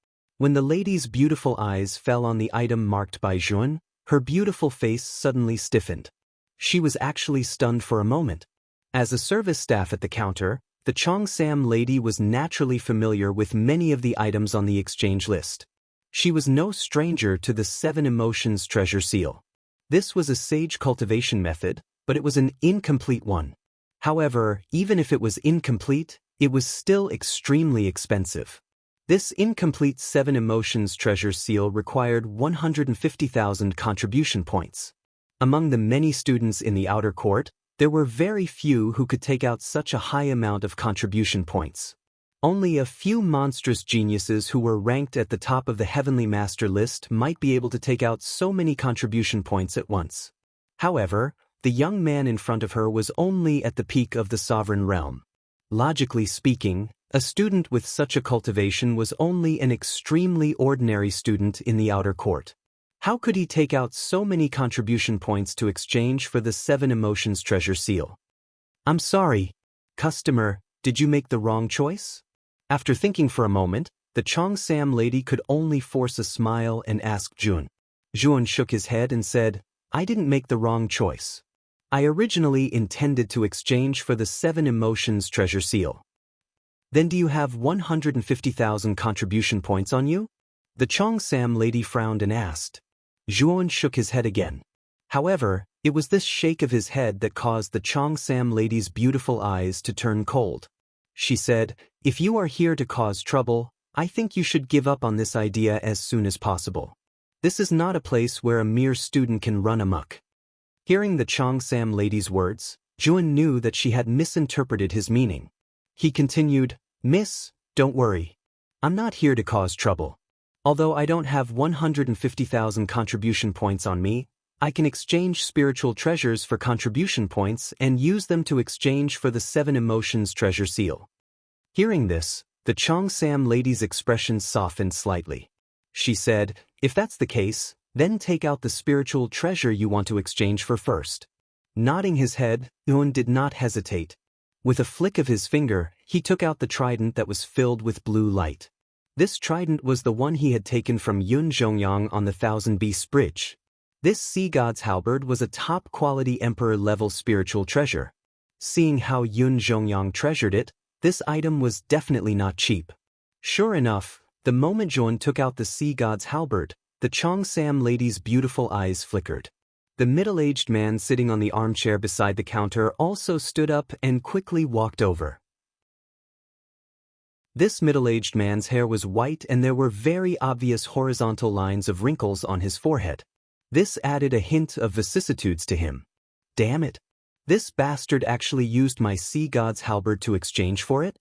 When the lady's beautiful eyes fell on the item marked by Jun, her beautiful face suddenly stiffened. She was actually stunned for a moment. As a service staff at the counter, the Cheongsam lady was naturally familiar with many of the items on the exchange list. She was no stranger to the 7 Emotions treasure seal. This was a sage cultivation method, but it was an incomplete one. However, even if it was incomplete, it was still extremely expensive. This incomplete 7 Emotions treasure seal required 150,000 contribution points. Among the many students in the outer court, there were very few who could take out such a high amount of contribution points. Only a few monstrous geniuses who were ranked at the top of the Heavenly Master list might be able to take out so many contribution points at once. However, the young man in front of her was only at the peak of the sovereign realm. Logically speaking, a student with such a cultivation was only an extremely ordinary student in the outer court. How could he take out so many contribution points to exchange for the 7 Emotions treasure seal? I'm sorry, customer, did you make the wrong choice? After thinking for a moment, the Cheongsam lady could only force a smile and ask Jun. Jun shook his head and said, I didn't make the wrong choice. I originally intended to exchange for the 7 Emotions treasure seal. Then do you have 150,000 contribution points on you? The Cheongsam lady frowned and asked. Jun shook his head again. However, it was this shake of his head that caused the Cheongsam lady's beautiful eyes to turn cold. She said, if you are here to cause trouble, I think you should give up on this idea as soon as possible. This is not a place where a mere student can run amok. Hearing the Cheongsam lady's words, Jun knew that she had misinterpreted his meaning. He continued, Miss, don't worry. I'm not here to cause trouble. Although I don't have 150,000 contribution points on me, I can exchange spiritual treasures for contribution points and use them to exchange for the 7 Emotions treasure seal. Hearing this, the Cheongsam lady's expression softened slightly. She said, if that's the case, then take out the spiritual treasure you want to exchange for first. Nodding his head, Jun did not hesitate. With a flick of his finger, he took out the trident that was filled with blue light. This trident was the one he had taken from Yun Zhongyang on the 1,000 Beasts Bridge. This sea god's halberd was a top-quality emperor-level spiritual treasure. Seeing how Yun Zhongyang treasured it, this item was definitely not cheap. Sure enough, the moment Jun took out the sea god's halberd, the Cheongsam lady's beautiful eyes flickered. The middle-aged man sitting on the armchair beside the counter also stood up and quickly walked over. This middle-aged man's hair was white and there were very obvious horizontal lines of wrinkles on his forehead. This added a hint of vicissitudes to him. Damn it! This bastard actually used my sea god's halberd to exchange for it?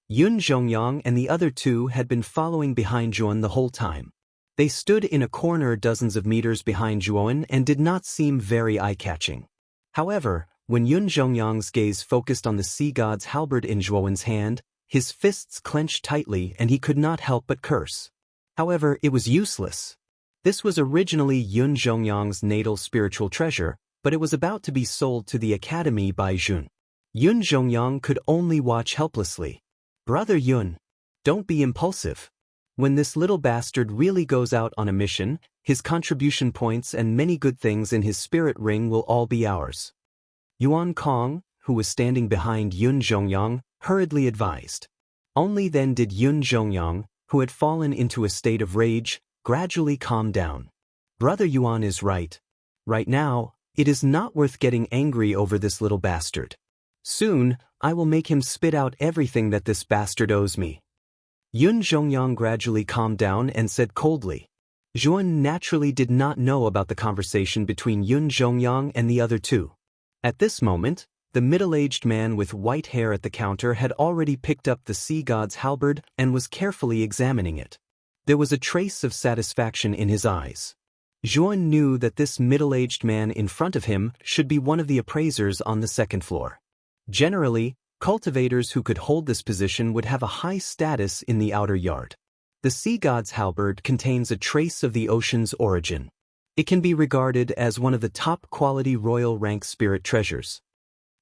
Yun Zhongyang and the other two had been following behind Jun the whole time. They stood in a corner dozens of meters behind Jun and did not seem very eye-catching. However, when Yun Zhongyang's gaze focused on the sea god's halberd in Jun's hand, his fists clenched tightly and he could not help but curse. However, it was useless. This was originally Yun Zhongyang's natal spiritual treasure, but it was about to be sold to the academy by Jun. Yun Zhongyang could only watch helplessly. Brother Yun, don't be impulsive. When this little bastard really goes out on a mission, his contribution points and many good things in his spirit ring will all be ours. Yuan Kong, who was standing behind Yun Zhongyang, hurriedly advised. Only then did Yun Zhongyang, who had fallen into a state of rage, gradually calm down. Brother Yuan is right. Right now, it is not worth getting angry over this little bastard. Soon, I will make him spit out everything that this bastard owes me. Yun Zhongyang gradually calmed down and said coldly. Jun naturally did not know about the conversation between Yun Zhongyang and the other two. At this moment, the middle-aged man with white hair at the counter had already picked up the sea god's halberd and was carefully examining it. There was a trace of satisfaction in his eyes. Jun knew that this middle-aged man in front of him should be one of the appraisers on the second floor. Generally, cultivators who could hold this position would have a high status in the outer yard. The sea god's halberd contains a trace of the ocean's origin. It can be regarded as one of the top-quality royal rank spirit treasures.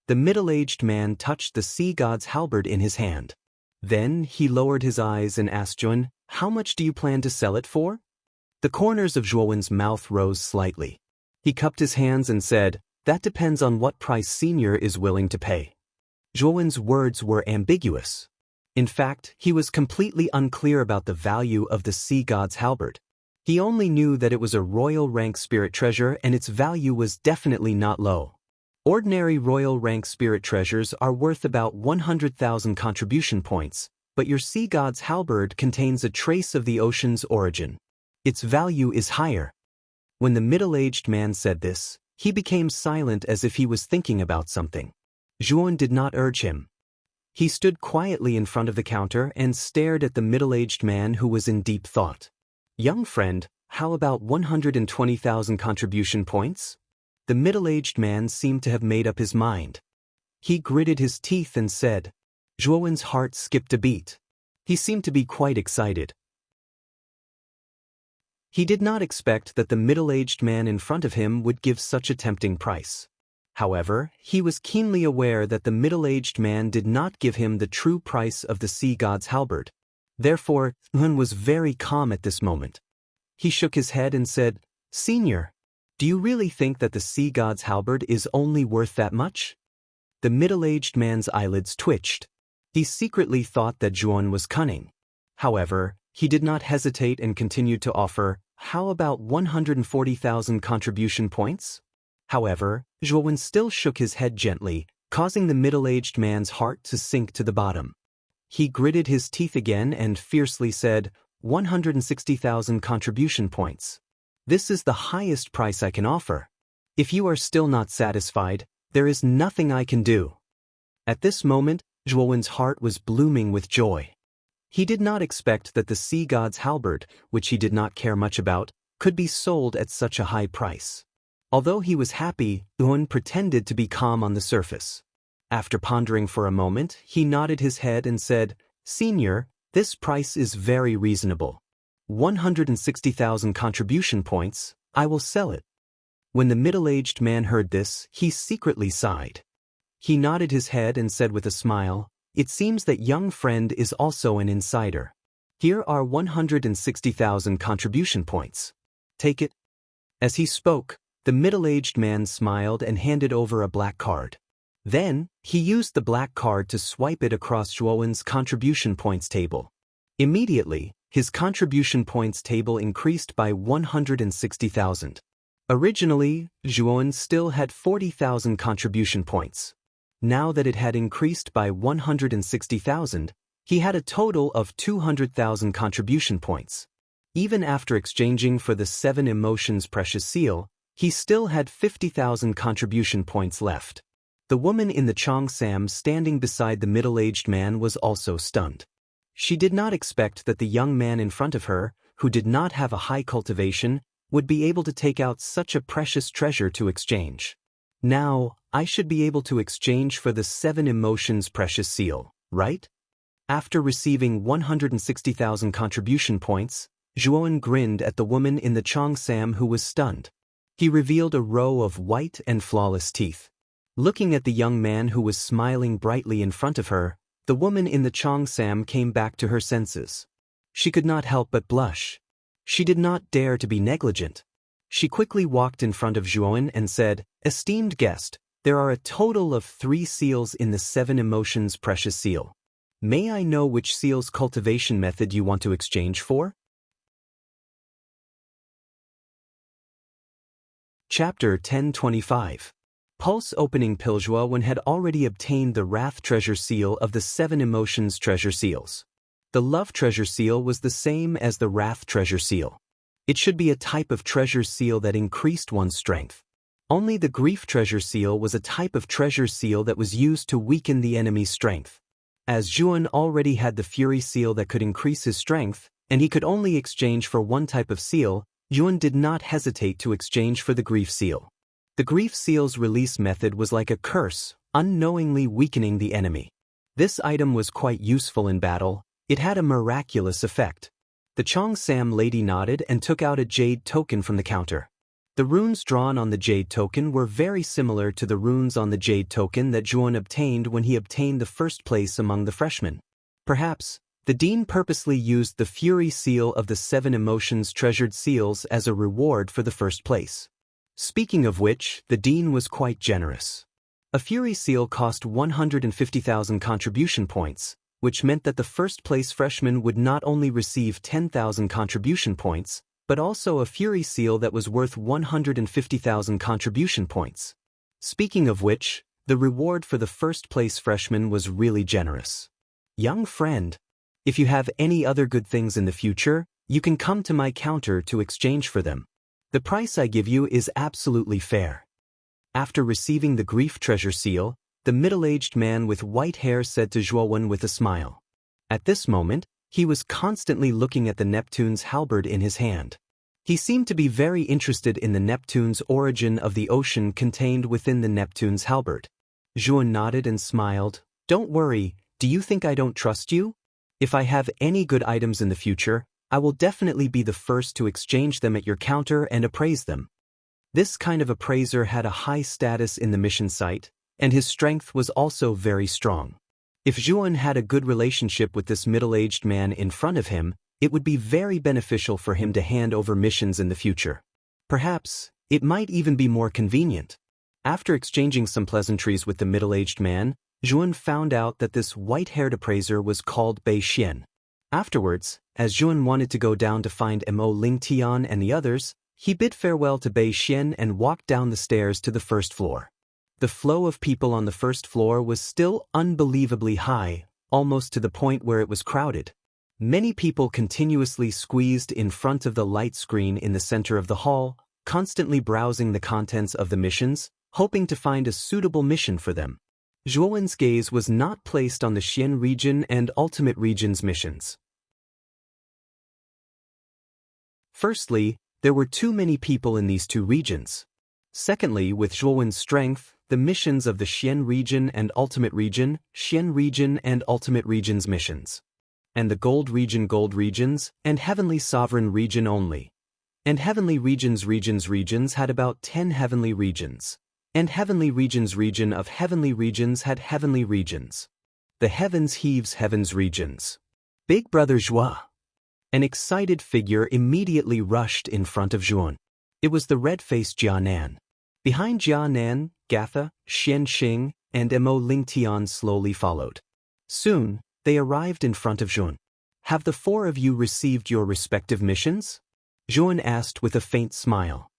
The middle-aged man touched the sea god's halberd in his hand. Then he lowered his eyes and asked Jun, How much do you plan to sell it for? The corners of Zhuowen's mouth rose slightly. He cupped his hands and said, "That depends on what price Senior is willing to pay." Zhuowen's words were ambiguous. In fact, he was completely unclear about the value of the sea god's halberd. He only knew that it was a royal rank spirit treasure and its value was definitely not low. Ordinary royal rank spirit treasures are worth about 100,000 contribution points, but your sea god's halberd contains a trace of the ocean's origin. Its value is higher. When the middle-aged man said this, he became silent as if he was thinking about something. Zhuon did not urge him. He stood quietly in front of the counter and stared at the middle-aged man who was in deep thought. "Young friend, how about 120,000 contribution points?" The middle-aged man seemed to have made up his mind. He gritted his teeth and said. Zhuowen's heart skipped a beat. He seemed to be quite excited. He did not expect that the middle-aged man in front of him would give such a tempting price. However, he was keenly aware that the middle-aged man did not give him the true price of the sea god's halberd. Therefore, Zhuon was very calm at this moment. He shook his head and said, "Senior, do you really think that the sea god's halberd is only worth that much?" The middle-aged man's eyelids twitched. He secretly thought that Zhuon was cunning. However, he did not hesitate and continued to offer, "How about 140,000 contribution points?" However, Zhuon still shook his head gently, causing the middle-aged man's heart to sink to the bottom. He gritted his teeth again and fiercely said, 160,000 contribution points. This is the highest price I can offer. If you are still not satisfied, there is nothing I can do." At this moment, Zhuowen's heart was blooming with joy. He did not expect that the sea god's halberd, which he did not care much about, could be sold at such a high price. Although he was happy, Zhuon pretended to be calm on the surface. After pondering for a moment, he nodded his head and said, "Senior, this price is very reasonable. 160,000 contribution points, I will sell it." When the middle-aged man heard this, he secretly sighed. He nodded his head and said with a smile, "It seems that young friend is also an insider. Here are 160,000 contribution points. Take it." As he spoke, the middle-aged man smiled and handed over a black card. Then, he used the black card to swipe it across Zhuowen's contribution points table. Immediately, his contribution points table increased by 160,000. Originally, Zhuon still had 40,000 contribution points. Now that it had increased by 160,000, he had a total of 200,000 contribution points. Even after exchanging for the 7 Emotions precious seal, he still had 50,000 contribution points left. The woman in the cheongsam standing beside the middle-aged man was also stunned. She did not expect that the young man in front of her, who did not have a high cultivation, would be able to take out such a precious treasure to exchange. Now, I should be able to exchange for the 7 Emotions precious seal, right? After receiving 160,000 contribution points, Zhuon grinned at the woman in the cheongsam who was stunned. He revealed a row of white and flawless teeth. Looking at the young man who was smiling brightly in front of her, the woman in the cheongsam came back to her senses. She could not help but blush. She did not dare to be negligent. She quickly walked in front of Zhuon and said, "Esteemed guest, there are a total of 3 seals in the 7 Emotions precious seal. May I know which seal's cultivation method you want to exchange for?" Chapter 1025. Pulse opening Zhuowen had already obtained the Wrath treasure seal of the 7 Emotions treasure seals. The Love treasure seal was the same as the Wrath treasure seal. It should be a type of treasure seal that increased one's strength. Only the Grief treasure seal was a type of treasure seal that was used to weaken the enemy's strength. As Zhuon already had the Fury seal that could increase his strength, and he could only exchange for one type of seal, Zhuon did not hesitate to exchange for the Grief seal. The Grief seal's release method was like a curse, unknowingly weakening the enemy. This item was quite useful in battle. It had a miraculous effect. The cheongsam lady nodded and took out a jade token from the counter. The runes drawn on the jade token were very similar to the runes on the jade token that Zhuon obtained when he obtained the first place among the freshmen. Perhaps, The dean purposely used the Fury Seal of the 7 Emotions Treasured Seals as a reward for the first place. Speaking of which, the dean was quite generous. A Fury Seal cost 150,000 contribution points, which meant that the first-place freshman would not only receive 10,000 contribution points, but also a Fury Seal that was worth 150,000 contribution points. Speaking of which, the reward for the first-place freshman was really generous. Young friend, if you have any other good things in the future, you can come to my counter to exchange for them. The price I give you is absolutely fair. After receiving the Grief Treasure Seal, the middle-aged man with white hair said to Zhuowen with a smile. At this moment, he was constantly looking at the Neptune's halberd in his hand. He seemed to be very interested in the Neptune's origin of the ocean contained within the Neptune's halberd. Zhuowen nodded and smiled. Don't worry, do you think I don't trust you? If I have any good items in the future, I will definitely be the first to exchange them at your counter and appraise them. This kind of appraiser had a high status in the mission site, and his strength was also very strong. If Zhuowen had a good relationship with this middle-aged man in front of him, it would be very beneficial for him to hand over missions in the future. Perhaps, it might even be more convenient. After exchanging some pleasantries with the middle-aged man, Zhuowen found out that this white-haired appraiser was called Bei Xian. Afterwards, as Zhuowen wanted to go down to find Mo Ling Tian and the others, he bid farewell to Bei Xian and walked down the stairs to the first floor. The flow of people on the first floor was still unbelievably high, almost to the point where it was crowded. Many people continuously squeezed in front of the light screen in the center of the hall, constantly browsing the contents of the missions, hoping to find a suitable mission for them. Zhuowen's gaze was not placed on the Xian region and Ultimate Region's missions. Firstly, there were too many people in these two regions. Secondly, with Zhuowen's strength, the missions of the Xian region and Ultimate Region, Xian region and Ultimate Region's missions. And the Gold regions, and Heavenly Sovereign region only. And Heavenly regions had about 10 Heavenly regions. And Heavenly regions of Heavenly regions had Heavenly regions. The heavens heaves heavens regions. Big Brother Zhua. An excited figure immediately rushed in front of Zhuowen. It was the red-faced Jia Nan. Behind Jia Nan, Gatha, Xian Xing, and Mo Ling Tian slowly followed. Soon, they arrived in front of Zhuowen. Have the 4 of you received your respective missions? Zhuowen asked with a faint smile.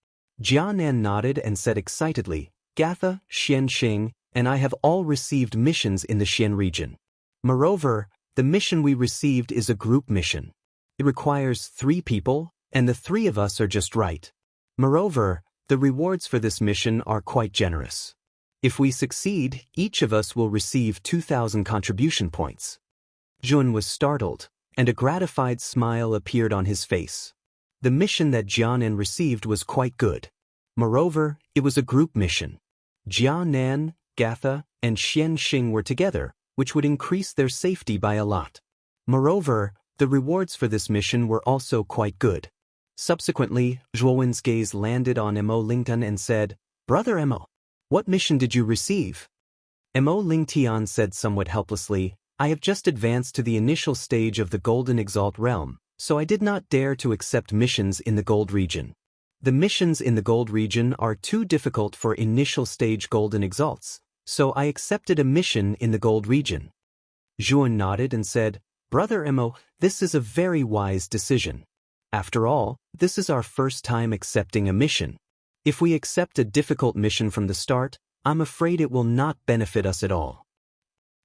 Jia Nan nodded and said excitedly, Gatha, Xian Xing, and I have all received missions in the Xian region. Moreover, the mission we received is a group mission. It requires 3 people, and the 3 of us are just right. Moreover, the rewards for this mission are quite generous. If we succeed, each of us will receive 2,000 contribution points. Zhuowen was startled, and a gratified smile appeared on his face. The mission that Jia Nan received was quite good. Moreover, it was a group mission. Jia Nan, Gatha, and Xian Xing were together, which would increase their safety by a lot. Moreover, the rewards for this mission were also quite good. Subsequently, Zhuowen's gaze landed on Mo Ling Tian and said, Brother Mo, what mission did you receive? Mo Ling Tian said somewhat helplessly, I have just advanced to the initial stage of the Golden Exalt realm, so I did not dare to accept missions in the Gold region. The missions in the Gold region are too difficult for initial stage Golden Exalts, so I accepted a mission in the Gold region. Zhuowen nodded and said, Brother Mo, this is a very wise decision. After all, this is our first time accepting a mission. If we accept a difficult mission from the start, I'm afraid it will not benefit us at all.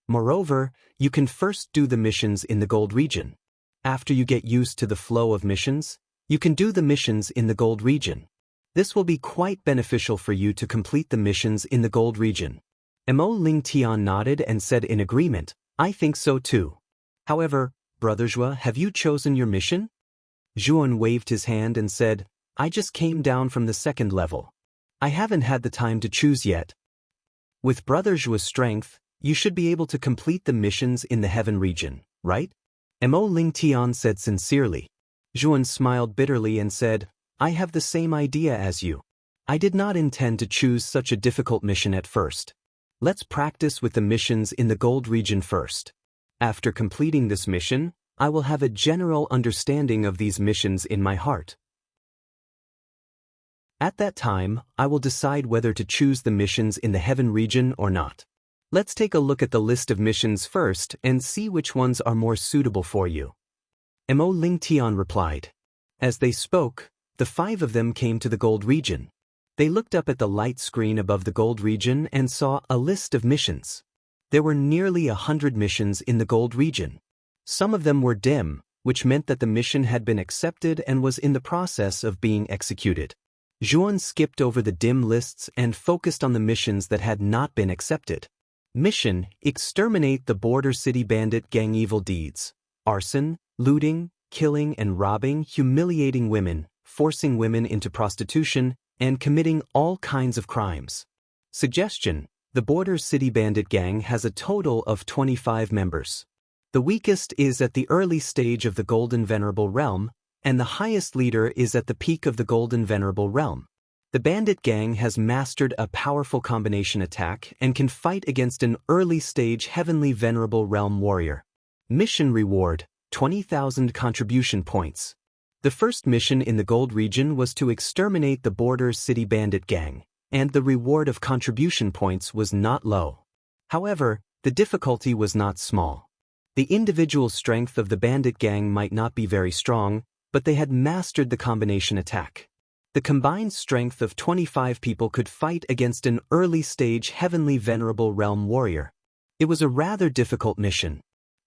Moreover, you can first do the missions in the Gold region. After you get used to the flow of missions, you can do the missions in the Gold region. This will be quite beneficial for you to complete the missions in the Gold region. Mo Ling Tian nodded and said in agreement, I think so too. However, Brother Zhua, have you chosen your mission? Zhuowen waved his hand and said, I just came down from the 2nd level. I haven't had the time to choose yet. With Brother Zhua's strength, you should be able to complete the missions in the Heaven region, right? Mo Ling Tian said sincerely. Zhuowen smiled bitterly and said, I have the same idea as you. I did not intend to choose such a difficult mission at first. Let's practice with the missions in the Gold region first. After completing this mission, I will have a general understanding of these missions in my heart. At that time, I will decide whether to choose the missions in the heaven region or not. Let's take a look at the list of missions first and see which ones are more suitable for you. Mo Ling Tian replied. As they spoke, the 5 of them came to the gold region. They looked up at the light screen above the gold region and saw a list of missions. There were nearly 100 missions in the gold region. Some of them were dim, which meant that the mission had been accepted and was in the process of being executed. Zhuan skipped over the dim lists and focused on the missions that had not been accepted. Mission: Exterminate the Border City Bandit Gang. Evil deeds: arson, looting, killing and robbing, humiliating women, forcing women into prostitution, and committing all kinds of crimes. Suggestion: the Border City Bandit Gang has a total of 25 members. The weakest is at the early stage of the Golden Venerable Realm, and the highest leader is at the peak of the Golden Venerable Realm. The Bandit Gang has mastered a powerful combination attack and can fight against an early-stage Heavenly Venerable Realm warrior. Mission reward: 20,000 contribution points. The first mission in the Gold region was to exterminate the Border City Bandit Gang, and the reward of contribution points was not low. However, the difficulty was not small. The individual strength of the Bandit Gang might not be very strong, but they had mastered the combination attack. The combined strength of 25 people could fight against an early-stage Heavenly Venerable Realm warrior. It was a rather difficult mission.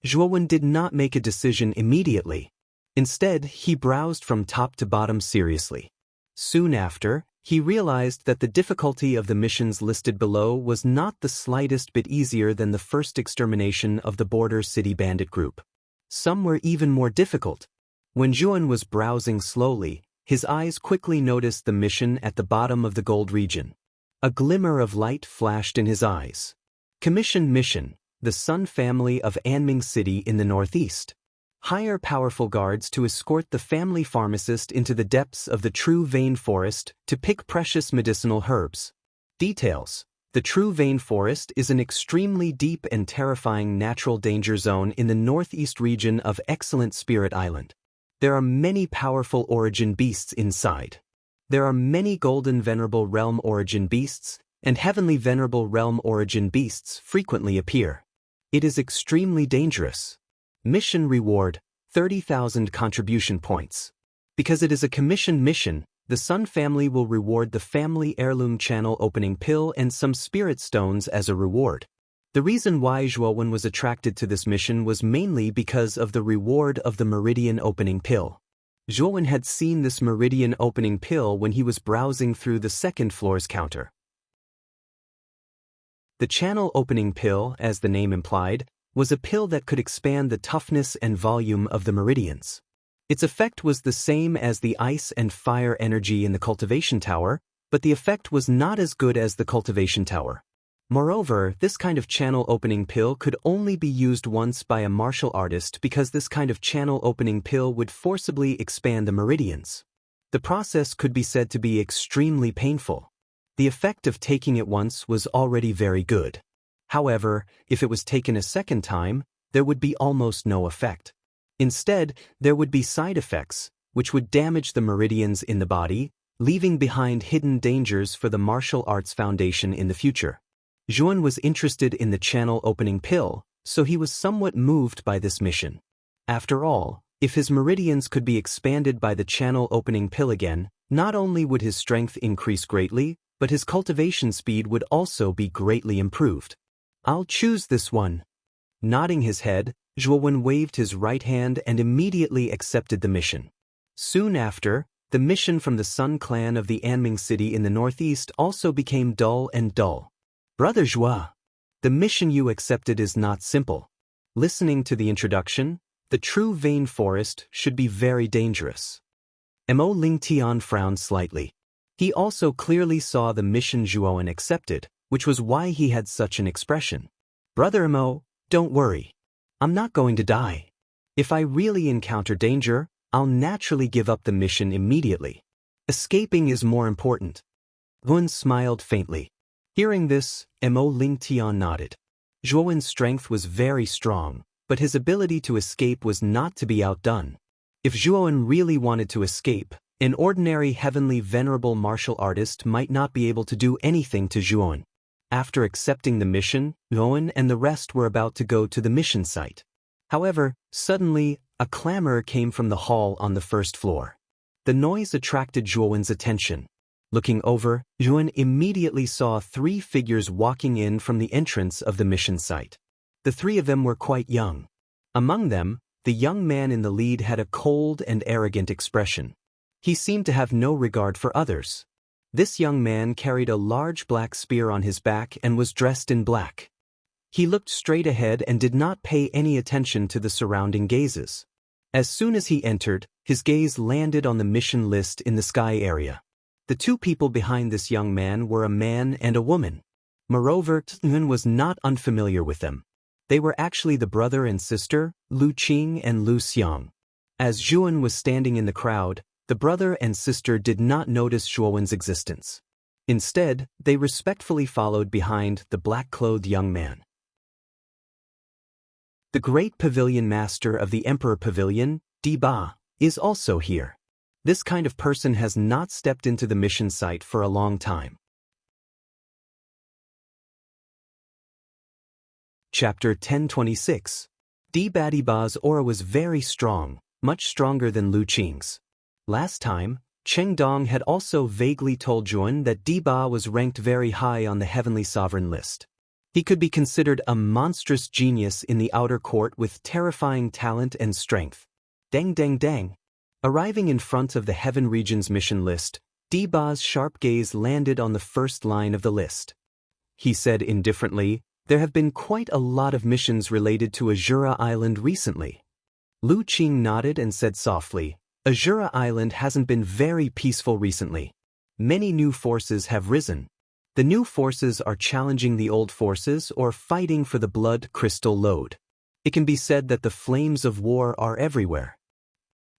Zhuowen did not make a decision immediately. Instead, he browsed from top to bottom seriously. Soon after, he realized that the difficulty of the missions listed below was not the slightest bit easier than the first extermination of the Border City Bandit group. Some were even more difficult. When Zhuan was browsing slowly, his eyes quickly noticed the mission at the bottom of the gold region. A glimmer of light flashed in his eyes. Commission mission: the Sun family of Anming City in the northeast. Hire powerful guards to escort the family pharmacist into the depths of the True Vein Forest to pick precious medicinal herbs. Details: the True Vein Forest is an extremely deep and terrifying natural danger zone in the northeast region of Excellent Spirit Island. There are many powerful origin beasts inside. There are many Golden Venerable Realm origin beasts, and Heavenly Venerable Realm origin beasts frequently appear. It is extremely dangerous. Mission reward: 30,000 contribution points. Because it is a commissioned mission, the Sun family will reward the family heirloom channel opening pill and some spirit stones as a reward. The reason why Zhuowen was attracted to this mission was mainly because of the reward of the meridian opening pill. Zhuowen had seen this meridian opening pill when he was browsing through the second floor's counter. The channel opening pill, as the name implied, was a pill that could expand the toughness and volume of the meridians. Its effect was the same as the ice and fire energy in the cultivation tower, but the effect was not as good as the cultivation tower. Moreover, this kind of channel opening pill could only be used once by a martial artist because this kind of channel opening pill would forcibly expand the meridians. The process could be said to be extremely painful. The effect of taking it once was already very good. However, if it was taken a second time, there would be almost no effect. Instead, there would be side effects, which would damage the meridians in the body, leaving behind hidden dangers for the martial arts foundation in the future. Zhuan was interested in the channel opening pill, so he was somewhat moved by this mission. After all, if his meridians could be expanded by the channel opening pill again, not only would his strength increase greatly, but his cultivation speed would also be greatly improved. I'll choose this one. Nodding his head, Zhuowen waved his right hand and immediately accepted the mission. Soon after, the mission from the Sun clan of the Anming City in the northeast also became dull and dull. Brother Zhua, the mission you accepted is not simple. Listening to the introduction, the True Vein Forest should be very dangerous. Mo Ling Tian frowned slightly. He also clearly saw the mission Zhuowen accepted, which was why he had such an expression. Brother Mo, don't worry. I'm not going to die. If I really encounter danger, I'll naturally give up the mission immediately. Escaping is more important. Zhuowen smiled faintly. Hearing this, Mo Ling Tian nodded. Zhuowen's strength was very strong, but his ability to escape was not to be outdone. If Zhuowen really wanted to escape, an ordinary heavenly venerable martial artist might not be able to do anything to Zhuowen. After accepting the mission, Zhuowen and the rest were about to go to the mission site. However, suddenly, a clamor came from the hall on the first floor. The noise attracted Zhuowen's attention. Looking over, Zhuowen immediately saw 3 figures walking in from the entrance of the mission site. The 3 of them were quite young. Among them, the young man in the lead had a cold and arrogant expression. He seemed to have no regard for others. This young man carried a large black spear on his back and was dressed in black. He looked straight ahead and did not pay any attention to the surrounding gazes. As soon as he entered, his gaze landed on the mission list in the sky area. The 2 people behind this young man were a man and a woman. Moreover, Zhuowen was not unfamiliar with them. They were actually the brother and sister, Lu Qing and Lu Xiang. As Zhuowen was standing in the crowd, the brother and sister did not notice Zhuowen's existence. Instead, they respectfully followed behind the black-clothed young man. The great pavilion master of the Emperor Pavilion, Di Ba, is also here. This kind of person has not stepped into the mission site for a long time. Chapter 1026. Di Ba's aura was very strong, much stronger than Lu Qing's. Last time, Cheng Dong had also vaguely told Zhuowen that Di Ba was ranked very high on the Heavenly Sovereign list. He could be considered a monstrous genius in the outer court with terrifying talent and strength. Dang dang dang. Arriving in front of the Heaven Region's mission list, Di Ba's sharp gaze landed on the first line of the list. He said indifferently, "There have been quite a lot of missions related to Azura Island recently." Lu Qing nodded and said softly, "Azura Island hasn't been very peaceful recently. Many new forces have risen. The new forces are challenging the old forces or fighting for the blood crystal lode. It can be said that the flames of war are everywhere.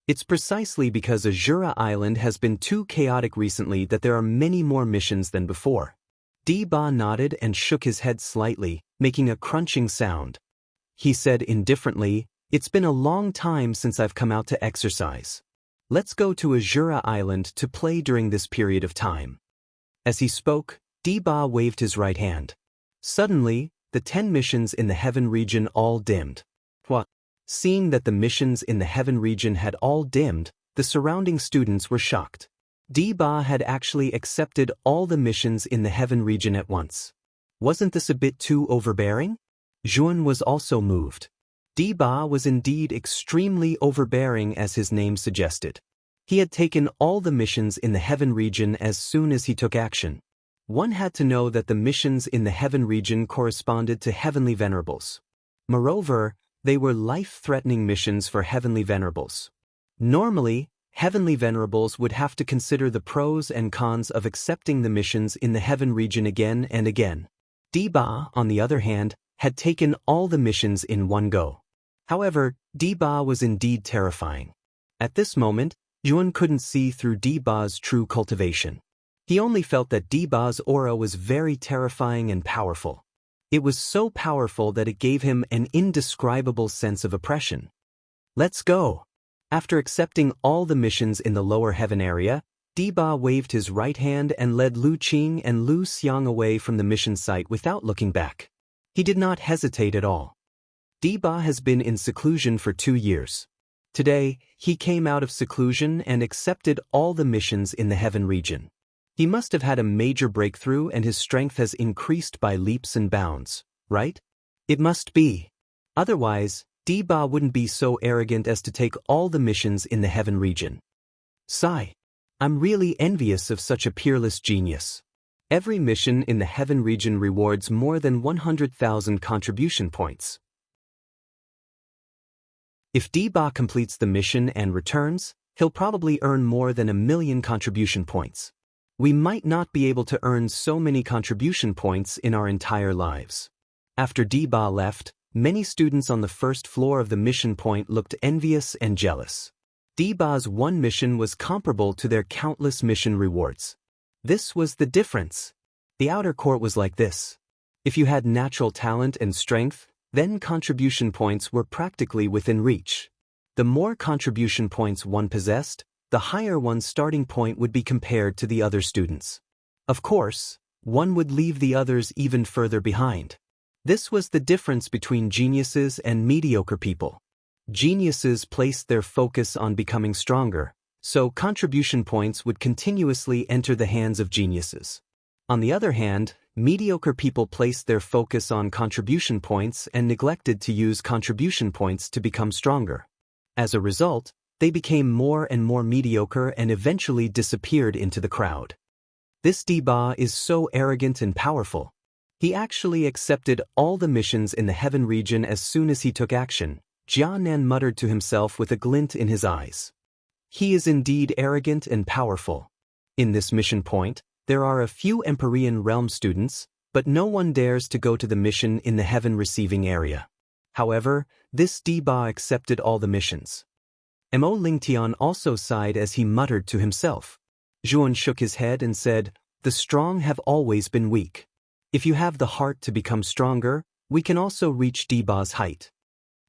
It's precisely because Azura Island has been too chaotic recently that there are many more missions than before." Di Ba nodded and shook his head slightly, making a crunching sound. He said indifferently, "It's been a long time since I've come out to exercise. Let's go to Azura Island to play during this period of time." As he spoke, Di Ba waved his right hand. Suddenly, the 10 missions in the Heaven region all dimmed. What? Seeing that the missions in the Heaven region had all dimmed, the surrounding students were shocked. Di Ba had actually accepted all the missions in the Heaven region at once. Wasn't this a bit too overbearing? Zhuowen was also moved. Di Ba was indeed extremely overbearing as his name suggested. He had taken all the missions in the Heaven region as soon as he took action. One had to know that the missions in the Heaven region corresponded to Heavenly Venerables. Moreover, they were life-threatening missions for Heavenly Venerables. Normally, Heavenly Venerables would have to consider the pros and cons of accepting the missions in the Heaven region again and again. Di Ba, on the other hand, had taken all the missions in one go. However, Di Ba was indeed terrifying. At this moment, Zhuowen couldn't see through Di Ba's true cultivation. He only felt that Di Ba's aura was very terrifying and powerful. It was so powerful that it gave him an indescribable sense of oppression. "Let's go." After accepting all the missions in the lower heaven area, Di Ba waved his right hand and led Lu Qing and Lu Xiang away from the mission site without looking back. He did not hesitate at all. Di Ba has been in seclusion for 2 years. Today, he came out of seclusion and accepted all the missions in the Heaven region. He must have had a major breakthrough and his strength has increased by leaps and bounds, right? It must be. Otherwise, Di Ba wouldn't be so arrogant as to take all the missions in the Heaven region. Sigh. I'm really envious of such a peerless genius. Every mission in the Heaven region rewards more than 100,000 contribution points. If Di Ba completes the mission and returns, he'll probably earn more than 1,000,000 contribution points. We might not be able to earn so many contribution points in our entire lives. After Di Ba left, many students on the first floor of the mission point looked envious and jealous. Di Ba's one mission was comparable to their countless mission rewards. This was the difference. The outer court was like this. If you had natural talent and strength, then contribution points were practically within reach. The more contribution points one possessed, the higher one's starting point would be compared to the other students. Of course, one would leave the others even further behind. This was the difference between geniuses and mediocre people. Geniuses placed their focus on becoming stronger, so contribution points would continuously enter the hands of geniuses. On the other hand, mediocre people placed their focus on contribution points and neglected to use contribution points to become stronger. As a result, they became more and more mediocre and eventually disappeared into the crowd. This Deba is so arrogant and powerful. He actually accepted all the missions in the heaven region as soon as he took action, Jianan muttered to himself with a glint in his eyes. He is indeed arrogant and powerful. In this mission point, there are a few Empyrean realm students, but no one dares to go to the mission in the heaven receiving area. However, this Deba accepted all the missions. Mo Lingtian also sighed as he muttered to himself. Zhuan shook his head and said, "The strong have always been weak. If you have the heart to become stronger, we can also reach Deba's height."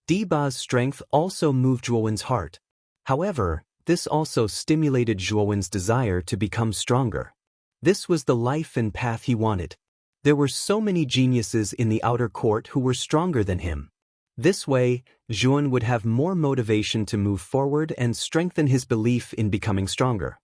Deba's strength also moved Zhuowen's heart. However, this also stimulated Zhuowen's desire to become stronger. This was the life and path he wanted. There were so many geniuses in the outer court who were stronger than him. This way, Zhuan would have more motivation to move forward and strengthen his belief in becoming stronger.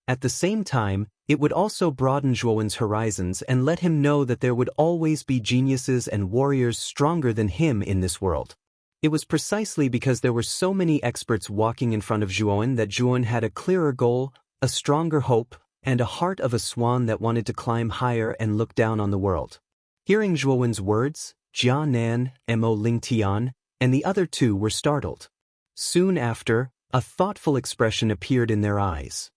At the same time, it would also broaden Zhuowen's horizons and let him know that there would always be geniuses and warriors stronger than him in this world. It was precisely because there were so many experts walking in front of Zhuowen that Zhuowen had a clearer goal, a stronger hope, and a heart of a swan that wanted to climb higher and look down on the world. Hearing Zhuowen's words, Jia Nan, Mo Lingtian, and the other two were startled. Soon after, a thoughtful expression appeared in their eyes.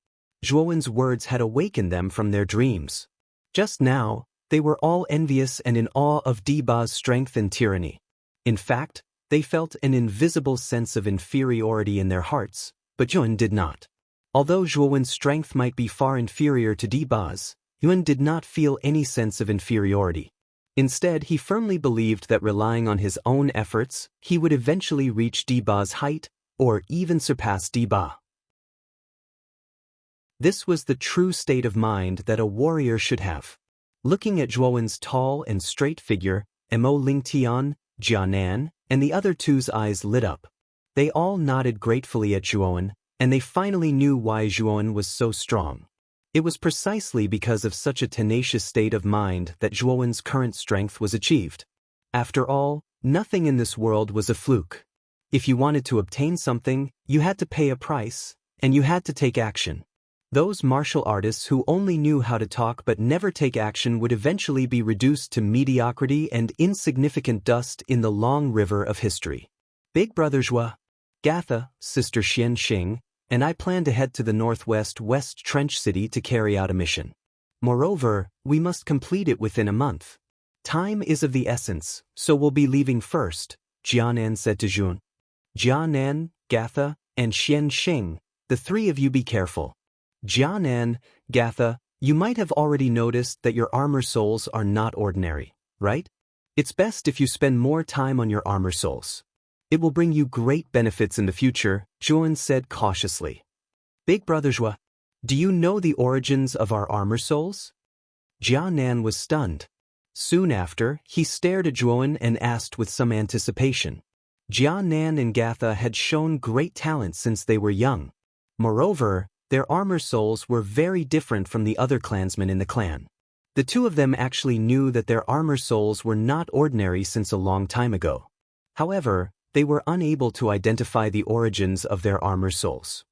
Zhuowen's words had awakened them from their dreams. Just now, they were all envious and in awe of Deba's strength and tyranny. In fact, they felt an invisible sense of inferiority in their hearts, but Zhuowen did not. Although Zhuowen's strength might be far inferior to Deba's, Yuan did not feel any sense of inferiority. Instead, he firmly believed that relying on his own efforts, he would eventually reach Deba's height, or even surpass Deba. This was the true state of mind that a warrior should have. Looking at Zhuowen's tall and straight figure, Mo Lingtian, Jianan, and the other two's eyes lit up. They all nodded gratefully at Zhuowen, and they finally knew why Zhuowen was so strong. It was precisely because of such a tenacious state of mind that Zhuowen's current strength was achieved. After all, nothing in this world was a fluke. If you wanted to obtain something, you had to pay a price, and you had to take action. Those martial artists who only knew how to talk but never take action would eventually be reduced to mediocrity and insignificant dust in the long river of history. Big brother Zhua, Gatha, sister Xian Xing, and I plan to head to the northwest West Trench City to carry out a mission. Moreover, we must complete it within a month. Time is of the essence, so we'll be leaving first, Jianan said to Zhuan. Jianan, Gatha, and Xian Xing, the three of you be careful. Jianan, Gatha, you might have already noticed that your armor souls are not ordinary, right? It's best if you spend more time on your armor souls. It will bring you great benefits in the future, Zhuan said cautiously. Big brother Zhua, do you know the origins of our armor souls? Jianan was stunned. Soon after, he stared at Zhuowen and asked with some anticipation. Jianan and Gatha had shown great talent since they were young. Moreover, their armor souls were very different from the other clansmen in the clan. The two of them actually knew that their armor souls were not ordinary since a long time ago. However, they were unable to identify the origins of their armor souls.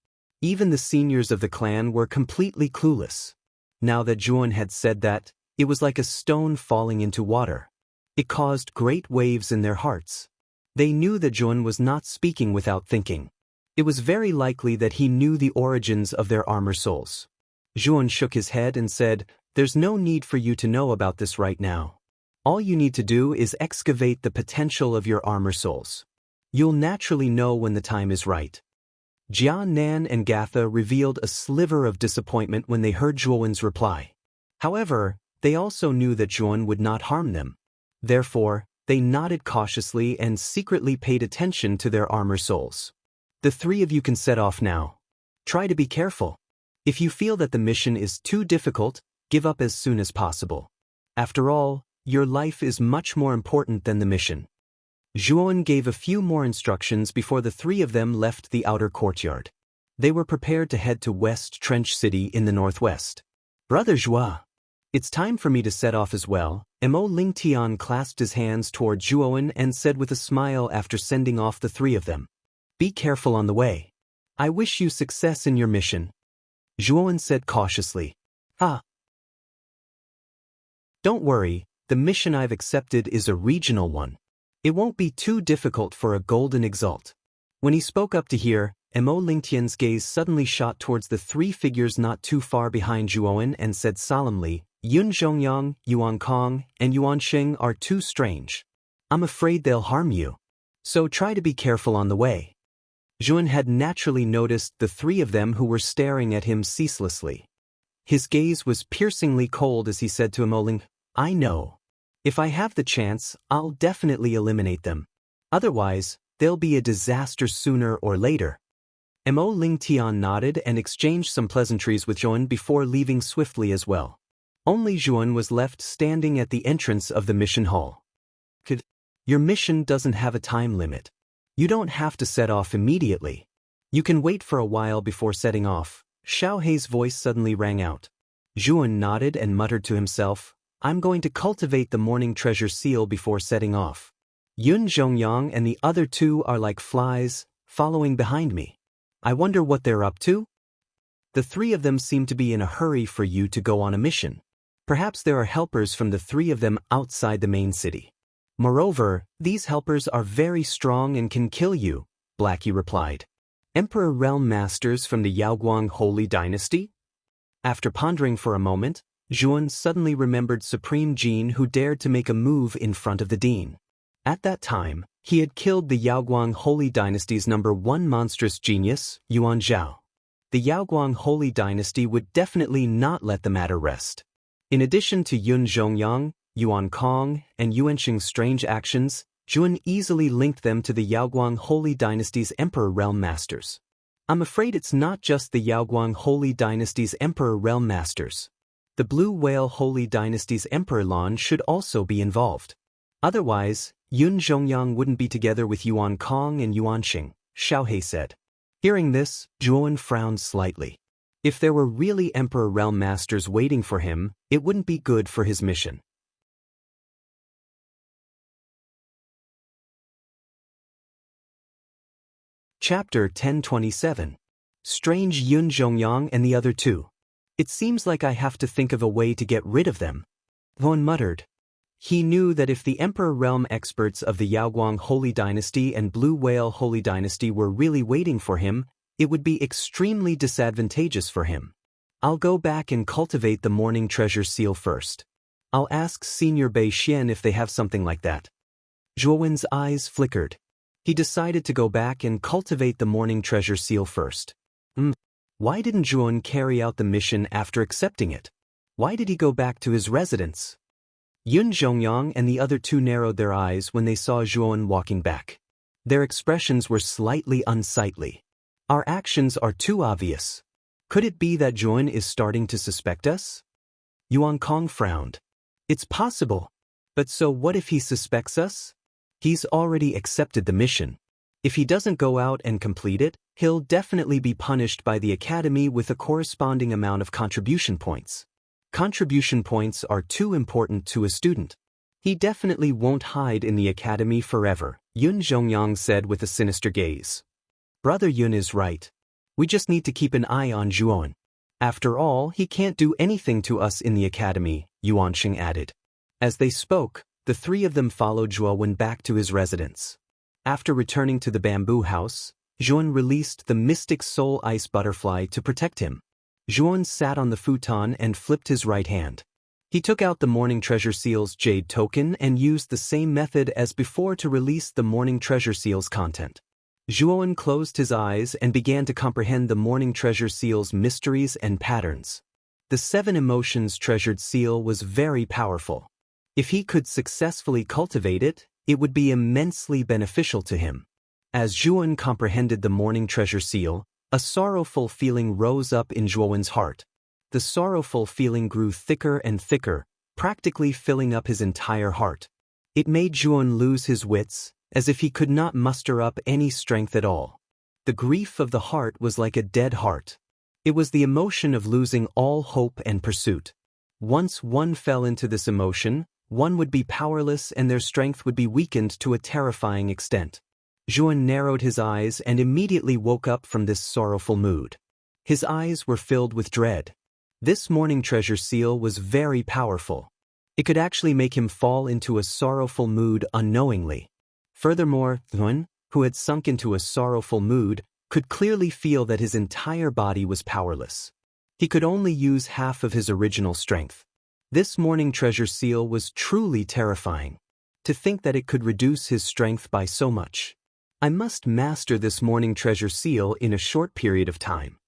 Even the seniors of the clan were completely clueless. Now that Zhuowen had said that, it was like a stone falling into water. It caused great waves in their hearts. They knew that Zhuowen was not speaking without thinking. It was very likely that he knew the origins of their armor souls. Zhuowen shook his head and said, "There's no need for you to know about this right now. All you need to do is excavate the potential of your armor souls. You'll naturally know when the time is right." Jianan and Gatha revealed a sliver of disappointment when they heard Zhuowen's reply. However, they also knew that Zhuowen would not harm them. Therefore, They nodded cautiously and secretly paid attention to their armor soles. The three of you can set off now. Try to be careful. If you feel that the mission is too difficult, give up as soon as possible. After all, your life is much more important than the mission. Zhuan gave a few more instructions before the three of them left the outer courtyard. They were prepared to head to West Trench City in the northwest. Brother Zhua, it's time for me to set off as well. Mo Lingtian clasped his hands toward Zhuan and said with a smile after sending off the three of them. Be careful on the way. I wish you success in your mission. Zhuan said cautiously. Don't worry, the mission I've accepted is a regional one. It won't be too difficult for a golden exalt. When he spoke up to hear, Mo Lingtian's gaze suddenly shot towards the three figures not too far behind Zhuan and said solemnly, Yun Zhongyang, Yuan Kong, and Yuan Xing are too strange. I'm afraid they'll harm you. So try to be careful on the way. Zhuan had naturally noticed the three of them who were staring at him ceaselessly. His gaze was piercingly cold as he said to Mo Ling, I know. If I have the chance, I'll definitely eliminate them. Otherwise, they'll be a disaster sooner or later. Mo Lingtian nodded and exchanged some pleasantries with Zhuan before leaving swiftly as well. Only Zhuan was left standing at the entrance of the mission hall. Your mission doesn't have a time limit. You don't have to set off immediately. You can wait for a while before setting off. Xiao Hei's voice suddenly rang out. Zhuan nodded and muttered to himself, I'm going to cultivate the morning treasure seal before setting off. Yun Zhongyang and the other two are like flies, following behind me. I wonder what they're up to? The three of them seem to be in a hurry for you to go on a mission. Perhaps there are helpers from the three of them outside the main city. Moreover, these helpers are very strong and can kill you, Blackie replied. Emperor Realm Masters from the Yaoguang Holy Dynasty? After pondering for a moment, Zhuan suddenly remembered Supreme Jin who dared to make a move in front of the Dean. At that time, he had killed the Yaoguang Holy Dynasty's #1 monstrous genius, Yuan Zhao. The Yaoguang Holy Dynasty would definitely not let the matter rest. In addition to Yun Zhongyang, Yuan Kong, and Yuan Xing's strange actions, Zhuan easily linked them to the Yaoguang Holy Dynasty's Emperor Realm Masters. I'm afraid it's not just the Yaoguang Holy Dynasty's Emperor Realm Masters. The Blue Whale Holy Dynasty's Emperor Lan should also be involved. Otherwise, Yun Zhongyang wouldn't be together with Yuan Kong and Yuan Xing, Xiao Hei said. Hearing this, Zhuan frowned slightly. If there were really Emperor Realm Masters waiting for him, it wouldn't be good for his mission. Chapter 1027. Strange Yun Zhongyang and the other two. It seems like I have to think of a way to get rid of them. Zhuan muttered. He knew that if the Emperor Realm experts of the Yaoguang Holy Dynasty and Blue Whale Holy Dynasty were really waiting for him, it would be extremely disadvantageous for him. I'll go back and cultivate the morning treasure seal first. I'll ask Senior Bei Xian if they have something like that. Zhuan's eyes flickered. He decided to go back and cultivate the morning treasure seal first. Why didn't Zhuan carry out the mission after accepting it? Why did he go back to his residence? Yun Zhongyang and the other two narrowed their eyes when they saw Zhuan walking back. Their expressions were slightly unsightly. Our actions are too obvious. Could it be that Zhuan is starting to suspect us? Yuan Kong frowned. It's possible. But so what if he suspects us? He's already accepted the mission. If he doesn't go out and complete it, he'll definitely be punished by the Academy with a corresponding amount of contribution points. Contribution points are too important to a student. He definitely won't hide in the Academy forever, Yun Zhongyang said with a sinister gaze. Brother Yun is right. We just need to keep an eye on Zhuan. After all, he can't do anything to us in the Academy, Yuan Xing added. As they spoke, the three of them followed Zhuan back to his residence. After returning to the bamboo house, Zhuan released the Mystic Soul Ice Butterfly to protect him. Zhuan sat on the futon and flipped his right hand. He took out the Morning Treasure Seal's Jade token and used the same method as before to release the Morning Treasure Seal's content. Zhuan closed his eyes and began to comprehend the Morning Treasure Seal's mysteries and patterns. The 7 Emotions Treasured Seal was very powerful. If he could successfully cultivate it, it would be immensely beneficial to him. As Zhuan comprehended the morning treasure seal, a sorrowful feeling rose up in Zhuan's heart. The sorrowful feeling grew thicker and thicker, practically filling up his entire heart. It made Zhuan lose his wits, as if he could not muster up any strength at all. The grief of the heart was like a dead heart. It was the emotion of losing all hope and pursuit. Once one fell into this emotion, one would be powerless and their strength would be weakened to a terrifying extent. Zhuan narrowed his eyes and immediately woke up from this sorrowful mood. His eyes were filled with dread. This morning treasure seal was very powerful. It could actually make him fall into a sorrowful mood unknowingly. Furthermore, Zhuan, who had sunk into a sorrowful mood, could clearly feel that his entire body was powerless. He could only use half of his original strength. This morning treasure seal was truly terrifying. To think that it could reduce his strength by so much. I must master this morning treasure seal in a short period of time.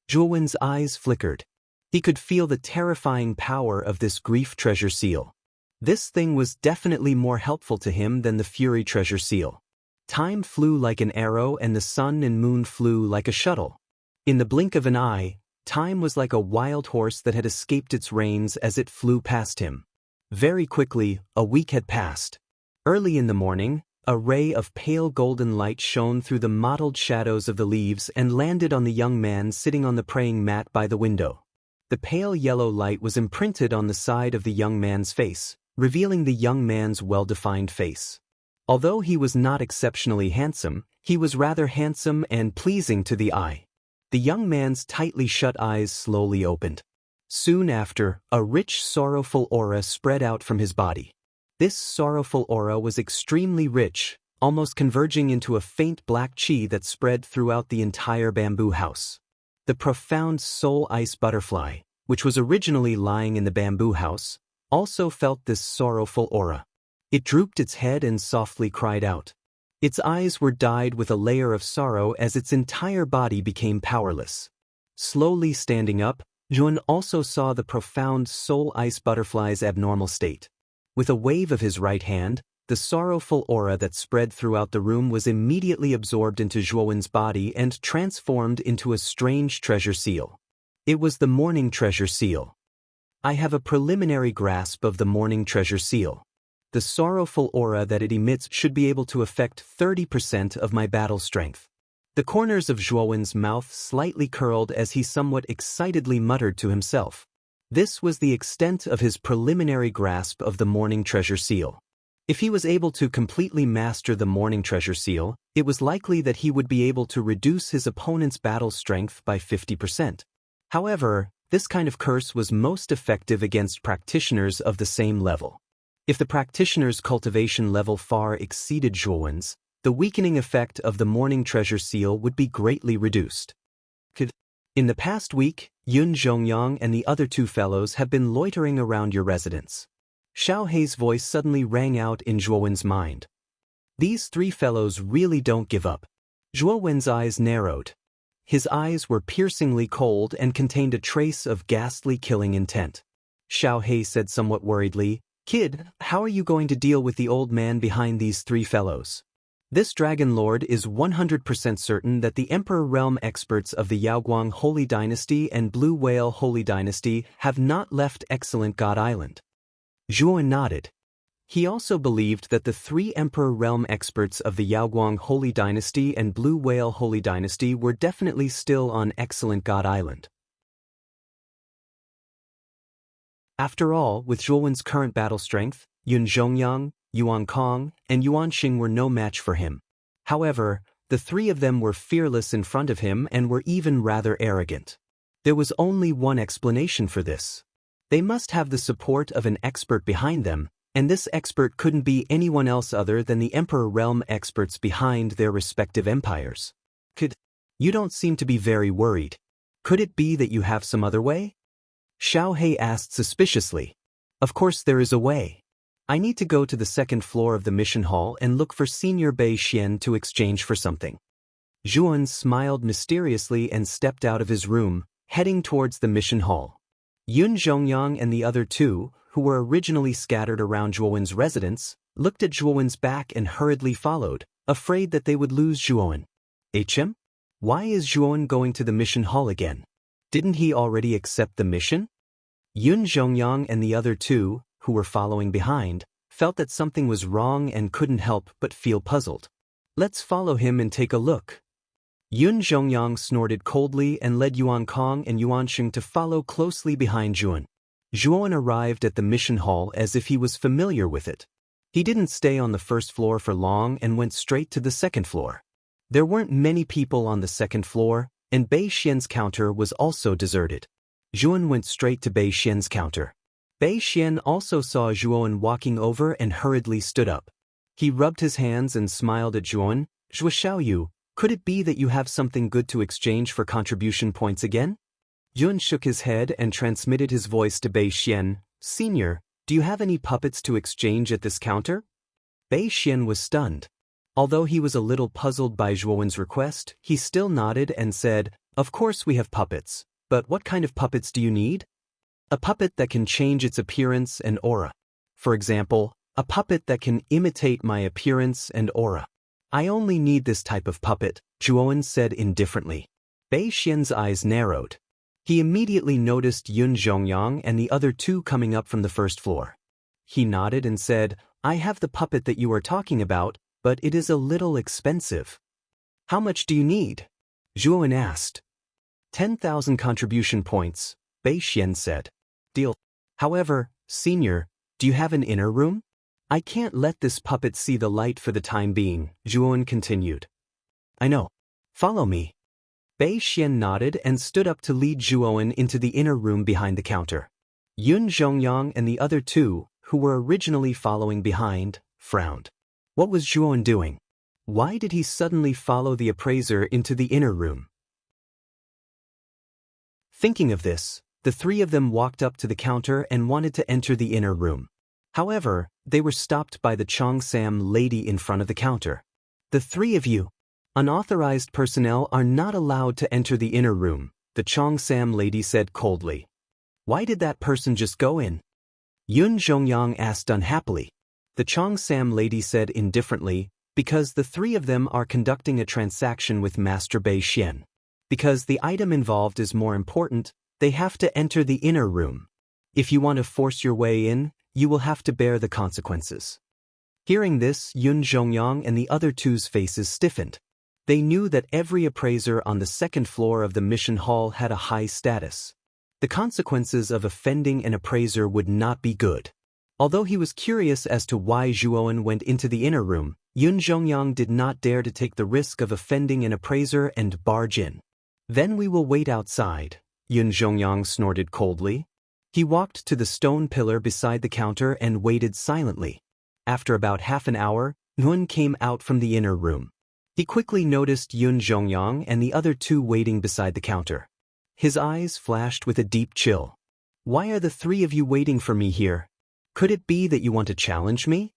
Zhuan's eyes flickered. He could feel the terrifying power of this grief treasure seal. This thing was definitely more helpful to him than the fury treasure seal. Time flew like an arrow and the sun and moon flew like a shuttle. In the blink of an eye, time was like a wild horse that had escaped its reins as it flew past him. Very quickly, a week had passed. Early in the morning, a ray of pale golden light shone through the mottled shadows of the leaves and landed on the young man sitting on the praying mat by the window. The pale yellow light was imprinted on the side of the young man's face, revealing the young man's well-defined face. Although he was not exceptionally handsome, he was rather handsome and pleasing to the eye. The young man's tightly shut eyes slowly opened. Soon after, a rich sorrowful aura spread out from his body. This sorrowful aura was extremely rich, almost converging into a faint black chi that spread throughout the entire bamboo house. The profound soul ice butterfly, which was originally lying in the bamboo house, also felt this sorrowful aura. It drooped its head and softly cried out. Its eyes were dyed with a layer of sorrow as its entire body became powerless. Slowly standing up, Zhuan also saw the profound soul ice butterfly's abnormal state. With a wave of his right hand, the sorrowful aura that spread throughout the room was immediately absorbed into Zhuan's body and transformed into a strange treasure seal. It was the morning treasure seal. I have a preliminary grasp of the morning treasure seal. The sorrowful aura that it emits should be able to affect 30% of my battle strength. The corners of Zhuan's mouth slightly curled as he somewhat excitedly muttered to himself. This was the extent of his preliminary grasp of the morning treasure seal. If he was able to completely master the morning treasure seal, it was likely that he would be able to reduce his opponent's battle strength by 50%. However, this kind of curse was most effective against practitioners of the same level. If the practitioner's cultivation level far exceeded Zhuan's, the weakening effect of the morning treasure seal would be greatly reduced. In the past week, Yun Zhongyang and the other two fellows have been loitering around your residence. Xiao Hei's voice suddenly rang out in Zhuan's mind. These three fellows really don't give up. Zhuan's eyes narrowed. His eyes were piercingly cold and contained a trace of ghastly killing intent. Xiao Hei said somewhat worriedly, "Kid, how are you going to deal with the old man behind these three fellows? This Dragon Lord is 100% certain that the Emperor Realm experts of the Yaoguang Holy Dynasty and Blue Whale Holy Dynasty have not left Excellent God Island." Zhuan nodded. He also believed that the three Emperor Realm experts of the Yaoguang Holy Dynasty and Blue Whale Holy Dynasty were definitely still on Excellent God Island. After all, with Zhuan's current battle strength, Yun Zhongyang, Yuan Kong, and Yuan Xing were no match for him. However, the three of them were fearless in front of him and were even rather arrogant. There was only one explanation for this. They must have the support of an expert behind them, and this expert couldn't be anyone else other than the Emperor Realm experts behind their respective empires. You don't seem to be very worried. Could it be that you have some other way? Xiao Hei asked suspiciously. Of course there is a way. I need to go to the second floor of the mission hall and look for Senior Bei Xian to exchange for something. Zhuan smiled mysteriously and stepped out of his room, heading towards the mission hall. Yun Zhongyang and the other two, who were originally scattered around Zhuowen's residence, looked at Zhuowen's back and hurriedly followed, afraid that they would lose Zhuowen. HM? Why is Zhuowen going to the mission hall again? Didn't he already accept the mission? Yun Zhongyang and the other two, who were following behind, felt that something was wrong and couldn't help but feel puzzled. Let's follow him and take a look. Yun Zhongyang snorted coldly and led Yuan Kong and Yuan Sheng to follow closely behind Zhuowen. Zhuowen arrived at the mission hall as if he was familiar with it. He didn't stay on the first floor for long and went straight to the second floor. There weren't many people on the second floor, and Bei Xian's counter was also deserted. Zhuowen went straight to Bei Xian's counter. Bei Xian also saw Zhuowen walking over and hurriedly stood up. He rubbed his hands and smiled at Zhuowen. "Zhuo Xiaoyu, could it be that you have something good to exchange for contribution points again?" Zhuowen shook his head and transmitted his voice to Bei Xian. "Senior, do you have any puppets to exchange at this counter?" Bei Xian was stunned. Although he was a little puzzled by Zhuowen's request, he still nodded and said, "Of course we have puppets, but what kind of puppets do you need?" "A puppet that can change its appearance and aura. For example, a puppet that can imitate my appearance and aura." "I only need this type of puppet," Zhuowen said indifferently. Bei Xian's eyes narrowed. He immediately noticed Yun Zhongyang and the other two coming up from the first floor. He nodded and said, "I have the puppet that you are talking about, but it is a little expensive." "How much do you need?" Zhuowen asked. 10,000 contribution points, Bei Xian said. "Deal. However, senior, do you have an inner room?" "I can't let this puppet see the light for the time being," Zhuowen continued. "I know. Follow me." Bei Xian nodded and stood up to lead Zhuowen into the inner room behind the counter. Yun Zhongyang and the other two, who were originally following behind, frowned. What was Zhuowen doing? Why did he suddenly follow the appraiser into the inner room? Thinking of this, the three of them walked up to the counter and wanted to enter the inner room. However, they were stopped by the Chongsam lady in front of the counter. "The three of you, unauthorized personnel, are not allowed to enter the inner room," the Chongsam lady said coldly. "Why did that person just go in?" Yun Zhongyang asked unhappily. The Chongsam lady said indifferently, "Because the three of them are conducting a transaction with Master Bei Xian. Because the item involved is more important, they have to enter the inner room. If you want to force your way in, you will have to bear the consequences." Hearing this, Yun Zhongyang and the other two's faces stiffened. They knew that every appraiser on the second floor of the mission hall had a high status. The consequences of offending an appraiser would not be good. Although he was curious as to why Zhuowen went into the inner room, Yun Zhongyang did not dare to take the risk of offending an appraiser and barge in. "Then we will wait outside," Yun Zhongyang snorted coldly. He walked to the stone pillar beside the counter and waited silently. After about half an hour, Yun came out from the inner room. He quickly noticed Yun Zhongyang and the other two waiting beside the counter. His eyes flashed with a deep chill. "Why are the three of you waiting for me here? Could it be that you want to challenge me?"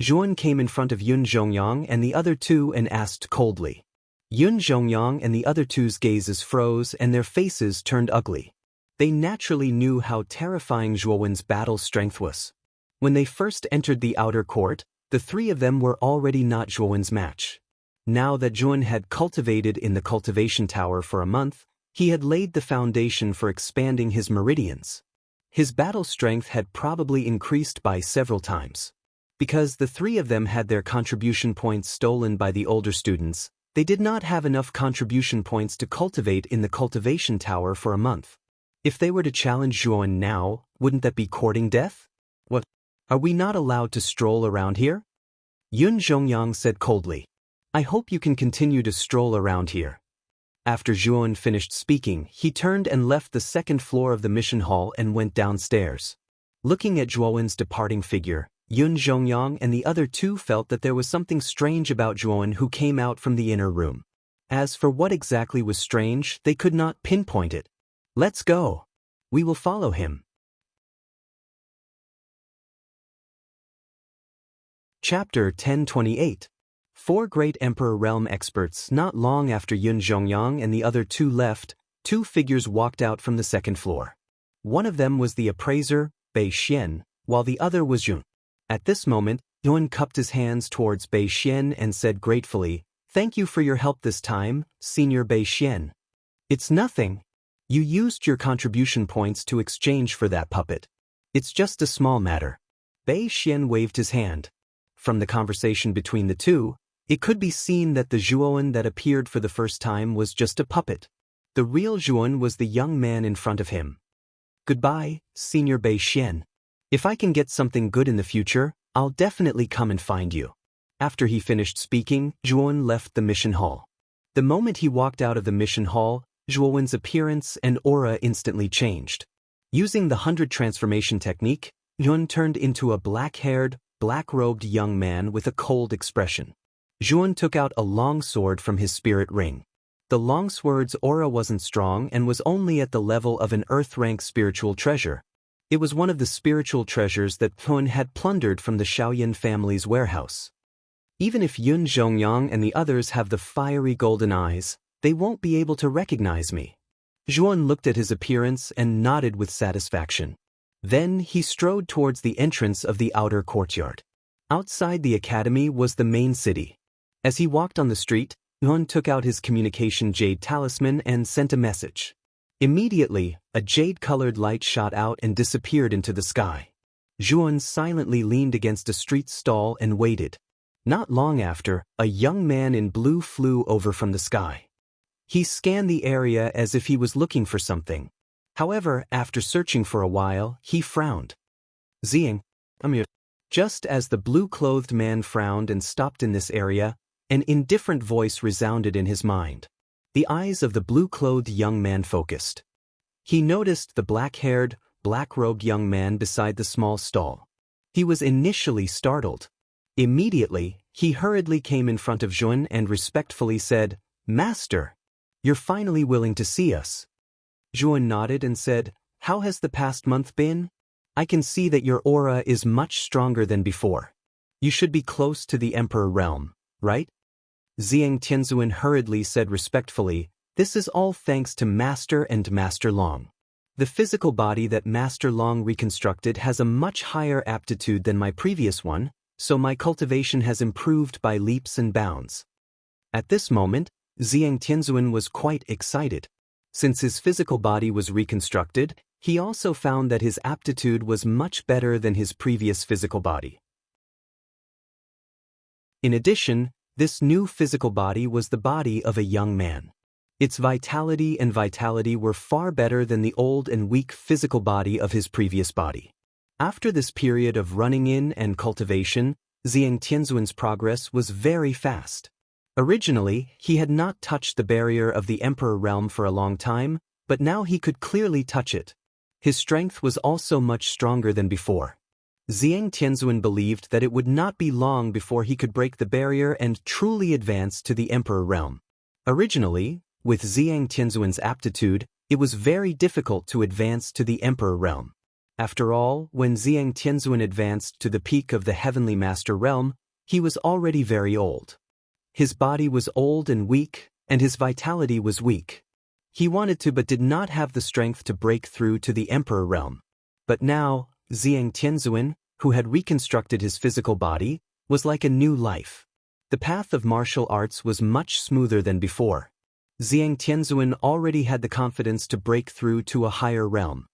Zhuowen came in front of Yun Zhongyang and the other two and asked coldly. Yun Zhongyang and the other two's gazes froze and their faces turned ugly. They naturally knew how terrifying Zhuowen's battle strength was. When they first entered the outer court, the three of them were already not Zhuowen's match. Now that Zhuowen had cultivated in the cultivation tower for a month, he had laid the foundation for expanding his meridians. His battle strength had probably increased by several times. Because the three of them had their contribution points stolen by the older students, they did not have enough contribution points to cultivate in the cultivation tower for a month. If they were to challenge Zhuowen now, wouldn't that be courting death? "What? Are we not allowed to stroll around here?" Yun Zhongyang said coldly. "I hope you can continue to stroll around here." After Zhuowen finished speaking, he turned and left the second floor of the mission hall and went downstairs. Looking at Zhuowen's departing figure, Yun Zhongyang and the other two felt that there was something strange about Zhuowen who came out from the inner room. As for what exactly was strange, they could not pinpoint it. "Let's go. We will follow him." Chapter 1028. Four great Emperor Realm experts. Not long after Yun Zhongyang and the other two left, two figures walked out from the second floor. One of them was the appraiser, Bei Xian, while the other was Yun. At this moment, Yun cupped his hands towards Bei Xian and said gratefully, "Thank you for your help this time, Senior Bei Xian." "It's nothing. You used your contribution points to exchange for that puppet. It's just a small matter." Bei Xian waved his hand. From the conversation between the two, it could be seen that the Zhuowen that appeared for the first time was just a puppet. The real Zhuowen was the young man in front of him. "Goodbye, Senior Bei Xian. If I can get something good in the future, I'll definitely come and find you." After he finished speaking, Zhuowen left the mission hall. The moment he walked out of the mission hall, Zhuowen's appearance and aura instantly changed. Using the 100 transformation technique, Yun turned into a black-haired, black-robed young man with a cold expression. Zhuowen took out a long sword from his spirit ring. The longsword's aura wasn't strong and was only at the level of an earth-rank spiritual treasure. It was one of the spiritual treasures that Yun had plundered from the Shaoyan family's warehouse. Even if Yun Zhongyang and the others have the fiery golden eyes, they won't be able to recognize me. Zhuowen looked at his appearance and nodded with satisfaction. Then he strode towards the entrance of the outer courtyard. Outside the academy was the main city. As he walked on the street, Yun took out his communication jade talisman and sent a message. Immediately, a jade-colored light shot out and disappeared into the sky. Zhuowen silently leaned against a street stall and waited. Not long after, a young man in blue flew over from the sky. He scanned the area as if he was looking for something. However, after searching for a while, he frowned. "Ziying, I'm here." Just as the blue-clothed man frowned and stopped in this area, an indifferent voice resounded in his mind. The eyes of the blue-clothed young man focused. He noticed the black-haired, black-robed young man beside the small stall. He was initially startled. Immediately, he hurriedly came in front of Zhuowen and respectfully said, "Master, you're finally willing to see us." Zhuowen nodded and said, "How has the past month been? I can see that your aura is much stronger than before. You should be close to the Emperor realm, right?" Ziyang Tianzuan hurriedly said respectfully, "This is all thanks to Master and Master Long. The physical body that Master Long reconstructed has a much higher aptitude than my previous one, so my cultivation has improved by leaps and bounds." At this moment, Ziyang Tianzuan was quite excited. Since his physical body was reconstructed, he also found that his aptitude was much better than his previous physical body. In addition, this new physical body was the body of a young man. Its vitality and vitality were far better than the old and weak physical body of his previous body. After this period of running in and cultivation, Ziyang Tianzuan's progress was very fast. Originally, he had not touched the barrier of the Emperor realm for a long time, but now he could clearly touch it. His strength was also much stronger than before. Ziyang Tianzuan believed that it would not be long before he could break the barrier and truly advance to the Emperor realm. Originally, with Ziyang Tianzuan's aptitude, it was very difficult to advance to the Emperor realm. After all, when Ziyang Tianzuan advanced to the peak of the Heavenly Master realm, he was already very old. His body was old and weak, and his vitality was weak. He wanted to but did not have the strength to break through to the Emperor realm. But now, Ziyang Tianzuan, who had reconstructed his physical body, was like a new life. The path of martial arts was much smoother than before. Ziyang Tianzuan already had the confidence to break through to a higher realm.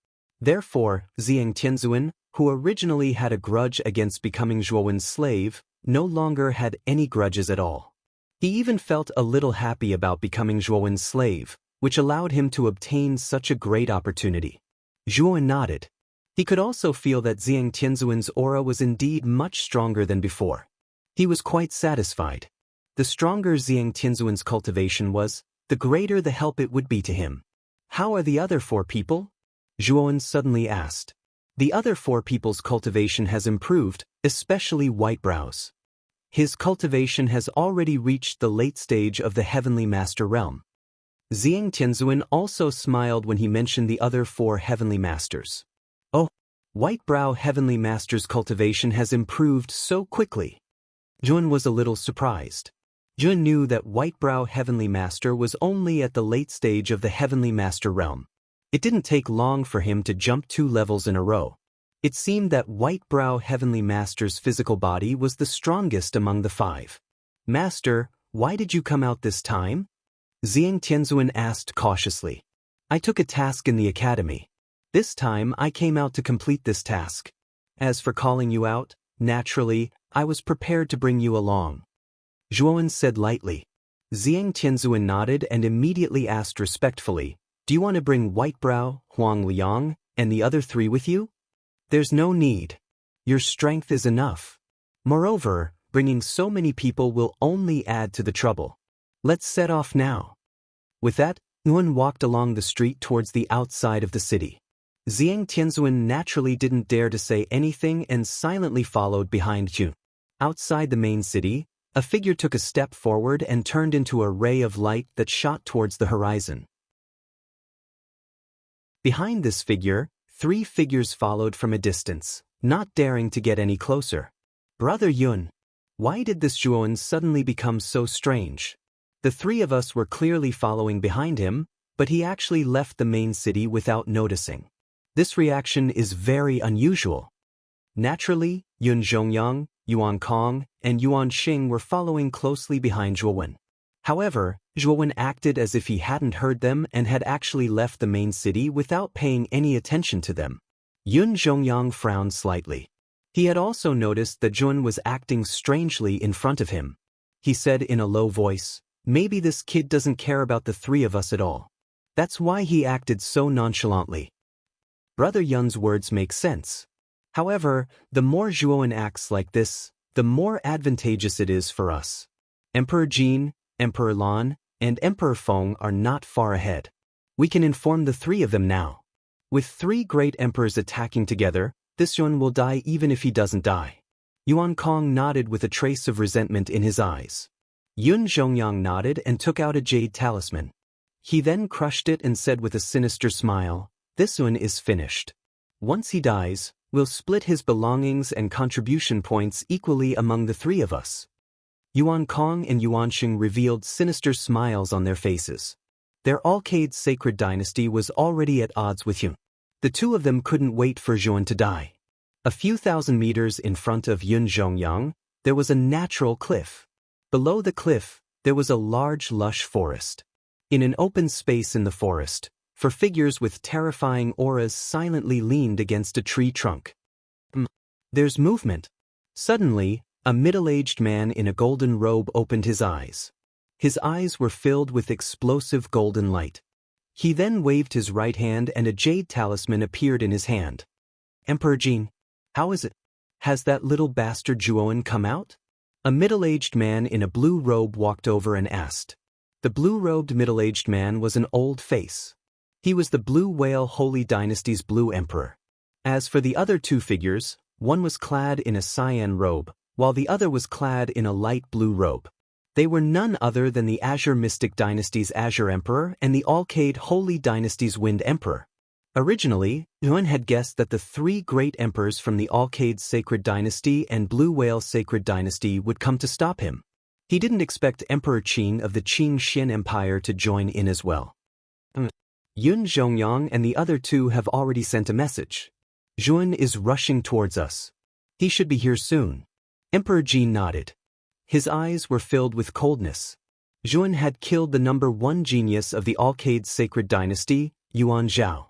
Therefore, Ziyang Tianzuan, who originally had a grudge against becoming Zhuowen's slave, no longer had any grudges at all. He even felt a little happy about becoming Zhuowen's slave, which allowed him to obtain such a great opportunity. Zhuowen nodded. He could also feel that Ziyang Tianzuan's aura was indeed much stronger than before. He was quite satisfied. The stronger Ziyang Tianzuan's cultivation was, the greater the help it would be to him. "How are the other 4 people?" Zhuowen suddenly asked. "The other 4 people's cultivation has improved, especially Whitebrows. His cultivation has already reached the late stage of the Heavenly Master realm." Ziyang Tianzuan also smiled when he mentioned the other 4 Heavenly Masters. "Oh, Whitebrow Heavenly Master's cultivation has improved so quickly." Zhuowen was a little surprised. Zhuowen knew that Whitebrow Heavenly Master was only at the late stage of the Heavenly Master realm. It didn't take long for him to jump 2 levels in a row. It seemed that White-Brow Heavenly Master's physical body was the strongest among the 5. Master, why did you come out this time? Xiang Tianzuan asked cautiously. I took a task in the academy. This time I came out to complete this task. As for calling you out, naturally, I was prepared to bring you along. Zhuowen said lightly. Xiang Tianzuan nodded and immediately asked respectfully, do you want to bring White-Brow, Huang Liang, and the other 3 with you? There's no need. Your strength is enough. Moreover, bringing so many people will only add to the trouble. Let's set off now. With that, Yuan walked along the street towards the outside of the city. Xiang Tianzuan naturally didn't dare to say anything and silently followed behind Yun. Outside the main city, a figure took a step forward and turned into a ray of light that shot towards the horizon. Behind this figure, 3 figures followed from a distance, not daring to get any closer. Brother Yun, why did this Zhuowen suddenly become so strange? The 3 of us were clearly following behind him, but he actually left the main city without noticing. This reaction is very unusual. Naturally, Yun Zhongyang, Yuan Kong, and Yuan Xing were following closely behind Zhuowen. However, Zhuowen acted as if he hadn't heard them and had actually left the main city without paying any attention to them. Yun Zhongyang frowned slightly. He had also noticed that Zhuowen was acting strangely in front of him. He said in a low voice, maybe this kid doesn't care about the 3 of us at all. That's why he acted so nonchalantly. Brother Yun's words make sense. However, the more Zhuowen acts like this, the more advantageous it is for us. Emperor Jin, Emperor Lan, and Emperor Feng are not far ahead. We can inform the 3 of them now. With 3 great emperors attacking together, this Yuan will die even if he doesn't die. Yuan Kong nodded with a trace of resentment in his eyes. Yun Zhongyang nodded and took out a jade talisman. He then crushed it and said with a sinister smile, this Yuan is finished. Once he dies, we'll split his belongings and contribution points equally among the 3 of us. Yuan Kong and Yuan Xing revealed sinister smiles on their faces. Their Alcade sacred dynasty was already at odds with Yun. The 2 of them couldn't wait for Zhuowen to die. A few thousand meters in front of Yun Zhongyang, there was a natural cliff. Below the cliff, there was a large lush forest. In an open space in the forest, 4 figures with terrifying auras silently leaned against a tree trunk. There's movement. Suddenly, a middle-aged man in a golden robe opened his eyes. His eyes were filled with explosive golden light. He then waved his right hand and a jade talisman appeared in his hand. Emperor Jin, how is it? Has that little bastard Zhuowen come out? A middle-aged man in a blue robe walked over and asked. The blue-robed middle-aged man was an old face. He was the Blue Whale Holy Dynasty's Blue Emperor. As for the other 2 figures, one was clad in a cyan robe, while the other was clad in a light blue robe. They were none other than the Azure Mystic Dynasty's Azure Emperor and the Alcade Holy Dynasty's Wind Emperor. Originally, Yuan had guessed that the 3 great emperors from the Alcade Sacred Dynasty and Blue Whale Sacred Dynasty would come to stop him. He didn't expect Emperor Qing of the Qing Xin Empire to join in as well. Yun Zhongyang and the other 2 have already sent a message. Zhuowen is rushing towards us. He should be here soon. Emperor Jin nodded. His eyes were filled with coldness. Zhuowen had killed the number 1 genius of the Alcade Sacred Dynasty, Yuan Zhao.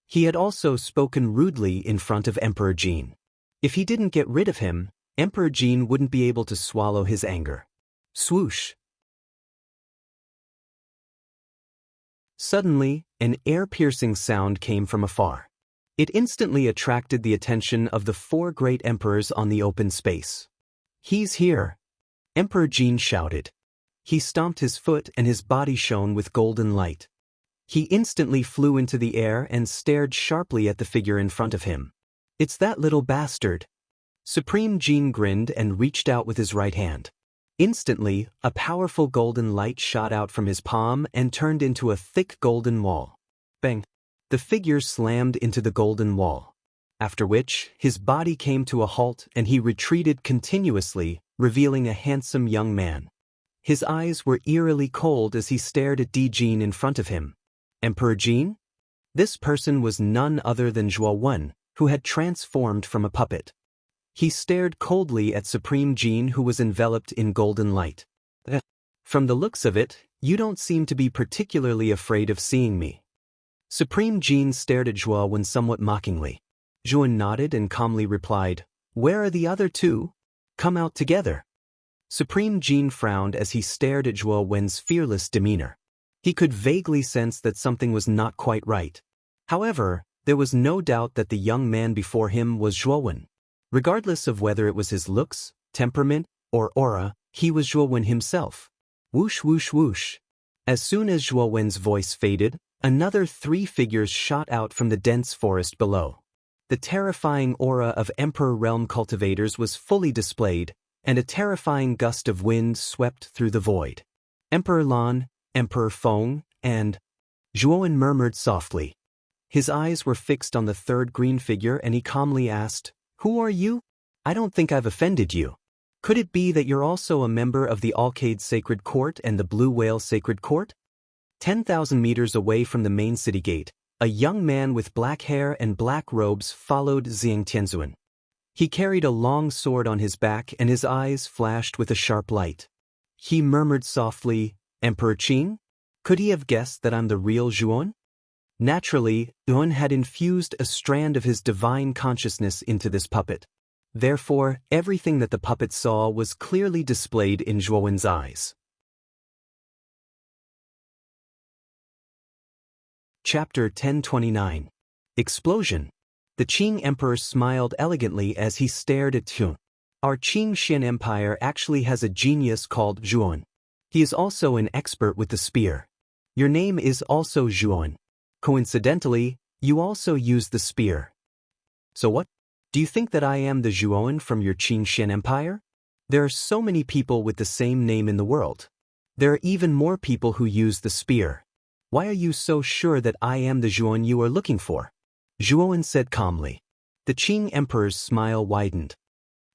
He had also spoken rudely in front of Emperor Jin. If he didn't get rid of him, Emperor Jin wouldn't be able to swallow his anger. Swoosh! Suddenly, an air-piercing sound came from afar. It instantly attracted the attention of the 4 great emperors on the open space. He's here! Emperor Jin shouted. He stomped his foot and his body shone with golden light. He instantly flew into the air and stared sharply at the figure in front of him. It's that little bastard. Supreme Jin grinned and reached out with his right hand. Instantly, a powerful golden light shot out from his palm and turned into a thick golden wall. Bang! The figure slammed into the golden wall. After which, his body came to a halt and he retreated continuously, revealing a handsome young man. His eyes were eerily cold as he stared at Di Jin in front of him. Emperor Jin? This person was none other than Zhuo Wen, who had transformed from a puppet. He stared coldly at Supreme Jean, who was enveloped in golden light. From the looks of it, you don't seem to be particularly afraid of seeing me. Supreme Jean stared at Zhuo Wen somewhat mockingly. Zhuo Wen nodded and calmly replied, "Where are the other two? Come out together." Supreme Jean frowned as he stared at Zhuo Wen's fearless demeanor. He could vaguely sense that something was not quite right. However, there was no doubt that the young man before him was Zhuo Wen. Regardless of whether it was his looks, temperament, or aura, he was Zhuo Wen himself. Whoosh whoosh whoosh. As soon as Zhuo Wen's voice faded, another 3 figures shot out from the dense forest below. The terrifying aura of Emperor Realm cultivators was fully displayed, and a terrifying gust of wind swept through the void. Emperor Lan, Emperor Feng, and Zhuo Wen murmured softly. His eyes were fixed on the 3rd green figure, and he calmly asked, "Who are you? I don't think I've offended you. Could it be that you're also a member of the Alcade Sacred Court and the Blue Whale Sacred Court?" 10,000 meters away from the main city gate, a young man with black hair and black robes followed Xiang Tianzuan. He carried a long sword on his back, and his eyes flashed with a sharp light. He murmured softly, "Emperor Qing? Could he have guessed that I'm the real Zhuo Wen?" Naturally, Zhuo Wen had infused a strand of his divine consciousness into this puppet. Therefore, everything that the puppet saw was clearly displayed in Zhuo Wen's eyes. Chapter 1029. Explosion. The Qing Emperor smiled elegantly as he stared at Zhuo Wen. Our Qing Xin Empire actually has a genius called Zhuo Wen. He is also an expert with the spear. Your name is also Zhuo Wen. Coincidentally, you also use the spear. So what? Do you think that I am the Zhuo Wen from your Qing Xin Empire? There are so many people with the same name in the world. There are even more people who use the spear. Why are you so sure that I am the Zhuo Wen you are looking for? Zhuo Wen said calmly. The Qing Emperor's smile widened.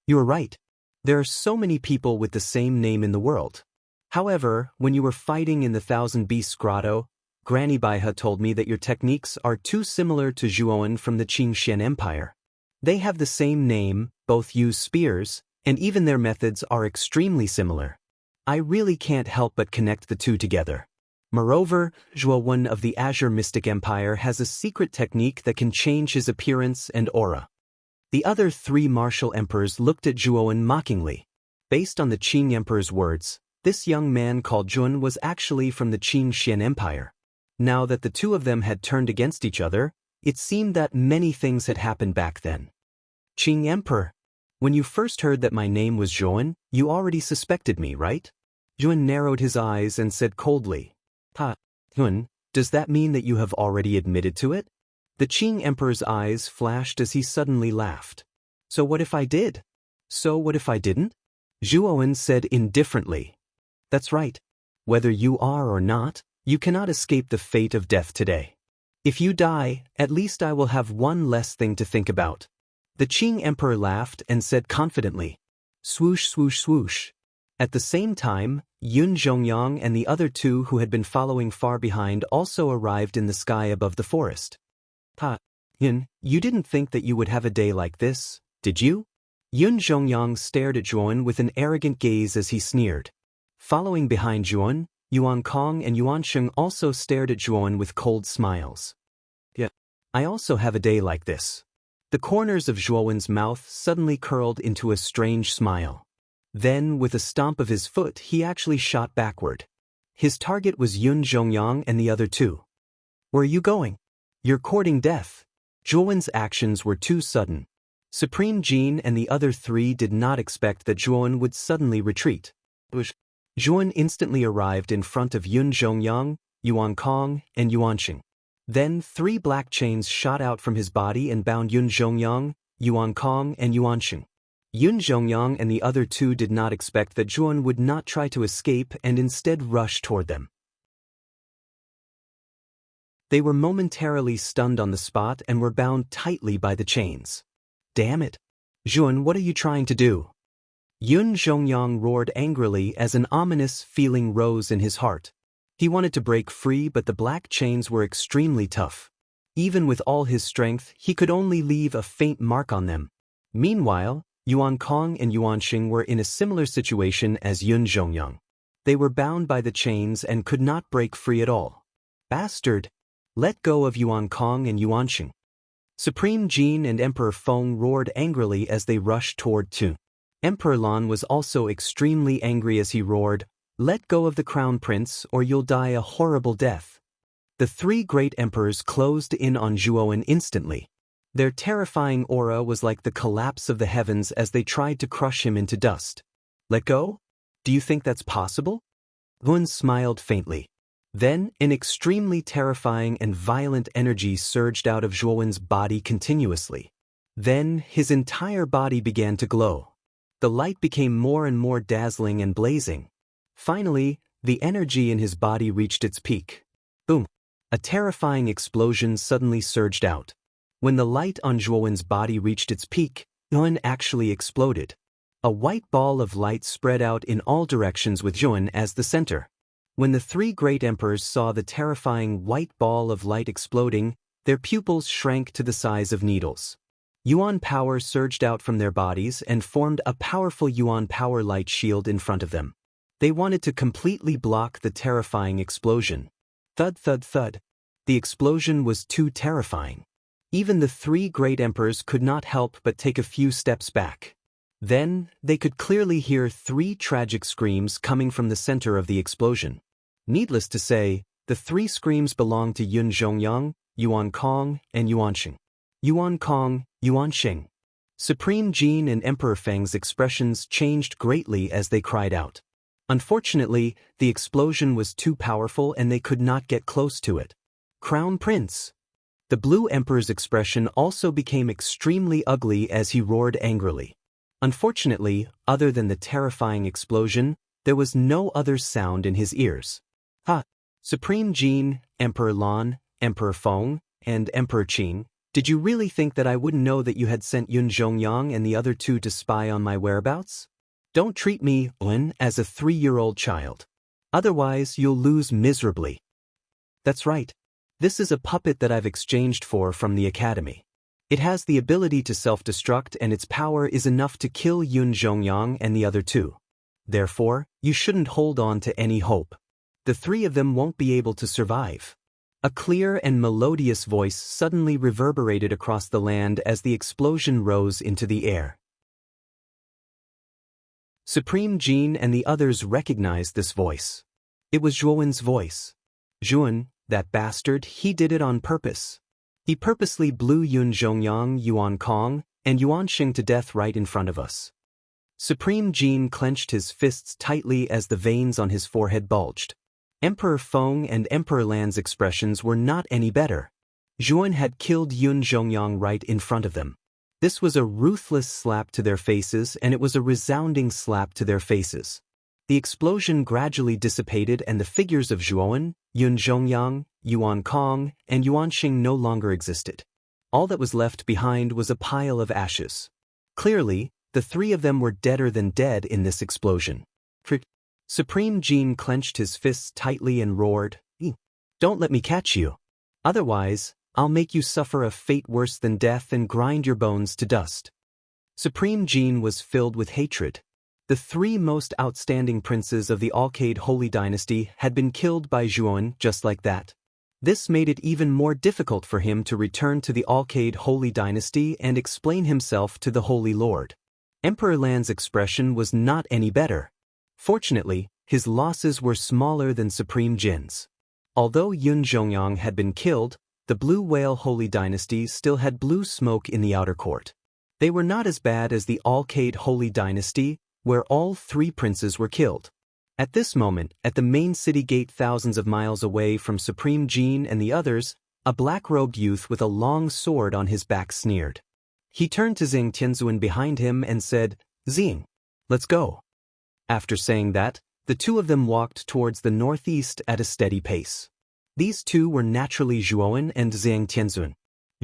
You are right. There are so many people with the same name in the world. However, when you were fighting in the Thousand Beasts Grotto, Granny Baiha told me that your techniques are too similar to Zhuo Wen from the Qing Xin Empire. They have the same name, both use spears, and even their methods are extremely similar. I really can't help but connect the two together. Moreover, Zhuo Wen of the Azure Mystic Empire has a secret technique that can change his appearance and aura. The other 3 martial emperors looked at Zhuo Wen mockingly. Based on the Qing Emperor's words, this young man called Zhuo Wen was actually from the Qing Xin Empire. Now that the two of them had turned against each other, it seemed that many things had happened back then. Qing Emperor, when you first heard that my name was Zhuo Wen, you already suspected me, right? Zhuo Wen narrowed his eyes and said coldly, "Ha, Zhuo Wen, does that mean that you have already admitted to it?" The Qing Emperor's eyes flashed as he suddenly laughed. So what if I did? So what if I didn't? Zhuo Wen said indifferently. That's right. Whether you are or not, you cannot escape the fate of death today. If you die, at least I will have one less thing to think about. The Qing Emperor laughed and said confidently, swoosh swoosh swoosh. At the same time, Yun Zhongyang and the other 2 who had been following far behind also arrived in the sky above the forest. Ha, Yun, you didn't think that you would have a day like this, did you? Yun Zhongyang stared at Zhuo Wen with an arrogant gaze as he sneered. Following behind Zhuo Wen, Yuan Kong and Yuan Sheng also stared at Zhuo Wen with cold smiles. Yeah, I also have a day like this. The corners of Zhuo Wen's mouth suddenly curled into a strange smile. Then, with a stomp of his foot, he actually shot backward. His target was Yun Zhongyang and the other 2. Where are you going? You're courting death. Zhuo Wen's actions were too sudden. Supreme Jean and the other 3 did not expect that Zhuo Wen would suddenly retreat. Zhuo Wen instantly arrived in front of Yun Zhongyang, Yuan Kong, and Yuan Sheng. Then 3 black chains shot out from his body and bound Yun Zhongyang, Yuan Kong, and Yuan Sheng. Yun Zhongyang and the other 2 did not expect that Zhuo Wen would not try to escape and instead rush toward them. They were momentarily stunned on the spot and were bound tightly by the chains. Damn it! Zhuo Wen, what are you trying to do? Yun Zhongyang roared angrily as an ominous feeling rose in his heart. He wanted to break free, but the black chains were extremely tough. Even with all his strength, he could only leave a faint mark on them. Meanwhile, Yuan Kong and Yuan Xing were in a similar situation as Yun Zhongyang. They were bound by the chains and could not break free at all. Bastard! Let go of Yuan Kong and Yuan Xing. Supreme Jin and Emperor Feng roared angrily as they rushed toward Tu. Emperor Lan was also extremely angry as he roared, "Let go of the crown prince or you'll die a horrible death." The three great emperors closed in on Zhuowen instantly. Their terrifying aura was like the collapse of the heavens as they tried to crush him into dust. Let go? Do you think that's possible? Gun smiled faintly. Then, an extremely terrifying and violent energy surged out of Zhuowen's body continuously. Then, his entire body began to glow. The light became more and more dazzling and blazing. Finally, the energy in his body reached its peak. Boom! A terrifying explosion suddenly surged out. When the light on Zhuowen's body reached its peak, Zhuowen actually exploded. A white ball of light spread out in all directions with Zhuowen as the center. When the three great emperors saw the terrifying white ball of light exploding, their pupils shrank to the size of needles. Yuan power surged out from their bodies and formed a powerful Yuan power light shield in front of them. They wanted to completely block the terrifying explosion. Thud, thud, thud. The explosion was too terrifying. Even the three great emperors could not help but take a few steps back. Then, they could clearly hear three tragic screams coming from the center of the explosion. Needless to say, the three screams belonged to Yun Zhongyang, Yuan Kong, and Yuan Xing. Yuan Kong, Yuan Xing. Supreme Jin and Emperor Feng's expressions changed greatly as they cried out. Unfortunately, the explosion was too powerful and they could not get close to it. Crown Prince! The Blue Emperor's expression also became extremely ugly as he roared angrily. Unfortunately, other than the terrifying explosion, there was no other sound in his ears. Ha! Supreme Jin, Emperor Lan, Emperor Feng, and Emperor Qin, did you really think that I wouldn't know that you had sent Yun Zhongyang and the other two to spy on my whereabouts? Don't treat me, Lin, as a 3-year-old child. Otherwise, you'll lose miserably. That's right. This is a puppet that I've exchanged from the academy. It has the ability to self-destruct and its power is enough to kill Yun Zhongyang and the other two. Therefore, you shouldn't hold on to any hope. The three of them won't be able to survive. A clear and melodious voice suddenly reverberated across the land as the explosion rose into the air. Supreme Jin and the others recognized this voice. It was Zhuowen's voice. Zhuowen, that bastard, he did it on purpose. He purposely blew Yun Zhongyang, Yuan Kong, and Yuan Xing to death right in front of us. Supreme Jin clenched his fists tightly as the veins on his forehead bulged. Emperor Feng and Emperor Lan's expressions were not any better. Zhuowen had killed Yun Zhongyang right in front of them. This was a ruthless slap to their faces and it was a resounding slap to their faces. The explosion gradually dissipated and the figures of Zhuowen, Yun Zhongyang, Yuan Kong, and Yuan Xing no longer existed. All that was left behind was a pile of ashes. Clearly, the three of them were deader than dead in this explosion. Supreme Jin clenched his fists tightly and roared, "Don't let me catch you. Otherwise, I'll make you suffer a fate worse than death and grind your bones to dust." Supreme Jin was filled with hatred. The three most outstanding princes of the Alcade Holy Dynasty had been killed by Zhuowen just like that. This made it even more difficult for him to return to the Alcade Holy Dynasty and explain himself to the Holy Lord. Emperor Lan's expression was not any better. Fortunately, his losses were smaller than Supreme Jin's. Although Yun Zhongyang had been killed, the Blue Whale Holy Dynasty still had blue smoke in the outer court. They were not as bad as the Alcade Holy Dynasty, where all three princes were killed. At this moment, at the main city gate thousands of miles away from Supreme Jin and the others, a black-robed youth with a long sword on his back sneered. He turned to Zhang Tianzuan behind him and said, "Zing, let's go." After saying that, the two of them walked towards the northeast at a steady pace. These two were naturally Zhuowen and Zhang Tianzuan.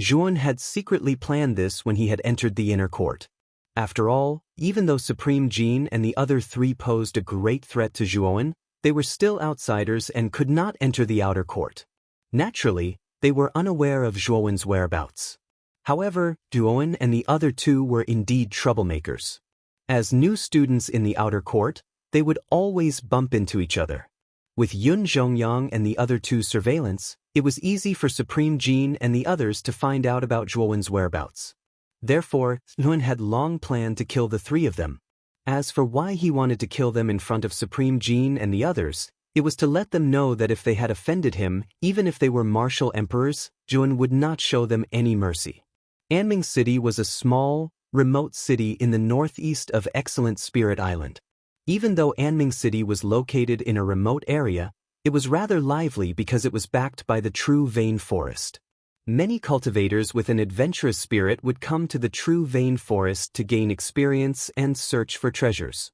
Zhuowen had secretly planned this when he had entered the inner court. After all, even though Supreme Jin and the other three posed a great threat to Zhuowen, they were still outsiders and could not enter the outer court. Naturally, they were unaware of Zhuowen's whereabouts. However, Zhuowen and the other two were indeed troublemakers. As new students in the outer court, they would always bump into each other. With Yun Zhongyang and the other two surveillance, it was easy for Supreme Jin and the others to find out about Zhuowen's whereabouts. Therefore, Yun had long planned to kill the three of them. As for why he wanted to kill them in front of Supreme Jin and the others, it was to let them know that if they had offended him, even if they were martial emperors, Zhuon would not show them any mercy. Anming City was a small, remote city in the northeast of Excellent Spirit Island. Even though Anming City was located in a remote area, it was rather lively because it was backed by the True Vein Forest. Many cultivators with an adventurous spirit would come to the True Vein Forest to gain experience and search for treasures.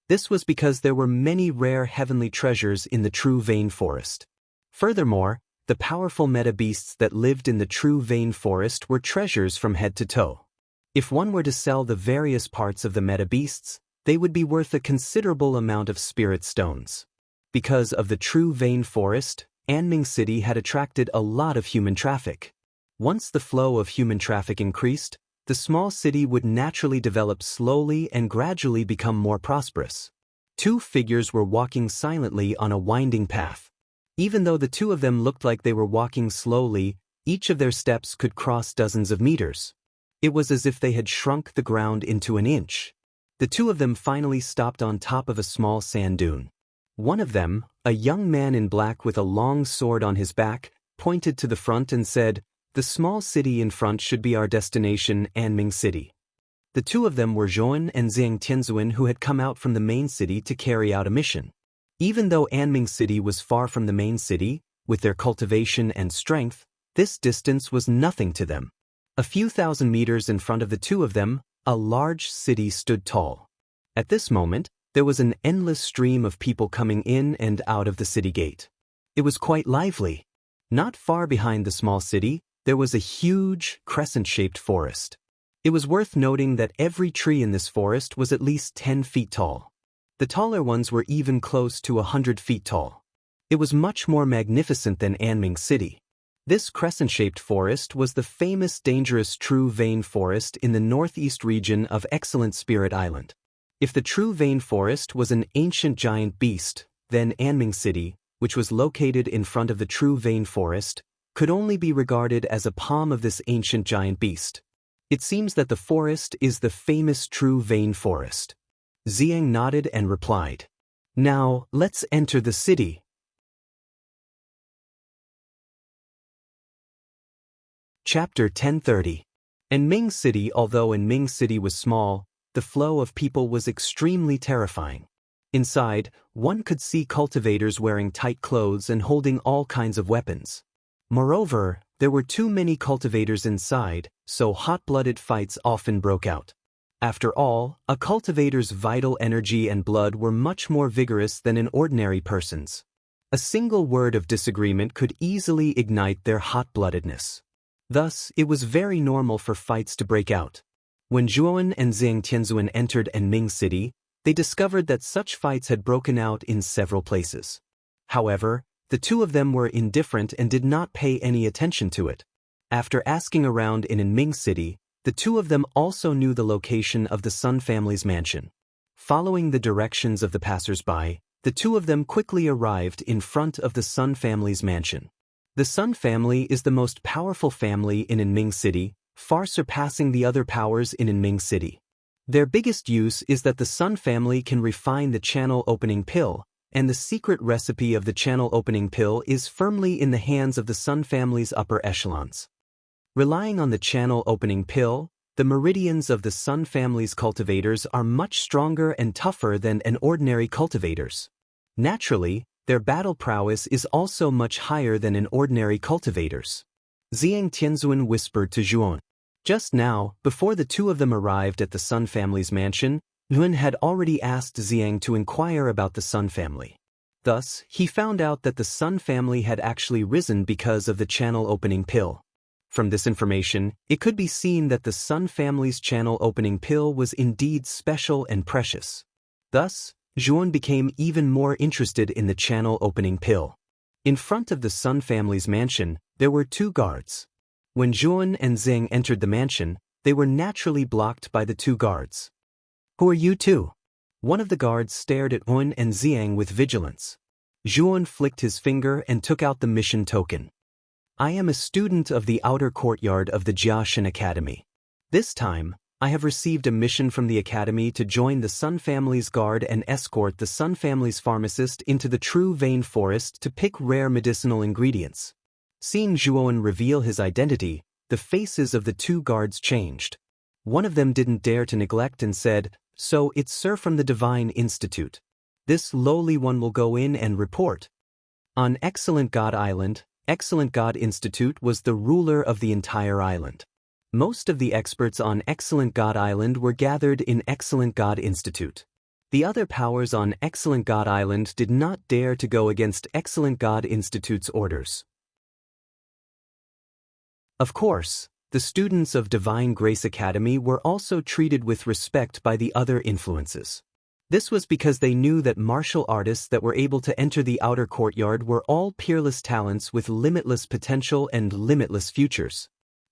This was because there were many rare heavenly treasures in the True Vein Forest. Furthermore, the powerful meta beasts that lived in the True Vein Forest were treasures from head to toe. If one were to sell the various parts of the meta beasts, they would be worth a considerable amount of spirit stones. Because of the True Vein Forest, Anming City had attracted a lot of human traffic. Once the flow of human traffic increased, the small city would naturally develop slowly and gradually become more prosperous. Two figures were walking silently on a winding path. Even though the two of them looked like they were walking slowly, each of their steps could cross dozens of meters. It was as if they had shrunk the ground into an inch. The two of them finally stopped on top of a small sand dune. One of them, a young man in black with a long sword on his back, pointed to the front and said, "The small city in front should be our destination, Anming City." The two of them were Zhuon and Zhang Tianzuan, who had come out from the main city to carry out a mission. Even though Anming City was far from the main city, with their cultivation and strength, this distance was nothing to them. A few thousand meters in front of the two of them, a large city stood tall. At this moment, there was an endless stream of people coming in and out of the city gate. It was quite lively. Not far behind the small city, there was a huge, crescent-shaped forest. It was worth noting that every tree in this forest was at least 10 feet tall. The taller ones were even close to 100 feet tall. It was much more magnificent than Anming City. This crescent-shaped forest was the famous dangerous True Vein Forest in the northeast region of Excellent Spirit Island. If the True Vein Forest was an ancient giant beast, then Anming City, which was located in front of the True Vein Forest, could only be regarded as a palm of this ancient giant beast. It seems that the forest is the famous True Vein Forest. Zhang nodded and replied, "Now, let's enter the city." Chapter 1030. Anming City. Although Anming City was small, the flow of people was extremely terrifying. Inside, one could see cultivators wearing tight clothes and holding all kinds of weapons. Moreover, there were too many cultivators inside, so hot-blooded fights often broke out. After all, a cultivator's vital energy and blood were much more vigorous than an ordinary person's. A single word of disagreement could easily ignite their hot-bloodedness. Thus, it was very normal for fights to break out. When Zhuon and Zhang Tianzuan entered Anming City, they discovered that such fights had broken out in several places. However, the two of them were indifferent and did not pay any attention to it. After asking around in Anming City, the two of them also knew the location of the Sun family's mansion. Following the directions of the passers-by, the two of them quickly arrived in front of the Sun family's mansion. The Sun family is the most powerful family in Anming City, far surpassing the other powers in Anming City. Their biggest use is that the Sun family can refine the channel opening pill, and the secret recipe of the channel opening pill is firmly in the hands of the Sun family's upper echelons. Relying on the channel opening pill, the meridians of the Sun family's cultivators are much stronger and tougher than an ordinary cultivators. Naturally, their battle prowess is also much higher than an ordinary cultivators. Zhang Tianzuan whispered to Zhuon. Just now, before the two of them arrived at the Sun family's mansion, Zhuon had already asked Zhang to inquire about the Sun family. Thus, he found out that the Sun family had actually risen because of the channel opening pill. From this information, it could be seen that the Sun family's channel opening pill was indeed special and precious. Thus, Zhuon became even more interested in the channel opening pill. In front of the Sun family's mansion, there were two guards. When Zhuan and Zheng entered the mansion, they were naturally blocked by the two guards. "Who are you two?" One of the guards stared at Zhuan and Zheng with vigilance. Zhuan flicked his finger and took out the mission token. "I am a student of the outer courtyard of the Jiaxin Academy. This time, I have received a mission from the academy to join the Sun family's guard and escort the Sun family's pharmacist into the True Vein Forest to pick rare medicinal ingredients." Seeing Zhuan reveal his identity, the faces of the two guards changed. One of them didn't dare to neglect and said, "So it's Sir from the Divine Institute. This lowly one will go in and report." On Excellent God Island, Excellent God Institute was the ruler of the entire island. Most of the experts on Excellent God Island were gathered in Excellent God Institute. The other powers on Excellent God Island did not dare to go against Excellent God Institute's orders. Of course, the students of Divine Grace Academy were also treated with respect by the other influences. This was because they knew that martial artists that were able to enter the outer courtyard were all peerless talents with limitless potential and limitless futures.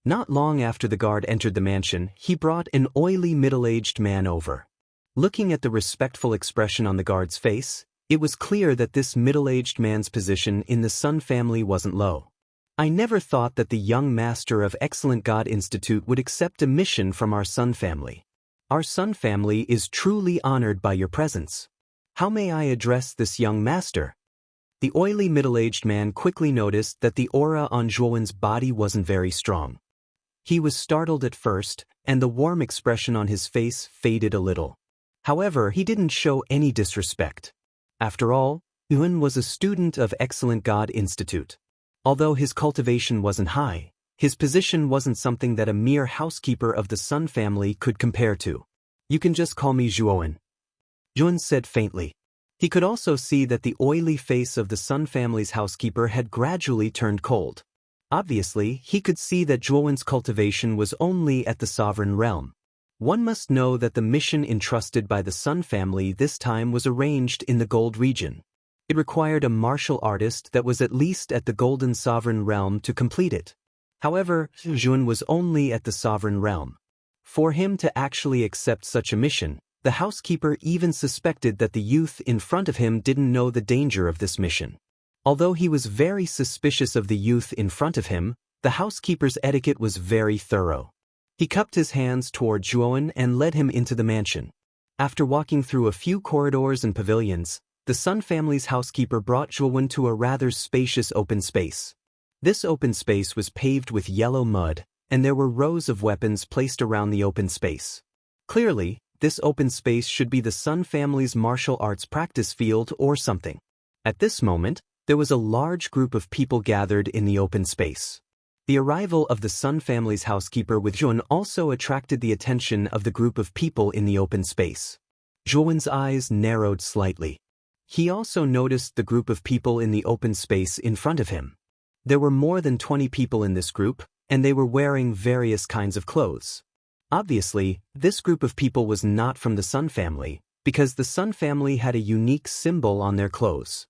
Not long after the guard entered the mansion, he brought an oily middle-aged man over. Looking at the respectful expression on the guard's face, it was clear that this middle-aged man's position in the Sun family wasn't low. "I never thought that the young master of Excellent God Institute would accept a mission from our Sun family. Our Sun family is truly honored by your presence. How may I address this young master?" The oily middle-aged man quickly noticed that the aura on Zhuan's body wasn't very strong. He was startled at first, and the warm expression on his face faded a little. However, he didn't show any disrespect. After all, Yuan was a student of Excellent God Institute. Although his cultivation wasn't high, his position wasn't something that a mere housekeeper of the Sun family could compare to. "You can just call me Zhuan," Yuan said faintly. He could also see that the oily face of the Sun family's housekeeper had gradually turned cold. Obviously, he could see that Zhuan's cultivation was only at the sovereign realm. One must know that the mission entrusted by the Sun family this time was arranged in the Gold region. It required a martial artist that was at least at the Golden Sovereign Realm to complete it. However, Zhuan was only at the Sovereign Realm. For him to actually accept such a mission, the housekeeper even suspected that the youth in front of him didn't know the danger of this mission. Although he was very suspicious of the youth in front of him, the housekeeper's etiquette was very thorough. He cupped his hands toward Zhuan and led him into the mansion. After walking through a few corridors and pavilions, the Sun family's housekeeper brought Zhuan to a rather spacious open space. This open space was paved with yellow mud, and there were rows of weapons placed around the open space. Clearly, this open space should be the Sun family's martial arts practice field or something. At this moment, there was a large group of people gathered in the open space. The arrival of the Sun family's housekeeper with Zhuan also attracted the attention of the group of people in the open space. Zhuan's eyes narrowed slightly. He also noticed the group of people in the open space in front of him. There were more than 20 people in this group, and they were wearing various kinds of clothes. Obviously, this group of people was not from the Sun family, because the Sun family had a unique symbol on their clothes.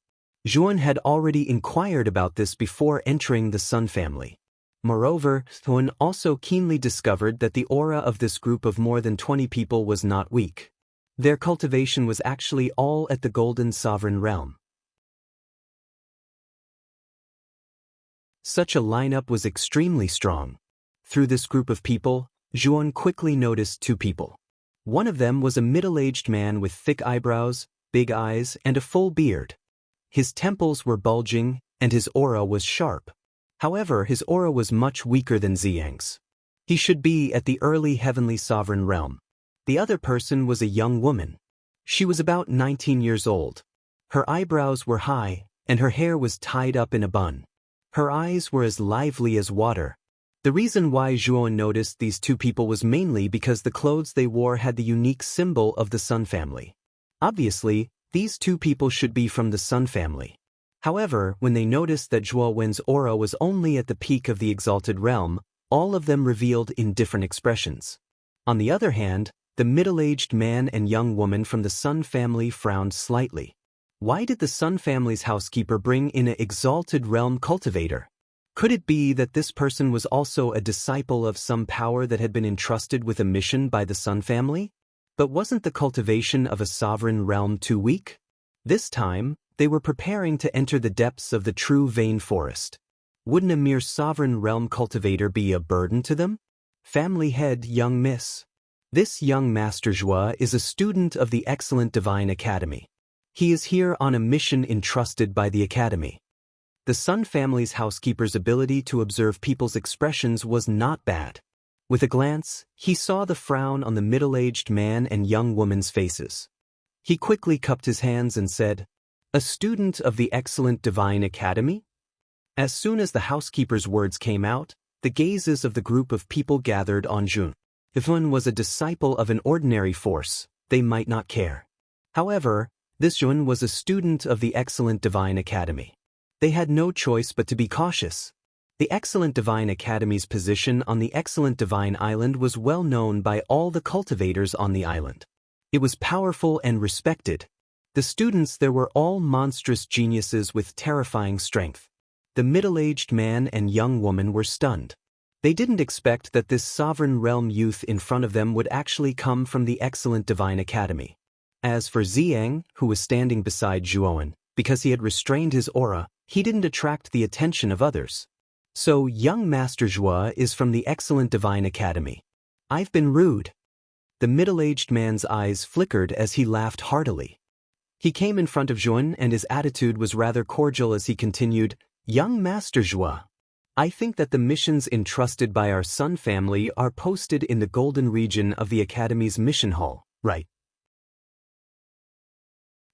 Zhuan had already inquired about this before entering the Sun family. Moreover, Zhuan also keenly discovered that the aura of this group of more than 20 people was not weak. Their cultivation was actually all at the Golden Sovereign Realm. Such a lineup was extremely strong. Through this group of people, Zhuan quickly noticed two people. One of them was a middle-aged man with thick eyebrows, big eyes, and a full beard. His temples were bulging, and his aura was sharp. However, his aura was much weaker than Ziyang's. He should be at the early heavenly sovereign realm. The other person was a young woman. She was about 19 years old. Her eyebrows were high, and her hair was tied up in a bun. Her eyes were as lively as water. The reason why Zhuan noticed these two people was mainly because the clothes they wore had the unique symbol of the Sun family. Obviously, these two people should be from the Sun family. However, when they noticed that Zhuowen's aura was only at the peak of the exalted realm, all of them revealed in different expressions. On the other hand, the middle-aged man and young woman from the Sun family frowned slightly. Why did the Sun family's housekeeper bring in an exalted realm cultivator? Could it be that this person was also a disciple of some power that had been entrusted with a mission by the Sun family? But wasn't the cultivation of a sovereign realm too weak? This time, they were preparing to enter the depths of the true vein forest. Wouldn't a mere sovereign realm cultivator be a burden to them? Family head young miss. This young Master Joie is a student of the excellent Divine Academy. He is here on a mission entrusted by the Academy. The Sun family's housekeeper's ability to observe people's expressions was not bad. With a glance, he saw the frown on the middle-aged man and young woman's faces. He quickly cupped his hands and said, "A student of the excellent Divine Academy?" As soon as the housekeeper's words came out, the gazes of the group of people gathered on Jun. If one was a disciple of an ordinary force, they might not care. However, this Jun was a student of the excellent Divine Academy. They had no choice but to be cautious. The excellent Divine Academy's position on the excellent Divine Island was well known by all the cultivators on the island. It was powerful and respected. The students there were all monstrous geniuses with terrifying strength. The middle-aged man and young woman were stunned. They didn't expect that this sovereign realm youth in front of them would actually come from the excellent Divine Academy. As for Ziang, who was standing beside Zhuowen, because he had restrained his aura, he didn't attract the attention of others. So young Master Joie is from the excellent Divine Academy. I've been rude. The middle-aged man's eyes flickered as he laughed heartily. He came in front of Zhuowen and his attitude was rather cordial as he continued, "Young Master Joie, I think that the missions entrusted by our Sun family are posted in the Golden Region of the Academy's mission hall, right?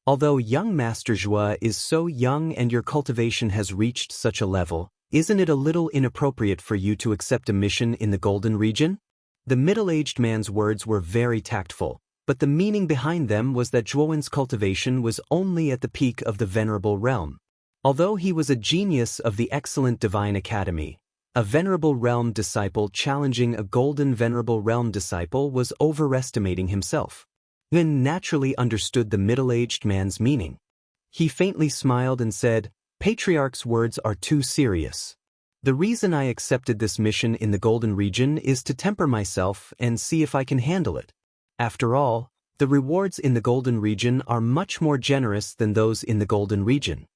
Although young Master Joie is so young and your cultivation has reached such a level, isn't it a little inappropriate for you to accept a mission in the Golden Region?" The middle-aged man's words were very tactful, but the meaning behind them was that Zhuowen's cultivation was only at the peak of the Venerable Realm. Although he was a genius of the excellent Divine Academy, a Venerable Realm disciple challenging a Golden Venerable Realm disciple was overestimating himself. Yuan naturally understood the middle-aged man's meaning. He faintly smiled and said, "Patriarch's words are too serious. The reason I accepted this mission in the Golden Region is to temper myself and see if I can handle it. After all, the rewards in the Golden Region are much more generous than those in the Golden Region."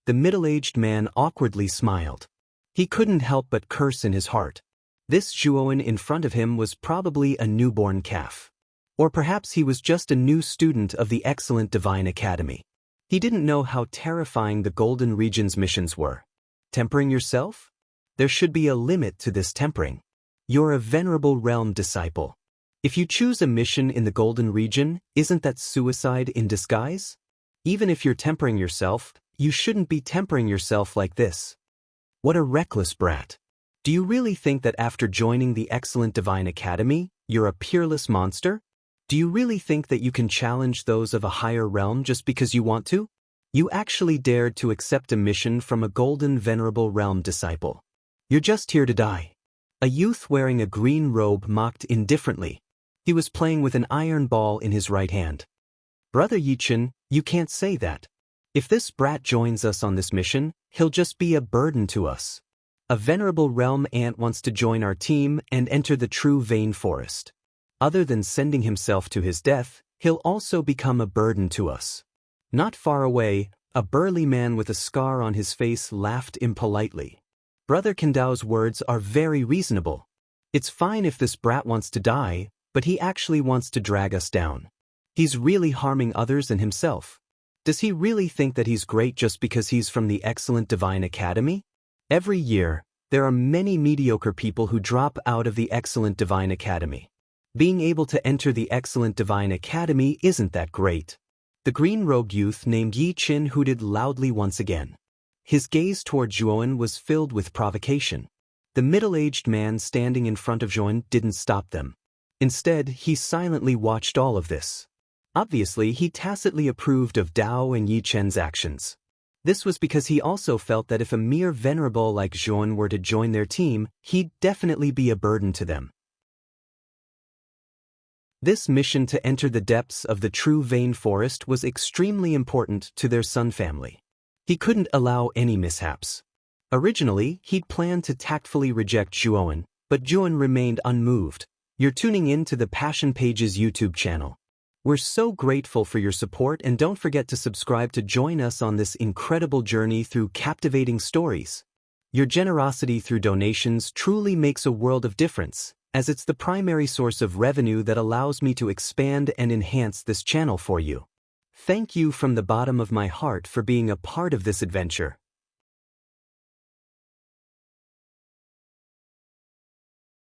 The middle-aged man awkwardly smiled. He couldn't help but curse in his heart. This Zhuowen in front of him was probably a newborn calf. Or perhaps he was just a new student of the excellent Divine Academy. He didn't know how terrifying the Golden Region's missions were. Tempering yourself? There should be a limit to this tempering. You're a Venerable Realm disciple. If you choose a mission in the Golden Region, isn't that suicide in disguise? Even if you're tempering yourself, you shouldn't be tempering yourself like this. What a reckless brat. Do you really think that after joining the excellent Divine Academy, you're a peerless monster? Do you really think that you can challenge those of a higher realm just because you want to? You actually dared to accept a mission from a Golden Venerable Realm disciple. You're just here to die. A youth wearing a green robe mocked indifferently. He was playing with an iron ball in his right hand. "Brother Yichen, you can't say that. If this brat joins us on this mission, he'll just be a burden to us. A Venerable Realm ant wants to join our team and enter the true vein forest. Other than sending himself to his death, he'll also become a burden to us." Not far away, a burly man with a scar on his face laughed impolitely. Brother Kandao's words are very reasonable. It's fine if this brat wants to die, but he actually wants to drag us down. He's really harming others and himself. Does he really think that he's great just because he's from the excellent Divine Academy? Every year, there are many mediocre people who drop out of the excellent Divine Academy. Being able to enter the excellent Divine Academy isn't that great. The green-robed youth named Yi Qin hooted loudly once again. His gaze toward Zhuowen was filled with provocation. The middle-aged man standing in front of Zhuowen didn't stop them. Instead, he silently watched all of this. Obviously, he tacitly approved of Dao and Yi Chen's actions. This was because he also felt that if a mere venerable like Zhuowen were to join their team, he'd definitely be a burden to them. This mission to enter the depths of the true Vane Forest was extremely important to their Sun family. He couldn't allow any mishaps. Originally, he'd planned to tactfully reject Juon, but Juon remained unmoved. You're tuning in to the Passion Pages YouTube channel. We're so grateful for your support, and don't forget to subscribe to join us on this incredible journey through captivating stories. Your generosity through donations truly makes a world of difference, as it's the primary source of revenue that allows me to expand and enhance this channel for you. Thank you from the bottom of my heart for being a part of this adventure.